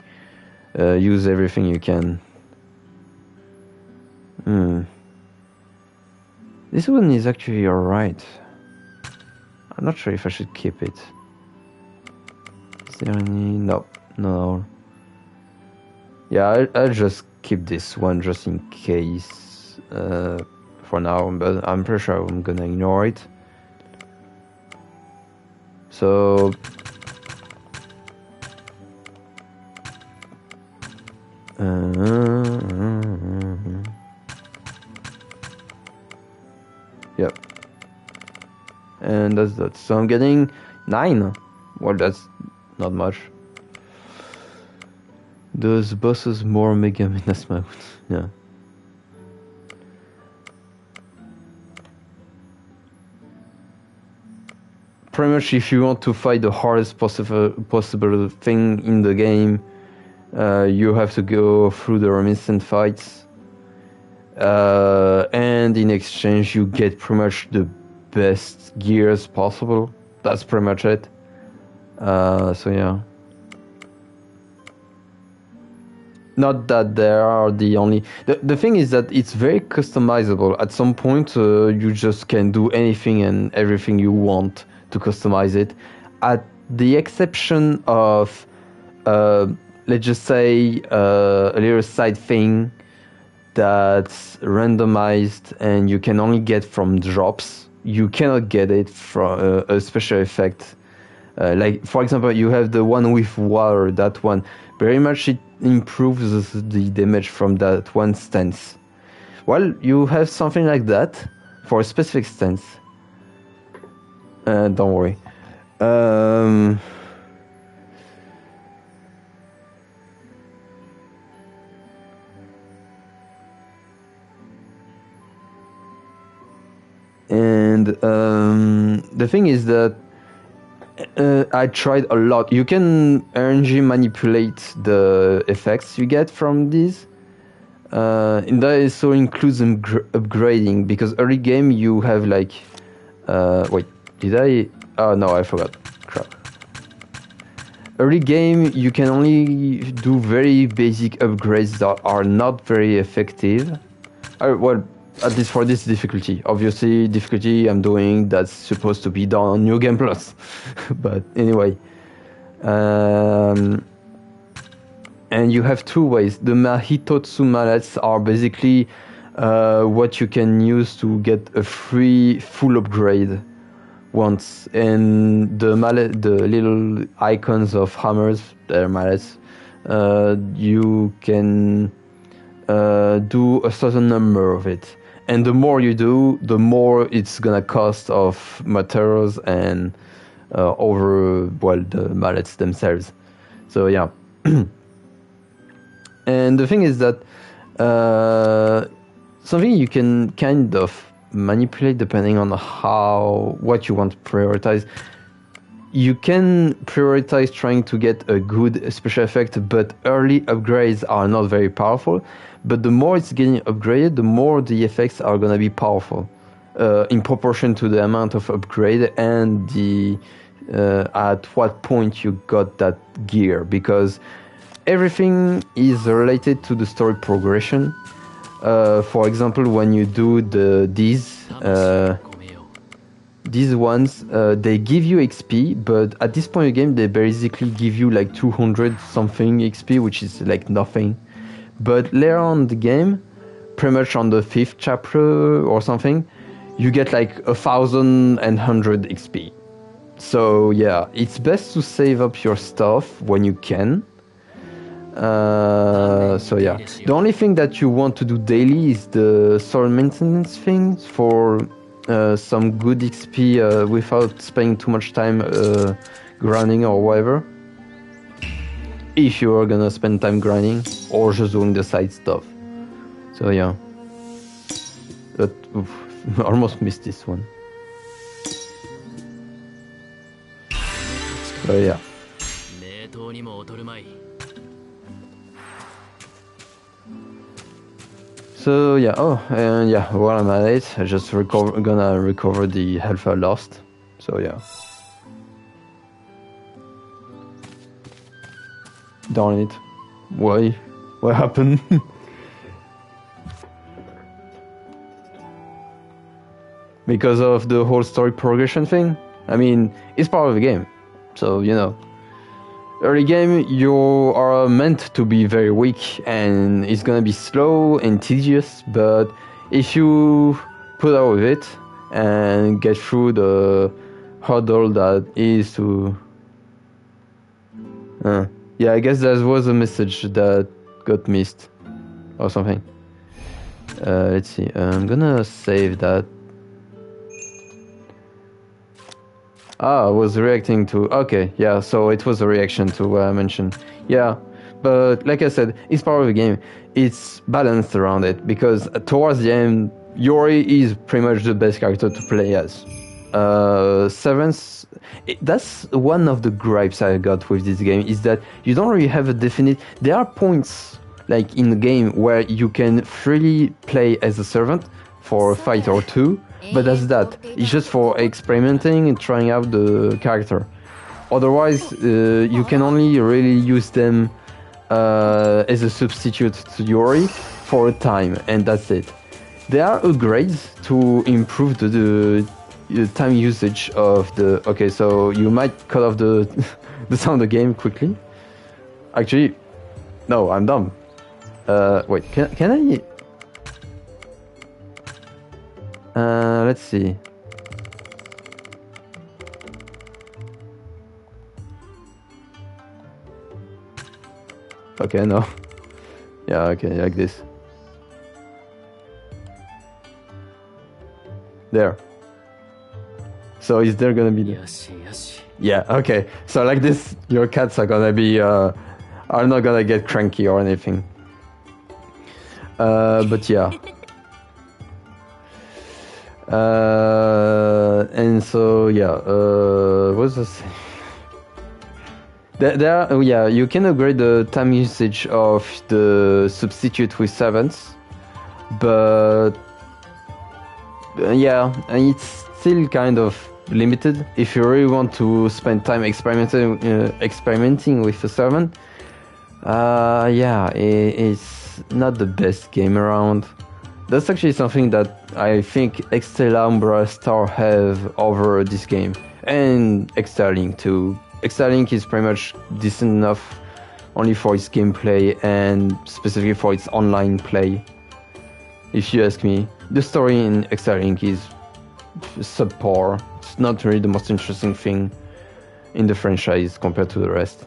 use everything you can. This one is actually alright. I'm not sure if I should keep it. Is there any? No. Yeah, I'll just keep this one just in case for now, but I'm pretty sure I'm gonna ignore it. So yep, and that's that. So I'm getting 9. Well, that's not much. Those bosses more Mega Menace mode. Yeah. Pretty much, if you want to fight the hardest possible thing in the game, you have to go through the Remnant fights. And in exchange, you get pretty much the best gears possible. That's pretty much it. So yeah. Not that there are the only... The thing is that it's very customizable. At some point, you just can do anything and everything you want to customize it. At the exception of, let's just say, a little side thing that's randomized and you can only get from drops. You cannot get it from a special effect. Like, for example, you have the one with water, that one. Very much it improves the damage from that one stance. Well, you have something like that for a specific stance. Don't worry. And the thing is that I tried a lot. You can RNG manipulate the effects you get from these. And that also includes upgrading, because early game you have like... wait, did I... Oh no, I forgot. Crap. Early game you can only do very basic upgrades that are not very effective. Well, at least for this difficulty. Obviously, difficulty I'm doing that's supposed to be done on New Game Plus. But anyway. And you have two ways. The Mahitotsu mallets are basically what you can use to get a free full upgrade once, and the little icons of hammers, they're mallets, you can do a certain number of it, and the more you do, the more it's gonna cost of materials and over the mallets themselves. So yeah. And the thing is that something you can kind of manipulate depending on what you want to prioritize. You can prioritize trying to get a good special effect, but early upgrades are not very powerful. But the more it's getting upgraded, the more the effects are gonna be powerful, in proportion to the amount of upgrade and the at what point you got that gear, because everything is related to the story progression. For example, when you do these ones, they give you XP, but at this point in the game, they basically give you like 200 something XP, which is like nothing. But later on in the game, pretty much on the 5th chapter or something, you get like 1,100 XP. So yeah, it's best to save up your stuff when you can. So yeah, the only thing that you want to do daily is the sword maintenance things for some good XP without spending too much time grinding or whatever. If you are gonna spend time grinding or just doing the side stuff. So yeah, but I almost missed this one. So yeah. So yeah, and yeah, while I'm at it, I just gonna recover the health I lost. So yeah. Darn it. Why? What happened? Because of the whole story progression thing? I mean, it's part of the game. So, you know. Early game, you are meant to be very weak and it's gonna be slow and tedious, but if you put up with it and get through the hurdle that is to... yeah, I guess that was a message that got missed or something. Let's see, I'm gonna save that. I was reacting to... Okay, yeah, so it was a reaction to what I mentioned. Yeah, but like I said, it's part of the game. It's balanced around it, because towards the end, Yori is pretty much the best character to play as. Seventh... That's one of the gripes I got with this game, is that you don't really have a definite... There are points, like in the game, where you can freely play as a servant for a fight or two, but that's that. It's just for experimenting and trying out the character. Otherwise, you can only really use them as a substitute to Yori for a time, and that's it. There are upgrades to improve the time usage of the... Okay, so you might cut off the the sound of the game quickly. Actually, no, I'm dumb. Wait, can I... let's see. Okay, no. Yeah, okay, like this. There. So is there gonna be... Yeah, okay. So like this, your cats are gonna be... are not gonna get cranky or anything. But yeah. And so yeah, what's this? There, yeah, you can upgrade the time usage of the substitute with servants, but yeah, and it's still kind of limited. If you really want to spend time experimenting with a servant, yeah, it's not the best game around. That's actually something that I think Extra Star have over this game, and Extralink too. Extralink is pretty much decent enough only for its gameplay and specifically for its online play. If you ask me, the story in Extralink is subpar. It's it's not really the most interesting thing in the franchise compared to the rest.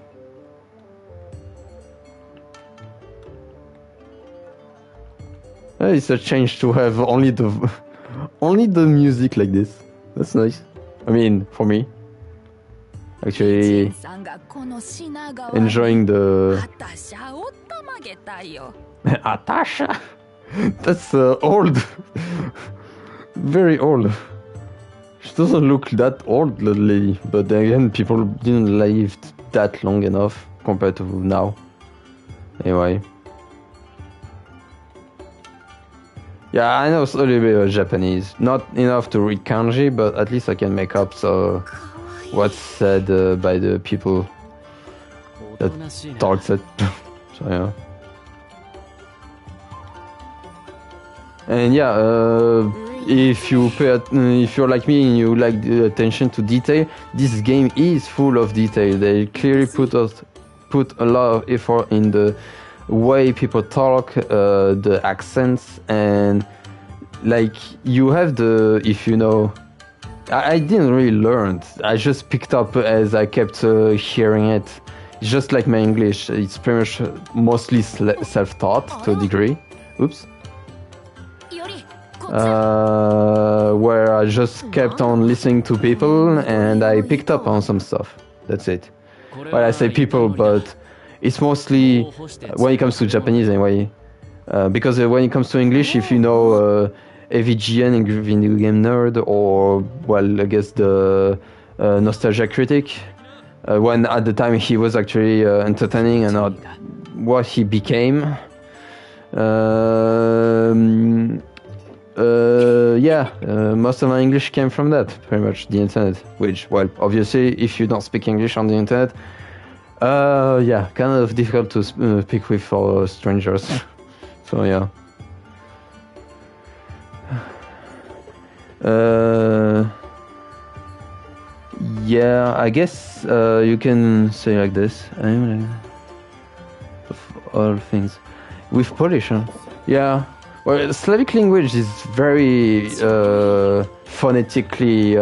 It's a change to have only the music like this. That's nice. I mean, for me, actually enjoying the Atasha. That's old. Very old. She doesn't look that old, the lady, but then again, people didn't live that long enough compared to now. Anyway. Yeah, I know a little bit of Japanese. Not enough to read kanji, but at least I can make up what's said by the people that talks it. So yeah. And yeah, if you're like me and you like the attention to detail, this game is full of detail. They clearly put a lot of effort in the way people talk, the accents, and like you have if you know, I didn't really learn. I just picked up as I kept hearing it. It's just like my English. It's pretty much mostly self-taught to a degree. Oops. Where I just kept on listening to people and I picked up on some stuff. That's it. Well, I say people, but it's mostly when it comes to Japanese anyway. Because when it comes to English, if you know AVGN, Video Game Nerd, or well, I guess the Nostalgia Critic, when at the time he was actually entertaining and not what he became. Most of my English came from that, pretty much, the internet. Which, well, obviously, if you don't speak English on the internet, kind of difficult to speak with for strangers. So yeah. I guess you can say like this. Of all things, with Polish, huh? Yeah. Well, Slavic language is very phonetically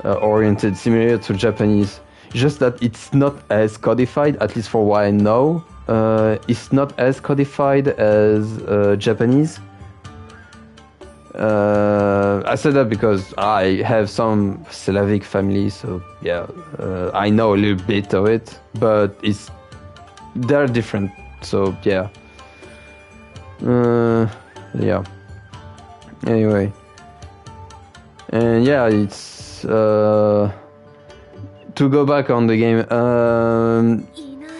oriented, similar to Japanese. Just that it's not as codified, at least for what I know. It's not as codified as Japanese. I said that because I have some Slavic family, so yeah, I know a little bit of it, but they're different, so yeah. Yeah. Anyway, and yeah, it's to go back on the game.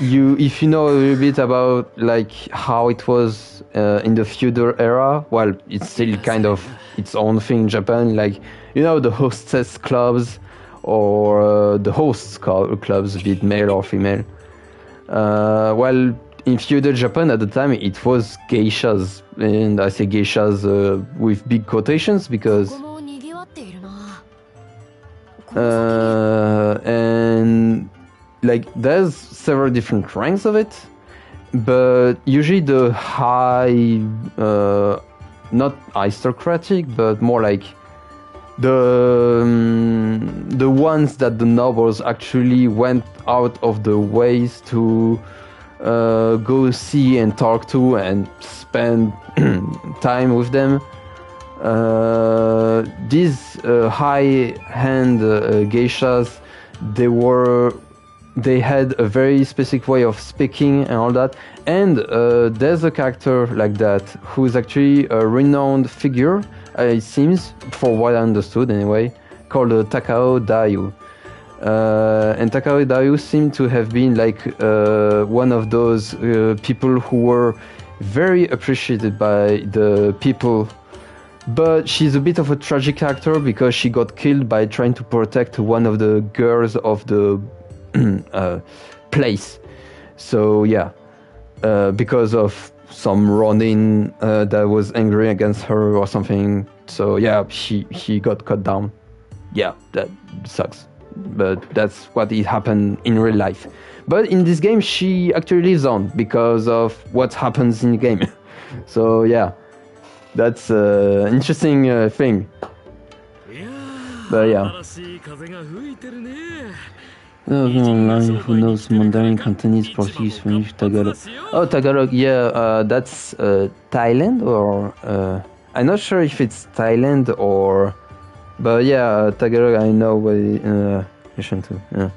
If you know a little bit about like how it was in the feudal era, well, it's still kind of its own thing in Japan. Like, you know, the hostess clubs or the hosts clubs, be it male or female. Well, in feudal Japan at the time, it was geishas, and I say geishas with big quotations because and like there's several different ranks of it, but usually the high, not aristocratic, but more like the ones that the nobles actually went out of the ways to go see and talk to and spend time with them. These high-end geishas, they had a very specific way of speaking and all that. And there's a character like that who is actually a renowned figure, it seems, for what I understood anyway, called Takao Dayu. And Takao Dayu seemed to have been like one of those people who were very appreciated by the people, but she's a bit of a tragic character because she got killed by trying to protect one of the girls of the place. So yeah, because of some Ronin that was angry against her or something. So yeah, she got cut down. Yeah, that sucks. But that's what it happened in real life. But in this game, she actually lives on because of what happens in the game. So yeah, that's an interesting thing. But yeah. Online who knows Mandarin, Cantonese, Portuguese, Spanish, Tagalog. Oh, Tagalog, yeah, that's Thailand or I'm not sure if it's Thailand or, but yeah, Tagalog I know what relation to. Yeah,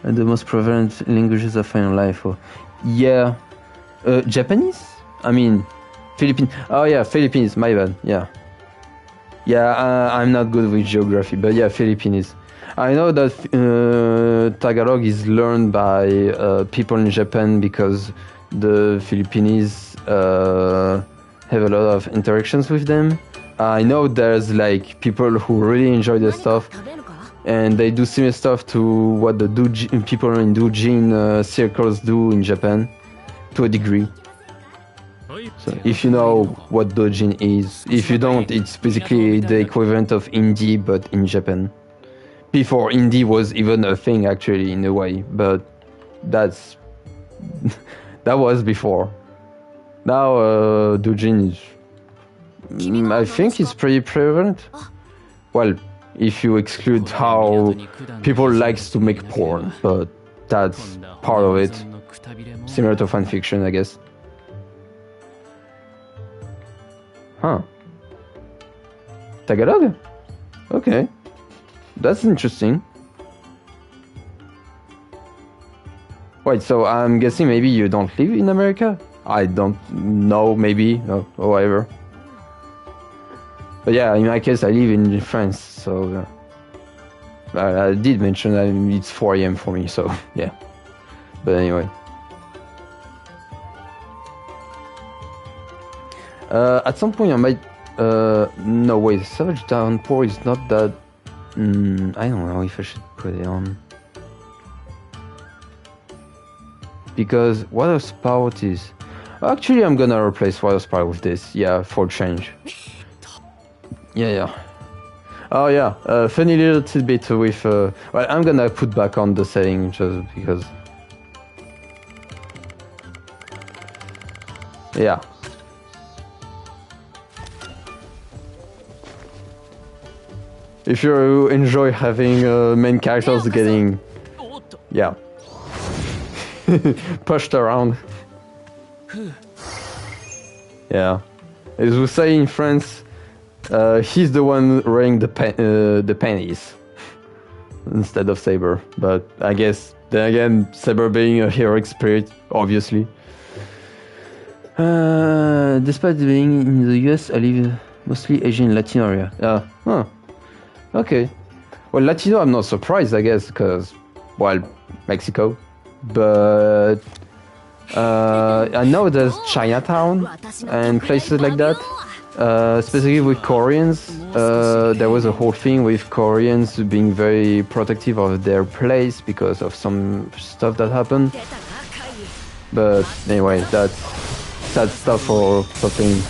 and the most prevalent languages I find in life. Oh, yeah, Japanese. I mean, Philippines. Oh yeah, Philippines. My bad. Yeah, yeah. I'm not good with geography, but yeah, Philippines. I know that Tagalog is learned by people in Japan because the Filipinos have a lot of interactions with them. I know there's like people who really enjoy the stuff and they do similar stuff to what the people in doujin circles do in Japan to a degree. So if you know what doujin is, if you don't, it's basically the equivalent of indie but in Japan. Before indie was even a thing actually in a way, but that was before. Now doujin is, I think it's pretty prevalent. Well, if you exclude how people likes to make porn, but that's part of it. Similar to fanfiction, I guess. Huh. Tagalog? Okay. That's interesting. Wait, so I'm guessing maybe you don't live in America? I don't know, maybe, or whatever. But yeah, in my case, I live in France, so I did mention that it's 4 AM for me, so yeah. But anyway. At some point I might... no, wait, Savage Downpour is not that... I don't know if I should put it on. Because Water Spout is... Actually, I'm gonna replace Water Spout with this, yeah, for change. Yeah. Oh yeah, funny little tidbit with... well, I'm gonna put back on the setting just because... Yeah. If you enjoy having main characters getting, yeah, pushed around, yeah, as we say in France, he's the one wearing the panties instead of Saber. But I guess then again, Saber being a heroic spirit, obviously. Despite being in the US, I live mostly Asian and Latin area. Huh. Okay. Well, Latino, I'm not surprised, I guess, because, well, Mexico. But I know there's Chinatown and places like that. Specifically with Koreans, there was a whole thing with Koreans being very protective of their place because of some stuff that happened. But anyway, that's sad stuff for something.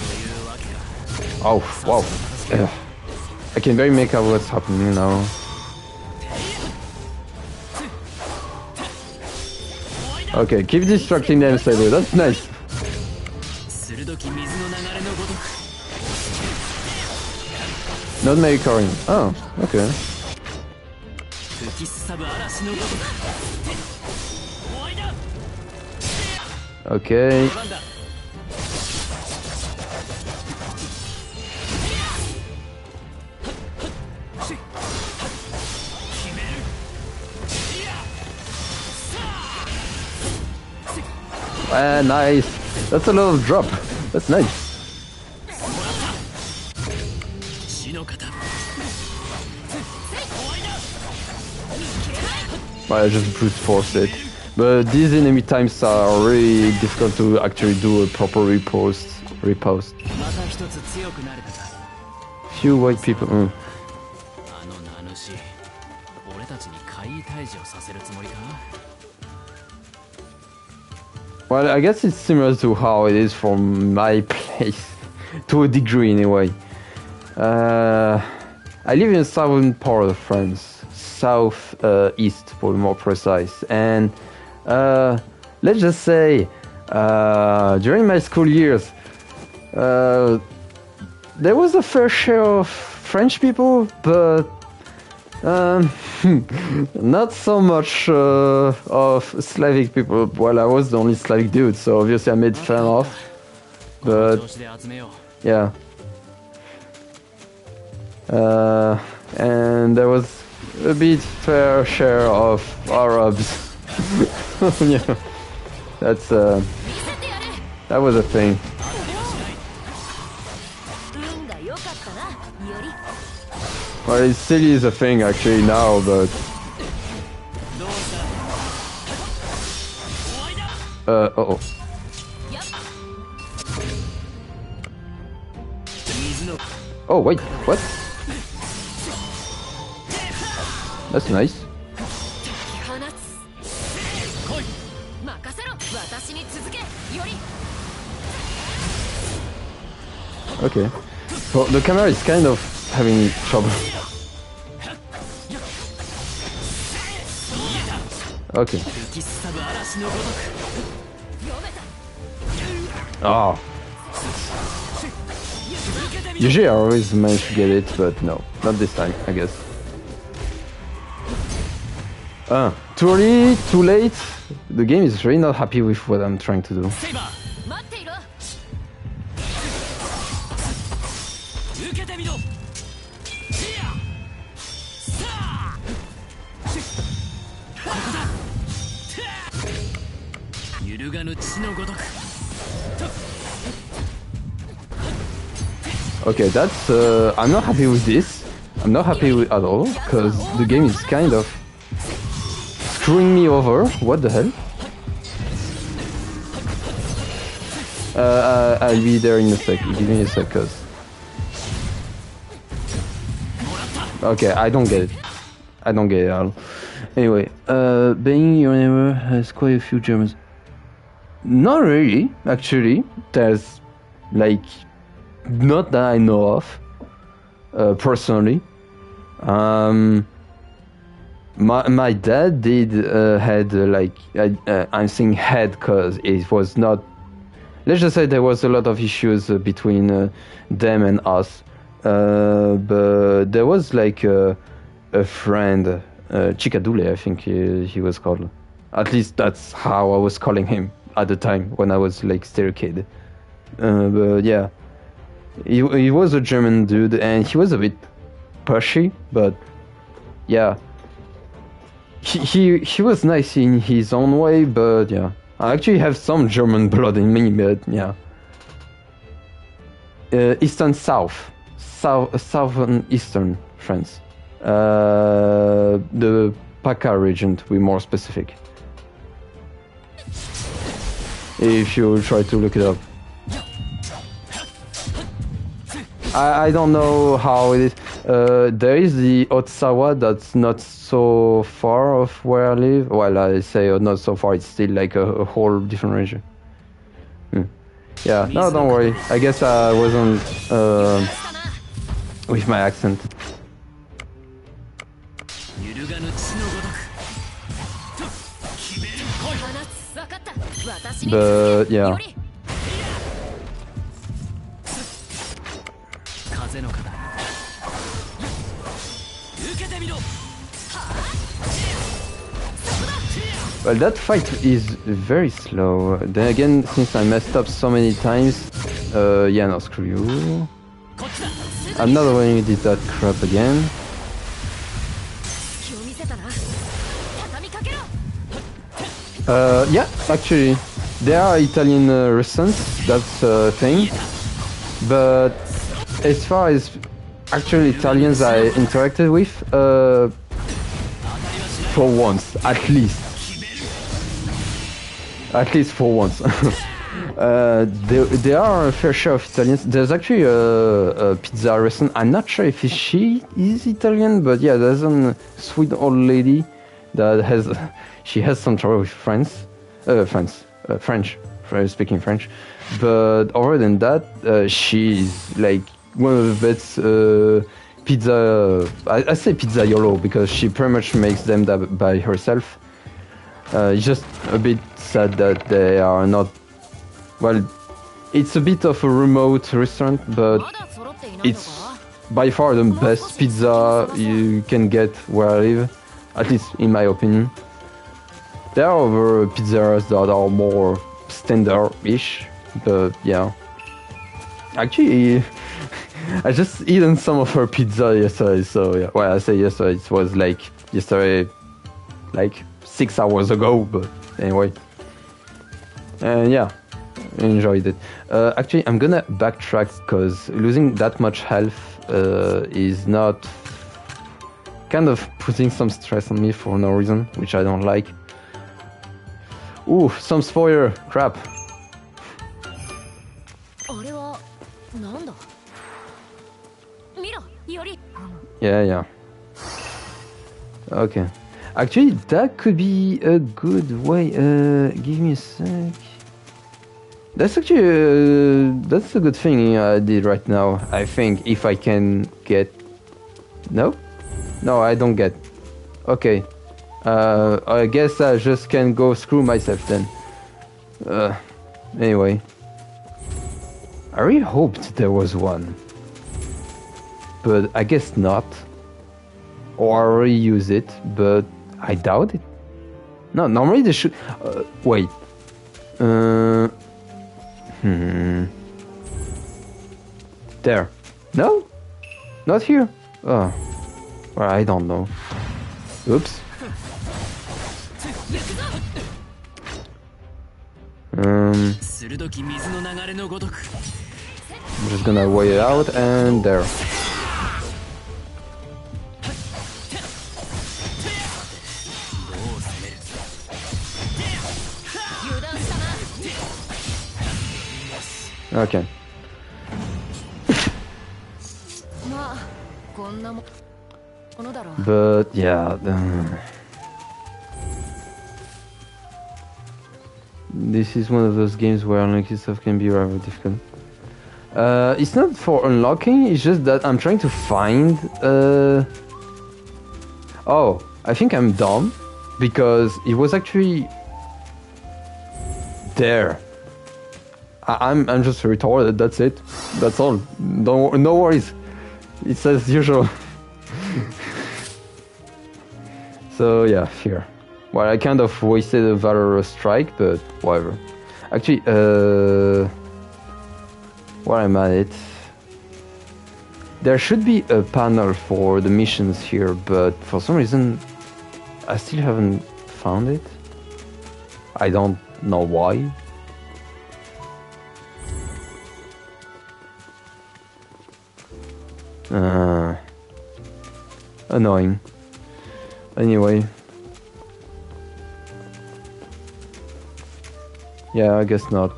Oh, wow. I can barely make out what's happening now. Okay, keep distracting them, Saber. That's nice. Not Mary Corin. Oh, okay. Okay. Nice. That's a little drop. That's nice. I just brute force it. But these enemy times are really difficult to actually do a proper repost. Few white people. Well, I guess it's similar to how it is from my place, to a degree anyway. I live in the southern part of France, south east for more precise, and let's just say during my school years there was a fair share of French people, but Not so much of Slavic people. Well, I was the only Slavic dude, so obviously I made fun of. But yeah. And there was a bit fair share of Arabs. Yeah, that's that was a thing. Well, it still is a thing actually now, but uh-oh. Oh wait, what? That's nice. Okay. Well, the camera is kind of having trouble. Okay. Oh. Usually I always manage to get it, but no, not this time, I guess. Too early, too late. The game is really not happy with what I'm trying to do. Okay, that's I'm not happy with this. I'm not happy with at all, because the game is kind of screwing me over. What the hell? I'll be there in a sec. Give me a sec, cause... Okay, I don't get it. I don't get it at all. Anyway, being your neighbor has quite a few Germans. Not really, actually. There's, like, not that I know of, personally. My dad did had like I'm saying had because it was not. Let's just say there was a lot of issues between them and us, but there was like a friend, Chikadule, I think he was called. At least that's how I was calling him at the time when I was like still a kid. But yeah, he was a German dude and he was a bit pushy, but yeah. He was nice in his own way, but yeah. I actually have some German blood in me, but yeah. Southern eastern France. The PACA region, to be more specific. If you try to look it up. I don't know how it is. There is the Otsawa that's not so far of where I live. Well, I say not so far, it's still like a whole different region. Yeah, no, don't worry. I guess I wasn't with my accent. But yeah. Well, that fight is very slow. Then again, since I messed up so many times, yeah, no, screw you. I'm not going to do that crap again. Yeah, actually, there are Italian restaurants, that's a thing. But as far as actual Italians I interacted with, for once, at least for once. There are a fair share of Italians. There's actually a pizza restaurant. I'm not sure if she is Italian, but yeah, there's a sweet old lady that she has some trouble with French, speaking French. But other than that, she's like one of the best pizza. I say pizzaiolo because she pretty much makes them that by herself. It's just a bit sad that they are not. Well, it's a bit of a remote restaurant, but it's by far the best pizza you can get where I live, at least in my opinion. There are other pizzerias that are more standard-ish, but yeah. Actually, I just eaten some of her pizza yesterday, so yeah. Well, I say yesterday, it was like yesterday, like 6 hours ago, but anyway. And yeah, enjoyed it. Actually, I'm gonna backtrack because losing that much health is not kind of putting some stress on me for no reason, which I don't like. Ooh, some spoiler, crap. あれはなんだ見ろより Yeah. Okay. Actually, that could be a good way. Give me a sec. That's actually that's a good thing I did right now. I think if I can get. No, I don't get. Okay. I guess I just can go screw myself then. Anyway. I really hoped there was one. But I guess not. Or I already use it, but I doubt it. No, normally they should... wait. There. No? Not here? Oh. Well, I don't know. Oops. I'm just gonna wait it out and there. Okay. But yeah, this is one of those games where unlocking stuff can be rather difficult. It's not for unlocking, it's just that I'm trying to find... Oh, I think I'm dumb, because it was actually... there. I'm just retarded, that's it. That's all. No worries. It's as usual. So yeah, here. Well, I kind of wasted a Valorous strike, but whatever. Actually, while I'm at it, there should be a panel for the missions here, but for some reason, I still haven't found it. I don't know why. Annoying. Anyway. Yeah, I guess not.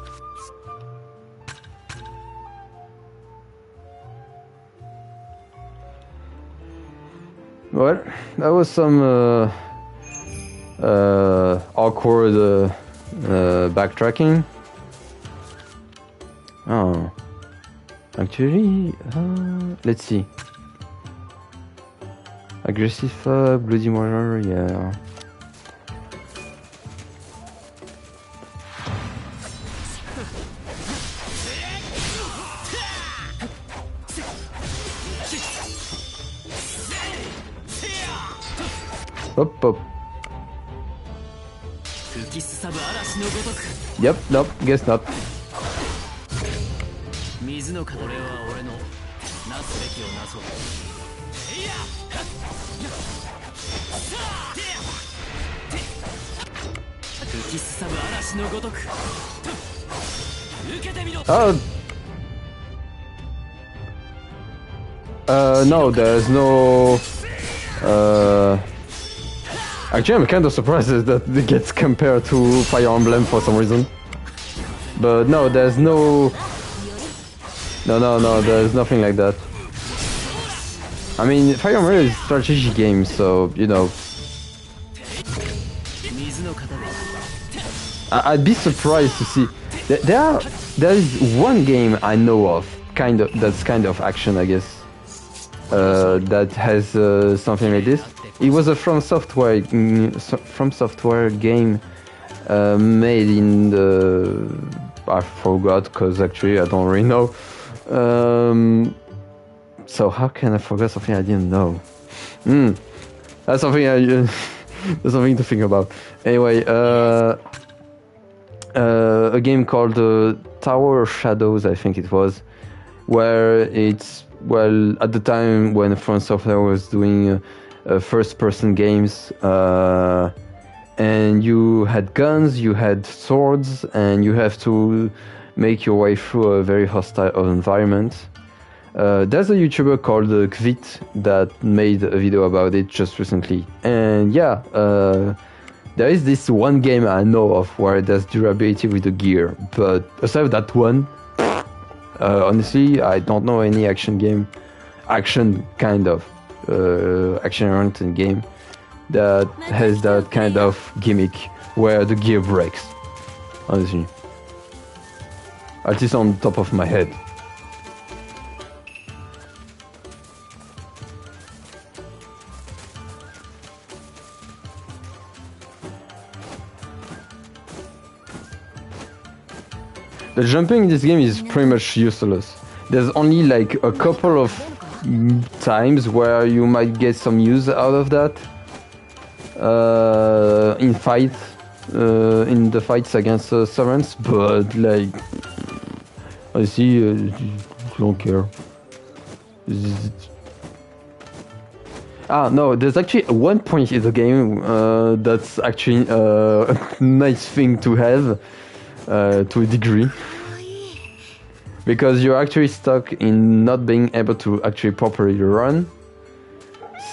Well, that was some awkward backtracking. Oh. Actually, let's see. Aggressive bloody murder, yeah. Hop. Yep, nope, guess not. No, there's no... Actually, I'm kind of surprised that it gets compared to Fire Emblem for some reason. But no, there's no... No, there's nothing like that. I mean, Fire Emblem is a strategy game, so, you know... I'd be surprised to see... There is one game I know of, that's kind of action, I guess. That has something like this. It was a From Software game made in the... I forgot, because actually I don't really know. So how can I forget something I didn't know? That's something that's something to think about. Anyway, a game called Tower of Shadows, I think it was, where it's, well, at the time when From Software was doing first-person games, and you had guns, you had swords, and you have to make your way through a very hostile environment. There's a YouTuber called Kvit that made a video about it just recently, and yeah, there is this one game I know of where there's durability with the gear, but aside that one, honestly, I don't know any action action-oriented game that has that kind of gimmick where the gear breaks. Honestly, at least on top of my head. The jumping in this game is pretty much useless. There's only like a couple of times where you might get some use out of that in the fights against servants, but like honestly, don't care. No, there's actually one point in the game that's actually a nice thing to have. To a degree, because you're actually stuck in not being able to actually properly run.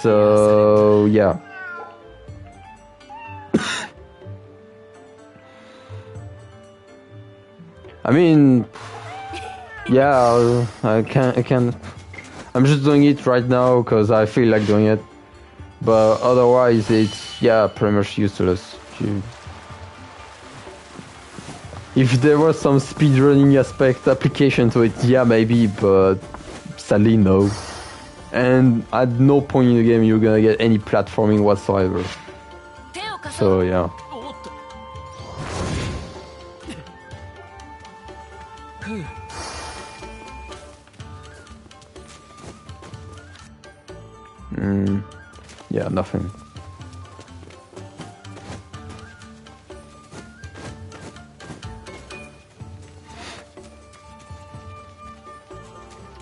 So yeah. I mean, yeah, I can. I'm just doing it right now because I feel like doing it, but otherwise it's, yeah, pretty much useless. If there was some speedrunning application to it, yeah, maybe, but sadly no. And at no point in the game you're gonna get any platforming whatsoever. So yeah. Yeah, nothing.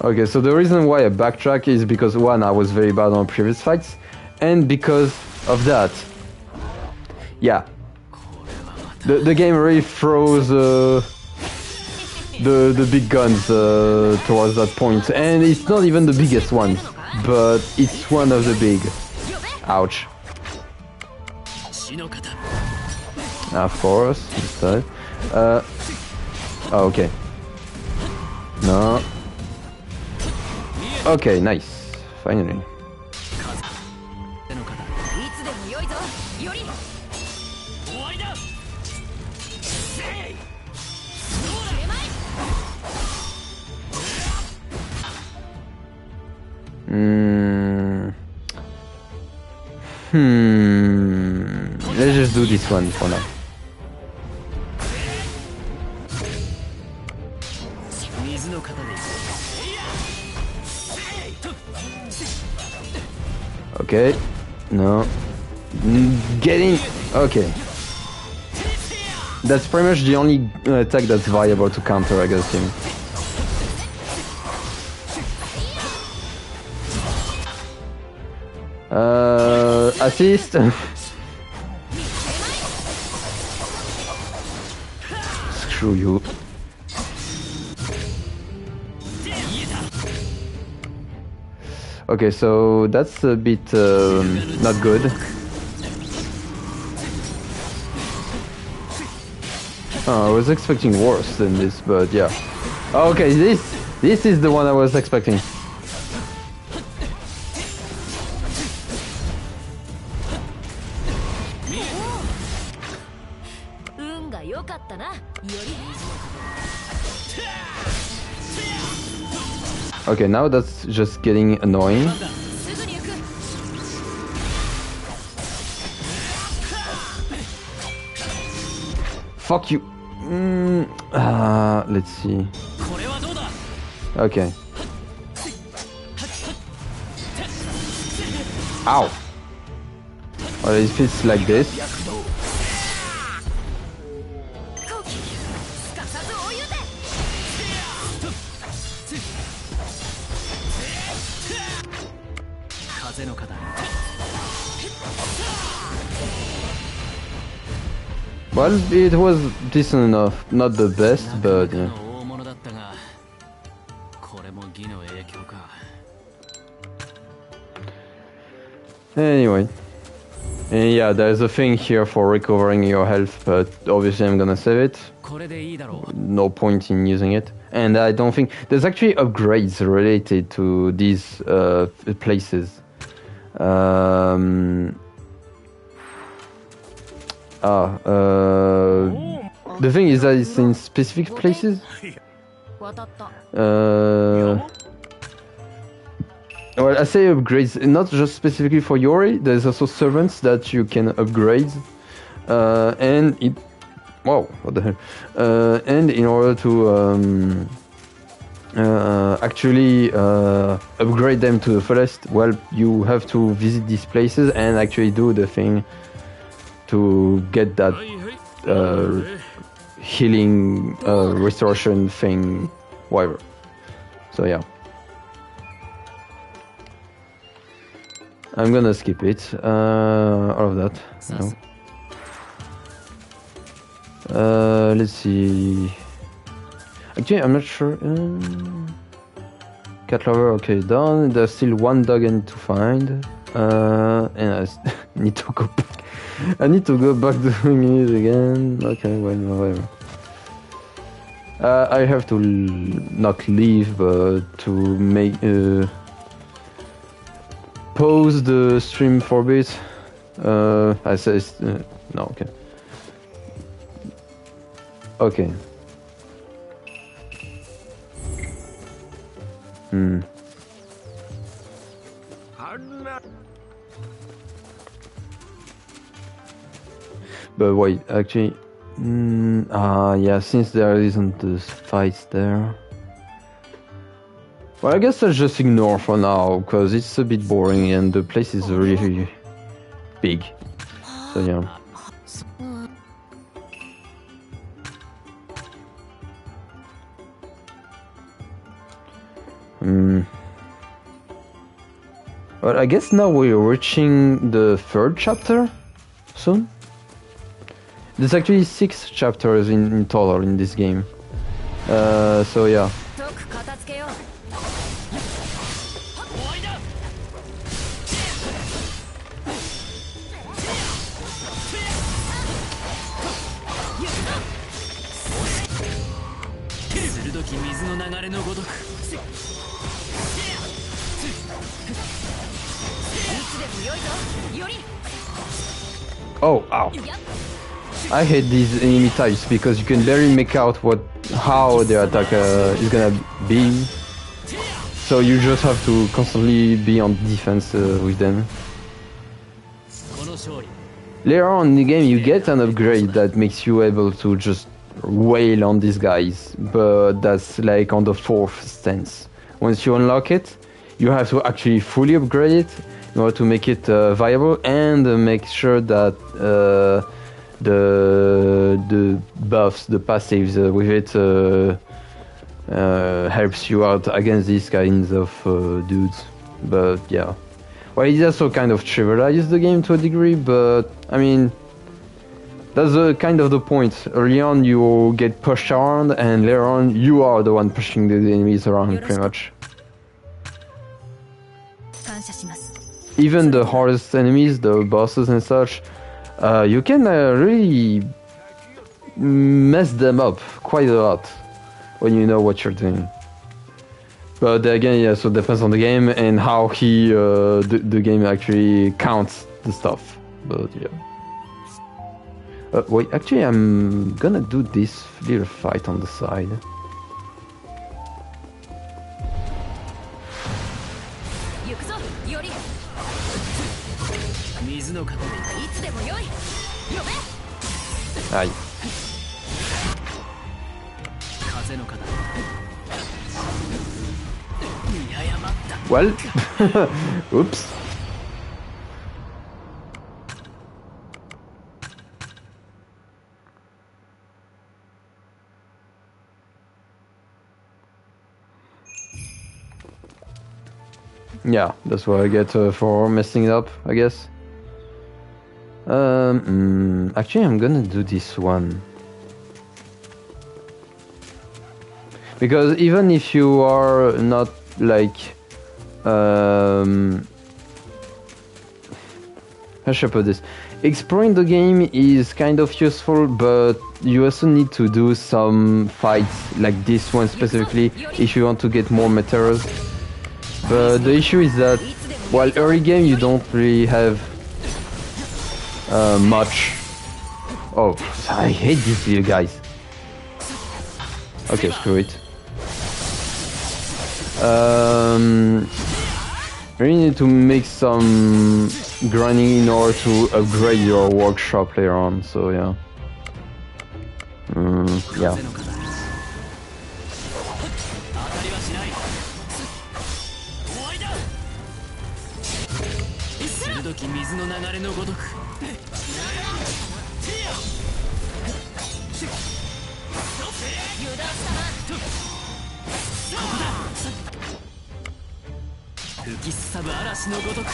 Okay, so the reason why I backtrack is because, one, I was very bad on previous fights, and because of that. Yeah. The game really throws the big guns towards that point, and it's not even the biggest ones, but it's one of the big. Ouch. Of course, this time. Oh, okay. No. Okay, nice. Finally. Let's just do this one for now. Okay. No. Get in. Okay. That's pretty much the only attack that's viable to counter against him. Assist. Screw you. Okay, so that's a bit not good. Oh, I was expecting worse than this, but yeah. Okay, this is the one I was expecting. Okay, now that's just getting annoying. Fuck you. Let's see. Okay. Ow! Well, it fits like this. 後期すかさずお湯で風の方 Well, it was decent enough. Not the best, but yeah. 大物だったがこれも義の影響か Anyway. And yeah, there's a thing here for recovering your health, but obviously I'm gonna save it. これでいいだろう No point in using it. And I don't think... There's actually upgrades related to these places. The thing is that it's in specific places. 渡った Well, I say upgrades, not just specifically for Yori. There's also servants that you can upgrade, and it. Wow, what the hell? And in order to actually upgrade them to the fullest, well, you have to visit these places and actually do the thing to get that healing restoration thing, whatever. So yeah. I'm gonna skip it, all of that. No. Let's see. Actually, I'm not sure. Cat lover, okay, done. There's still one dog I need to find. And I need to go back. I need to go back doing it again. Okay, well, whatever. I have to not leave, but to make. Pause the stream for a bit. I say no. Okay. Okay. But wait, actually, yeah. Since there isn't this fight there. Well, I guess I'll just ignore for now, because it's a bit boring and the place is really big. So yeah. Well, I guess now we're reaching the 3rd chapter soon. There's actually 6 chapters in total in this game. So yeah. 解く片付けよう 鋭き水の流れのごとく Oh, ow. I hate these enemy types because you can barely make out how their attack is gonna be. So you just have to constantly be on defense with them. Later on in the game you get an upgrade that makes you able to just wail on these guys, but that's like on the 4th stance. Once you unlock it, you have to actually fully upgrade it in order to make it viable and make sure that the buffs, the passives with it helps you out against these kinds of dudes. But yeah, well, it also kind of trivializes the game to a degree, but I mean, that's kind of the point. Early on you get pushed around, and later on you are the one pushing the enemies around, pretty much. Even the hardest enemies, the bosses and such, you can really mess them up quite a lot when you know what you're doing. But again, yeah, so it depends on the game and how the game actually counts the stuff. But yeah. Wait, actually I'm gonna do this little fight on the side. Aye. Well, oops. Yeah, that's what I get for messing it up, I guess. Actually, I'm gonna do this one. Because even if you are not like... how should I put this? Exploring the game is kind of useful, but you also need to do some fights, like this one specifically, if you want to get more materials. But the issue is that, while early game you don't really have much. Oh, I hate these little guys. Okay, screw it. You really need to make some grinding in order to upgrade your workshop later on, so yeah. Yeah. 時水の流れのごとく吹きすさぶ嵐のごとく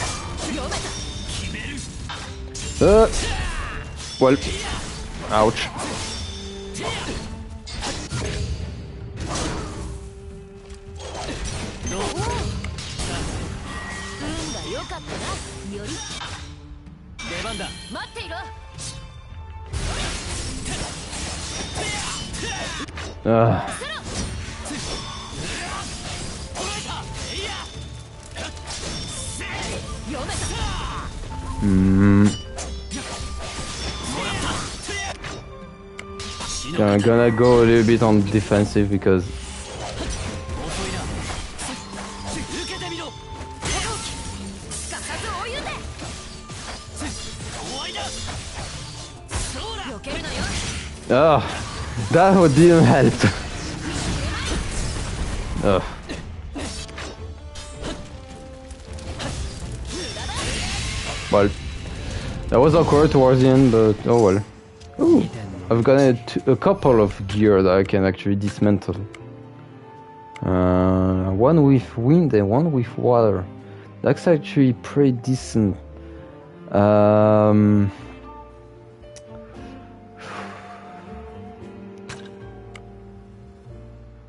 Well, ouch. I'm gonna go a little bit on defensive because that one didn't help. Well, that was awkward towards the end, but oh well. Ooh, I've got a couple of gear that I can actually dismantle. One with wind and one with water. That's actually pretty decent.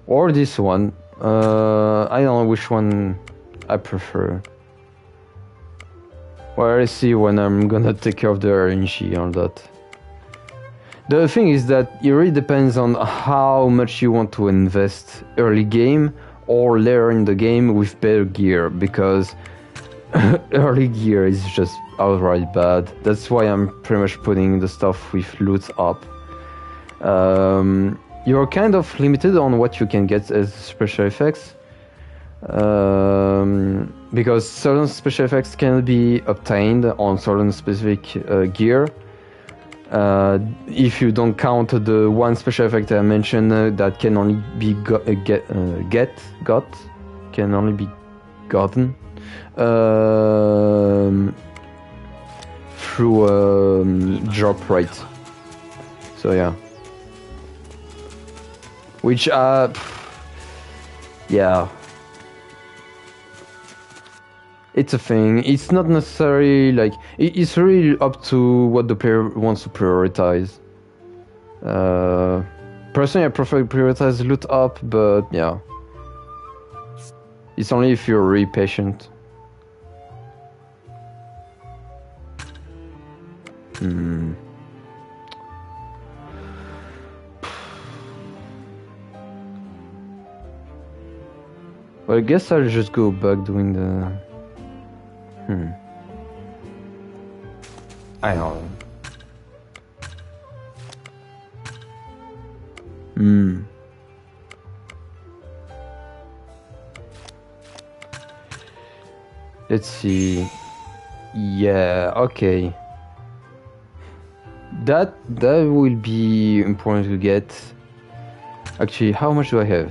Or this one. I don't know which one I prefer. Well, I see when I'm gonna take care of the RNG on that. The thing is that it really depends on how much you want to invest early game or later in the game with better gear, because early gear is just outright bad. That's why I'm pretty much putting the stuff with loot up. You're kind of limited on what you can get as special effects. Because certain special effects can be obtained on certain specific gear. If you don't count the one special effect I mentioned that can only be can only be gotten through drop rate. So yeah. Which yeah. It's a thing. It's not necessarily like it's really up to what the player wants to prioritize. Personally, I prefer to prioritize loot up, but yeah, it's only if you're really patient. Well, I guess I'll just go back doing the. I don't know. Let's see. Yeah, okay. That will be important to get. Actually, how much do I have?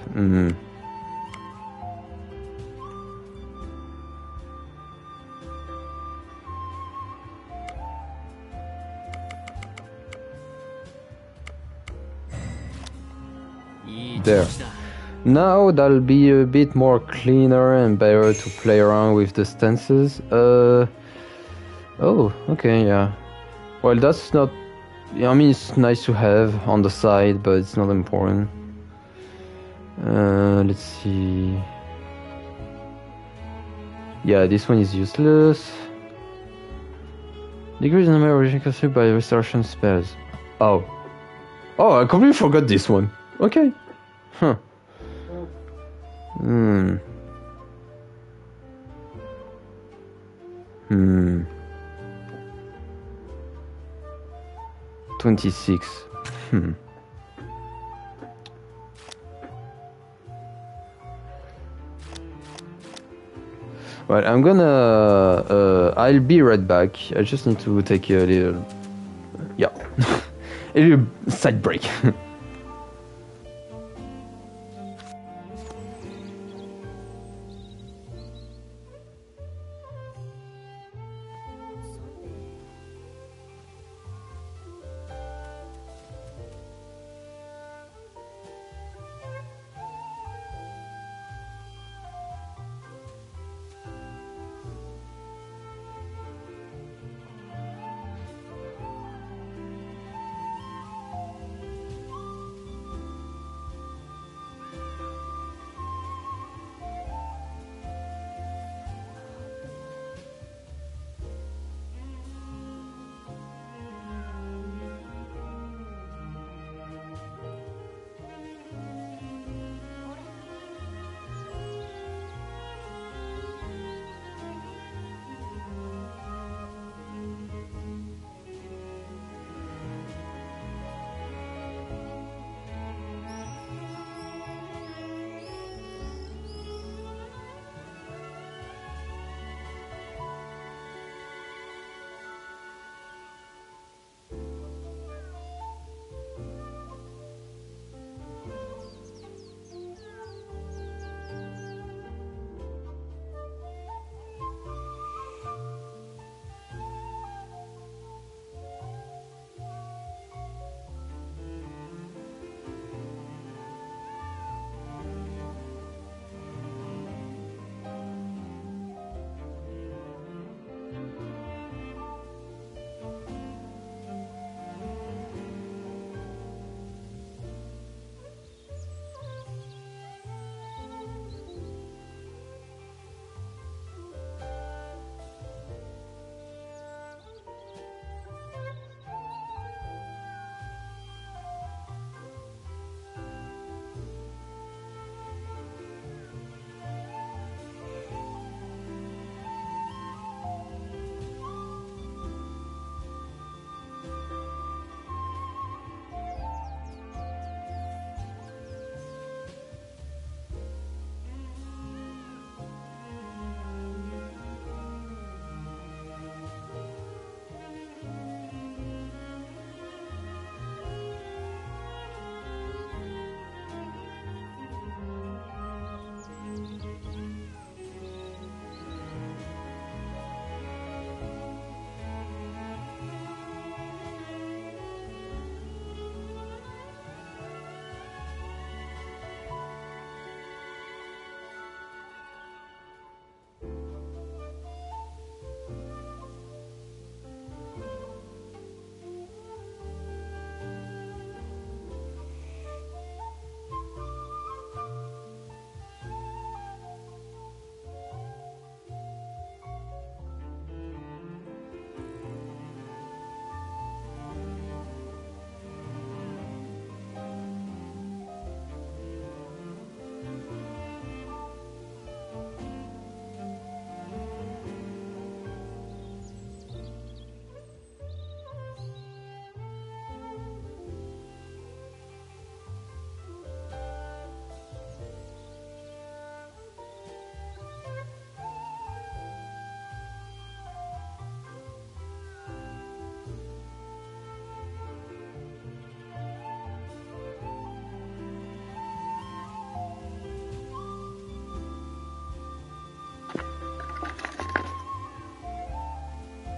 There. Now that'll be a bit more cleaner and better to play around with the stances. Oh, okay, yeah. Well, that's not... I mean, it's nice to have on the side, but it's not important. Let's see... Yeah, this one is useless. Decrease the number of region consumed by restoration spells. Oh. Oh, I completely forgot this one. Okay. Huh. 26. Right, I'm gonna... I'll be right back. I just need to take a little... Yeah. A little side break.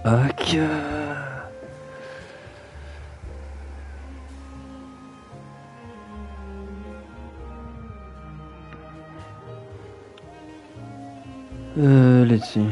Okay. Let's see.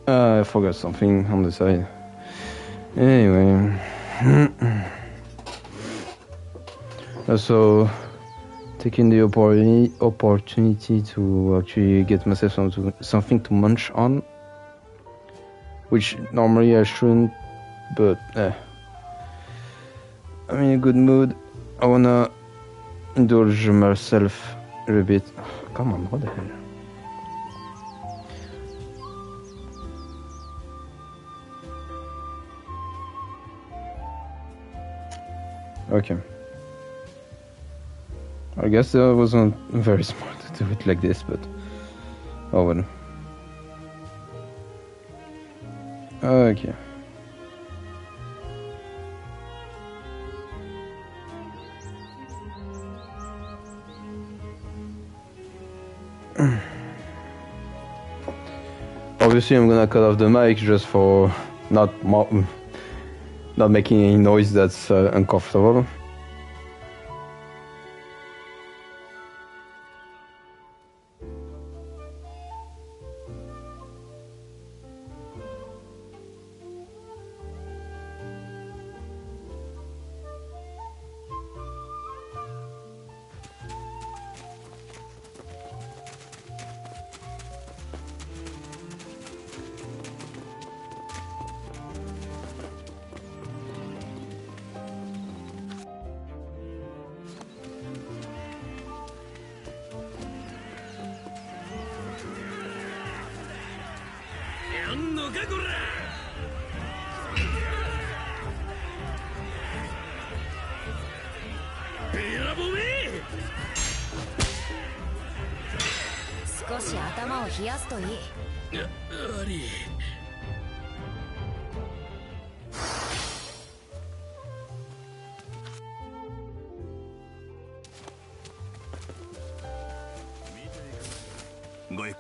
I forgot something on the side. Anyway. Also, taking the opportunity to actually get myself something to munch on. Which normally I shouldn't, but I'm in a good mood. I wanna indulge myself a little bit. Oh, come on, what the hell? Okay. I guess that wasn't very smart to do it like this, but oh well. Okay. Obviously, I'm gonna cut off the mic just for not making any noise that's uncomfortable.少し頭を冷やすといい。悪い。ごゆっ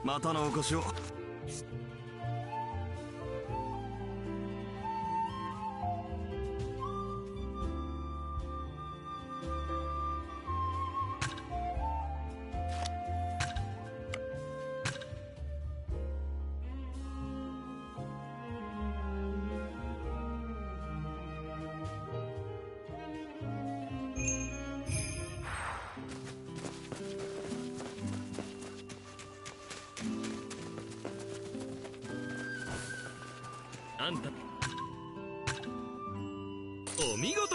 またのお越しを。あんたお見事。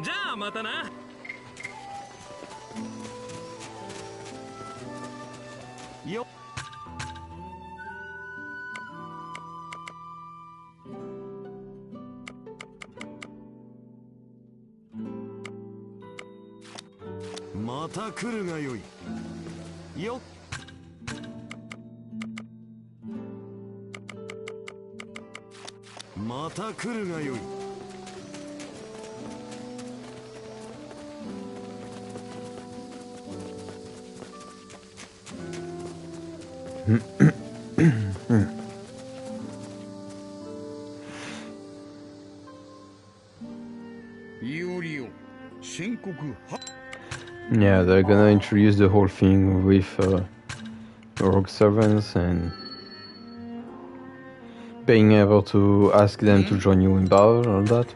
じゃあまたな。よっ。また来るがよい。よっ。また来るがよい。Yeah, they're gonna introduce the whole thing with rogue servants and being able to ask them to join you in battle, all that.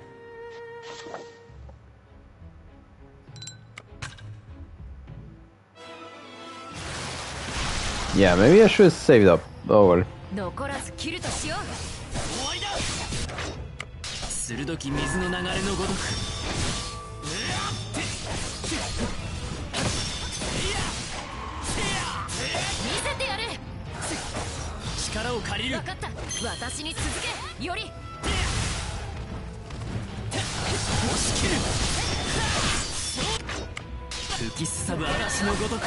Yeah, maybe I should have saved up. Oh well. 残らず切るとしよう。鋭き水の流れのごとく見せてやる。力を借りる。分かった。私に続け。より。押し切る。吹きすさぶ嵐のごとく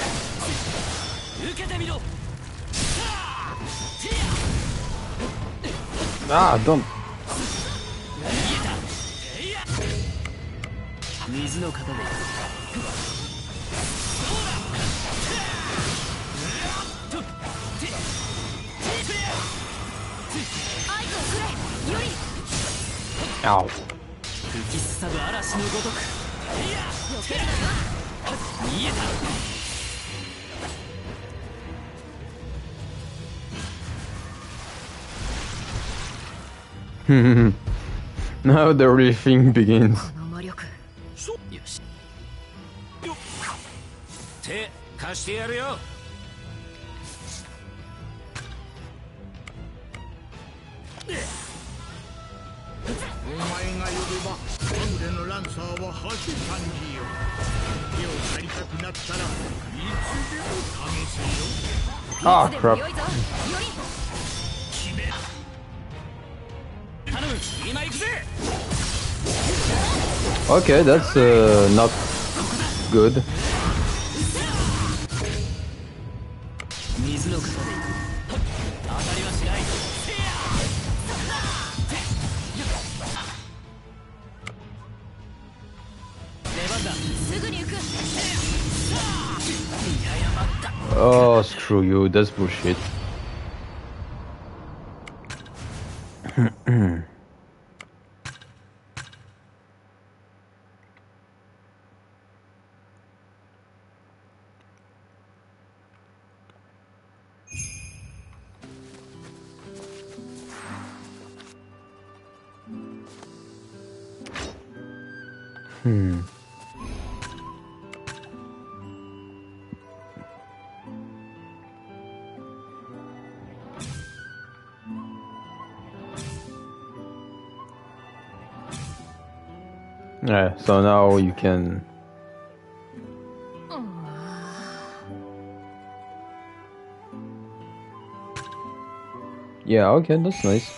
受けてみろ。Ah, don't. 水の型で合図をくれ。より。 Ow. 吹きすさぶ嵐のごとく避けるなよ。見えた。Now the real thing begins. この魔力。よし。手貸してやるよ。お前が呼べばまぐれのランサーははせ感じよ。手を借りたくなったらいつでも試せよ。 Ah, いつでも crap. 良いぞ。より。頼む。今行くぜ。 Okay, that's not good. 水の型で当たりはしない。出番だ。すぐに行く。 Oh, screw you, that's bullshit. Yeah, so now you can. Yeah, okay, that's nice.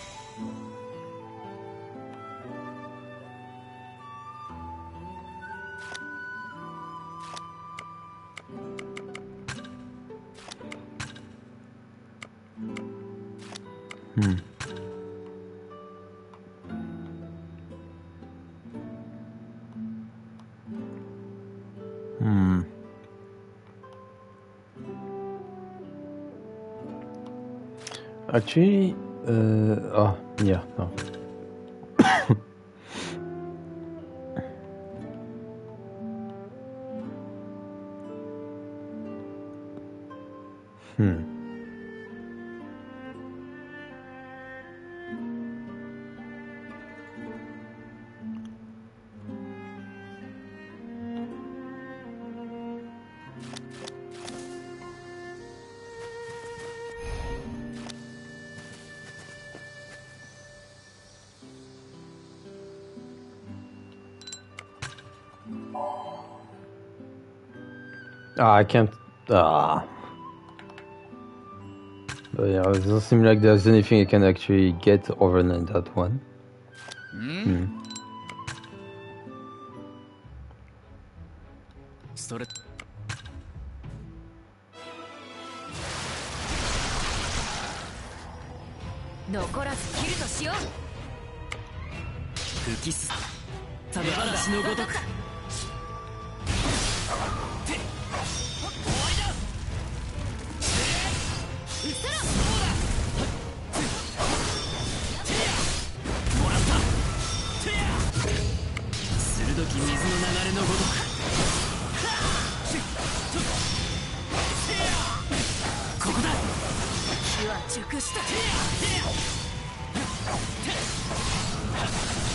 Actually, yeah, no. I can't. But yeah, it doesn't seem like there's anything I can actually get other than that one. Hmm. それ残らず切るとしよう。吹きすさぶ嵐のごとく鋭き水の流れのごとくここだ。熟した。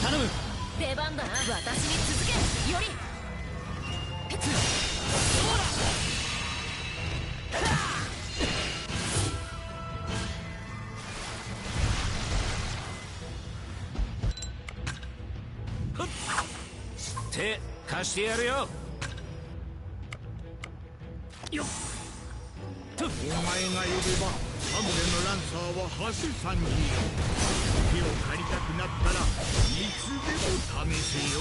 頼む。出番だな。私に続け。より手貸してやるよ。よっお前が呼べばハグレのランサーはハセさんによ。手を借りたくなったらいつでも試せよ。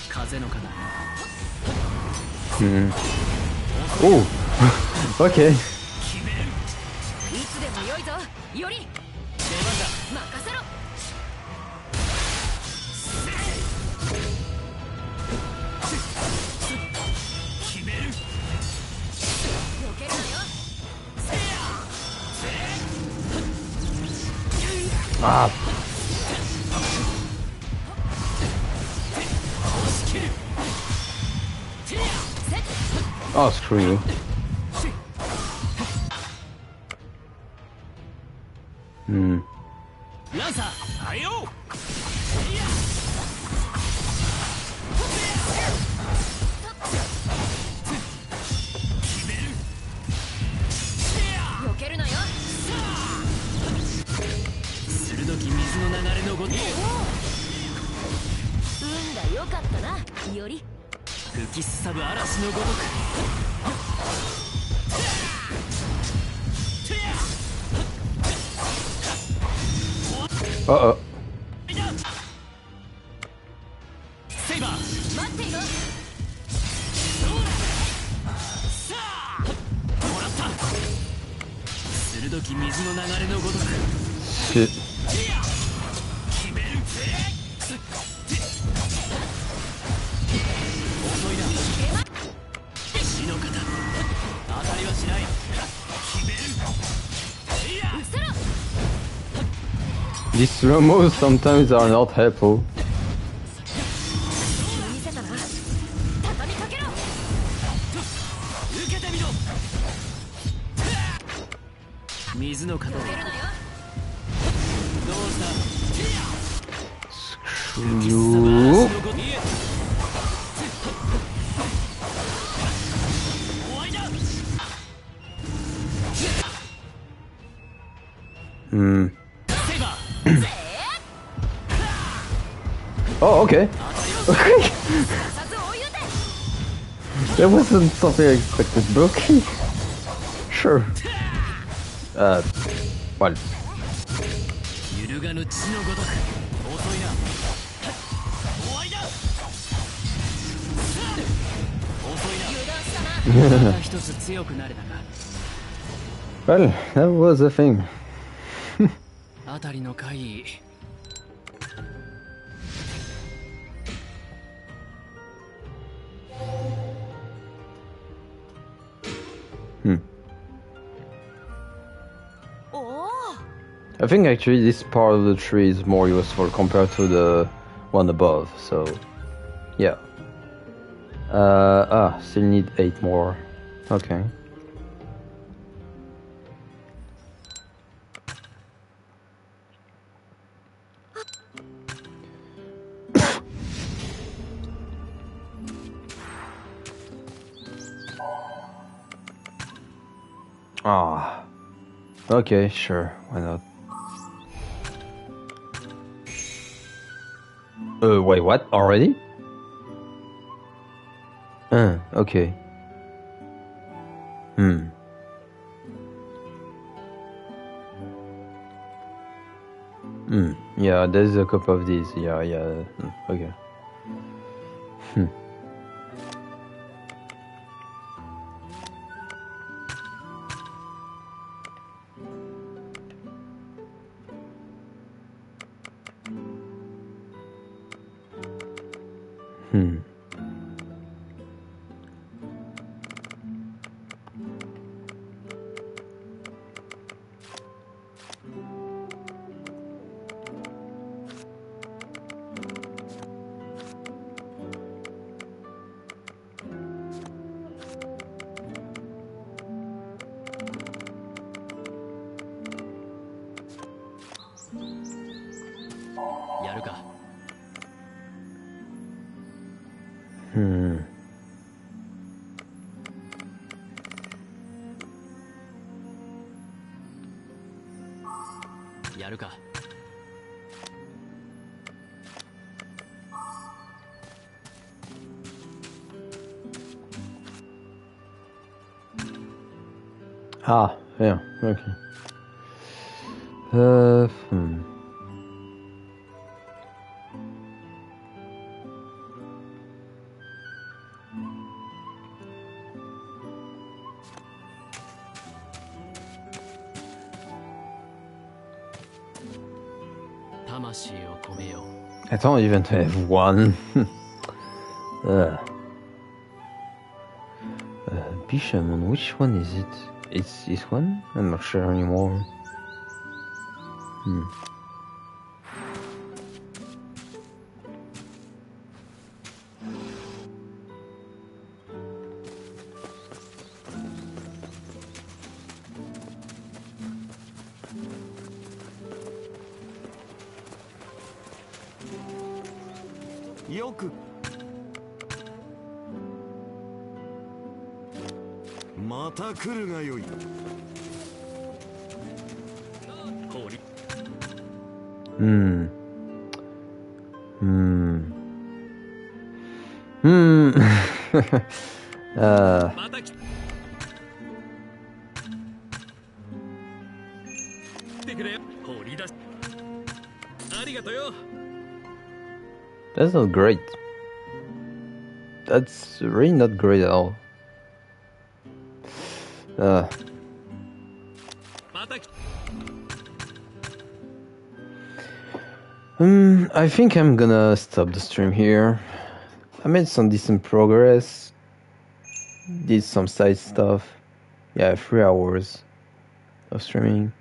風の刀。Oh, okay. いつでもよいぞ。より出番だ。任せろ。決める。避けるなよ。Ah, 押し切る。 oh, screw you. ランサー。はいよ。避けるなよ。鋭き水の流れのごとく。運が良かったな。より吹きすさぶ嵐のごとく。 Uh-oh. セイバー。待っていろ。もらった。鋭き水の流れのごとく。 Shit. 決める。遅いな。死の方。当たりはしない。決める。 These slow moves sometimes are not helpful. 見せたな。畳みかけろ。受けてみろ。水の方で。避けるなよ。どうした。 Screw you. 終わりだ。 Hmm. セイバー。 Oh, okay. さずお湯で。 That wasn't something I expected, but okay. Sure. Well. 揺るがぬ血のごとく。遅いな。終わりだ。遅いな。油断したな。また一つ強くなれたか。 Well, that was a thing. あたりの怪異。 おお。 I think actually this part of the tree is more useful compared to the one above, so yeah. Still need 8 more. Okay. Ah. Okay, sure. Why not? Wait, what? Already? Okay. Yeah, there's a couple of these. Yeah. Okay. るか。やるか。Ah, yeah, okay. Hmm. I don't even have one. Bishamon, which one is it? It's this one? I'm not sure anymore. Yoku. また来るがよい。That's not great. That's really not great at all. I think I'm gonna stop the stream here. I made some decent progress. Did some side stuff. Yeah, 3 hours of streaming.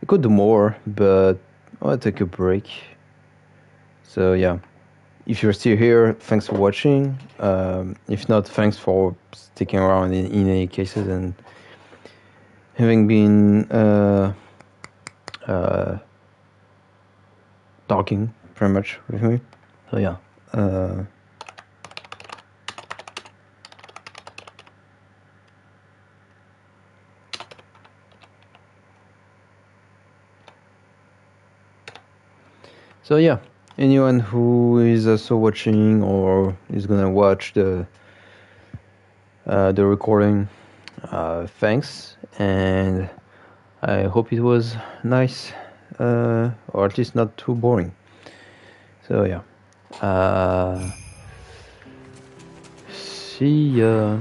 I could do more, but I want to take a break. So yeah, if you're still here, thanks for watching. If not, thanks for sticking around in any cases and having been talking pretty much with me. So yeah. So yeah, anyone who is also watching or is gonna watch the recording, thanks, and I hope it was nice, or at least not too boring. So yeah, see ya.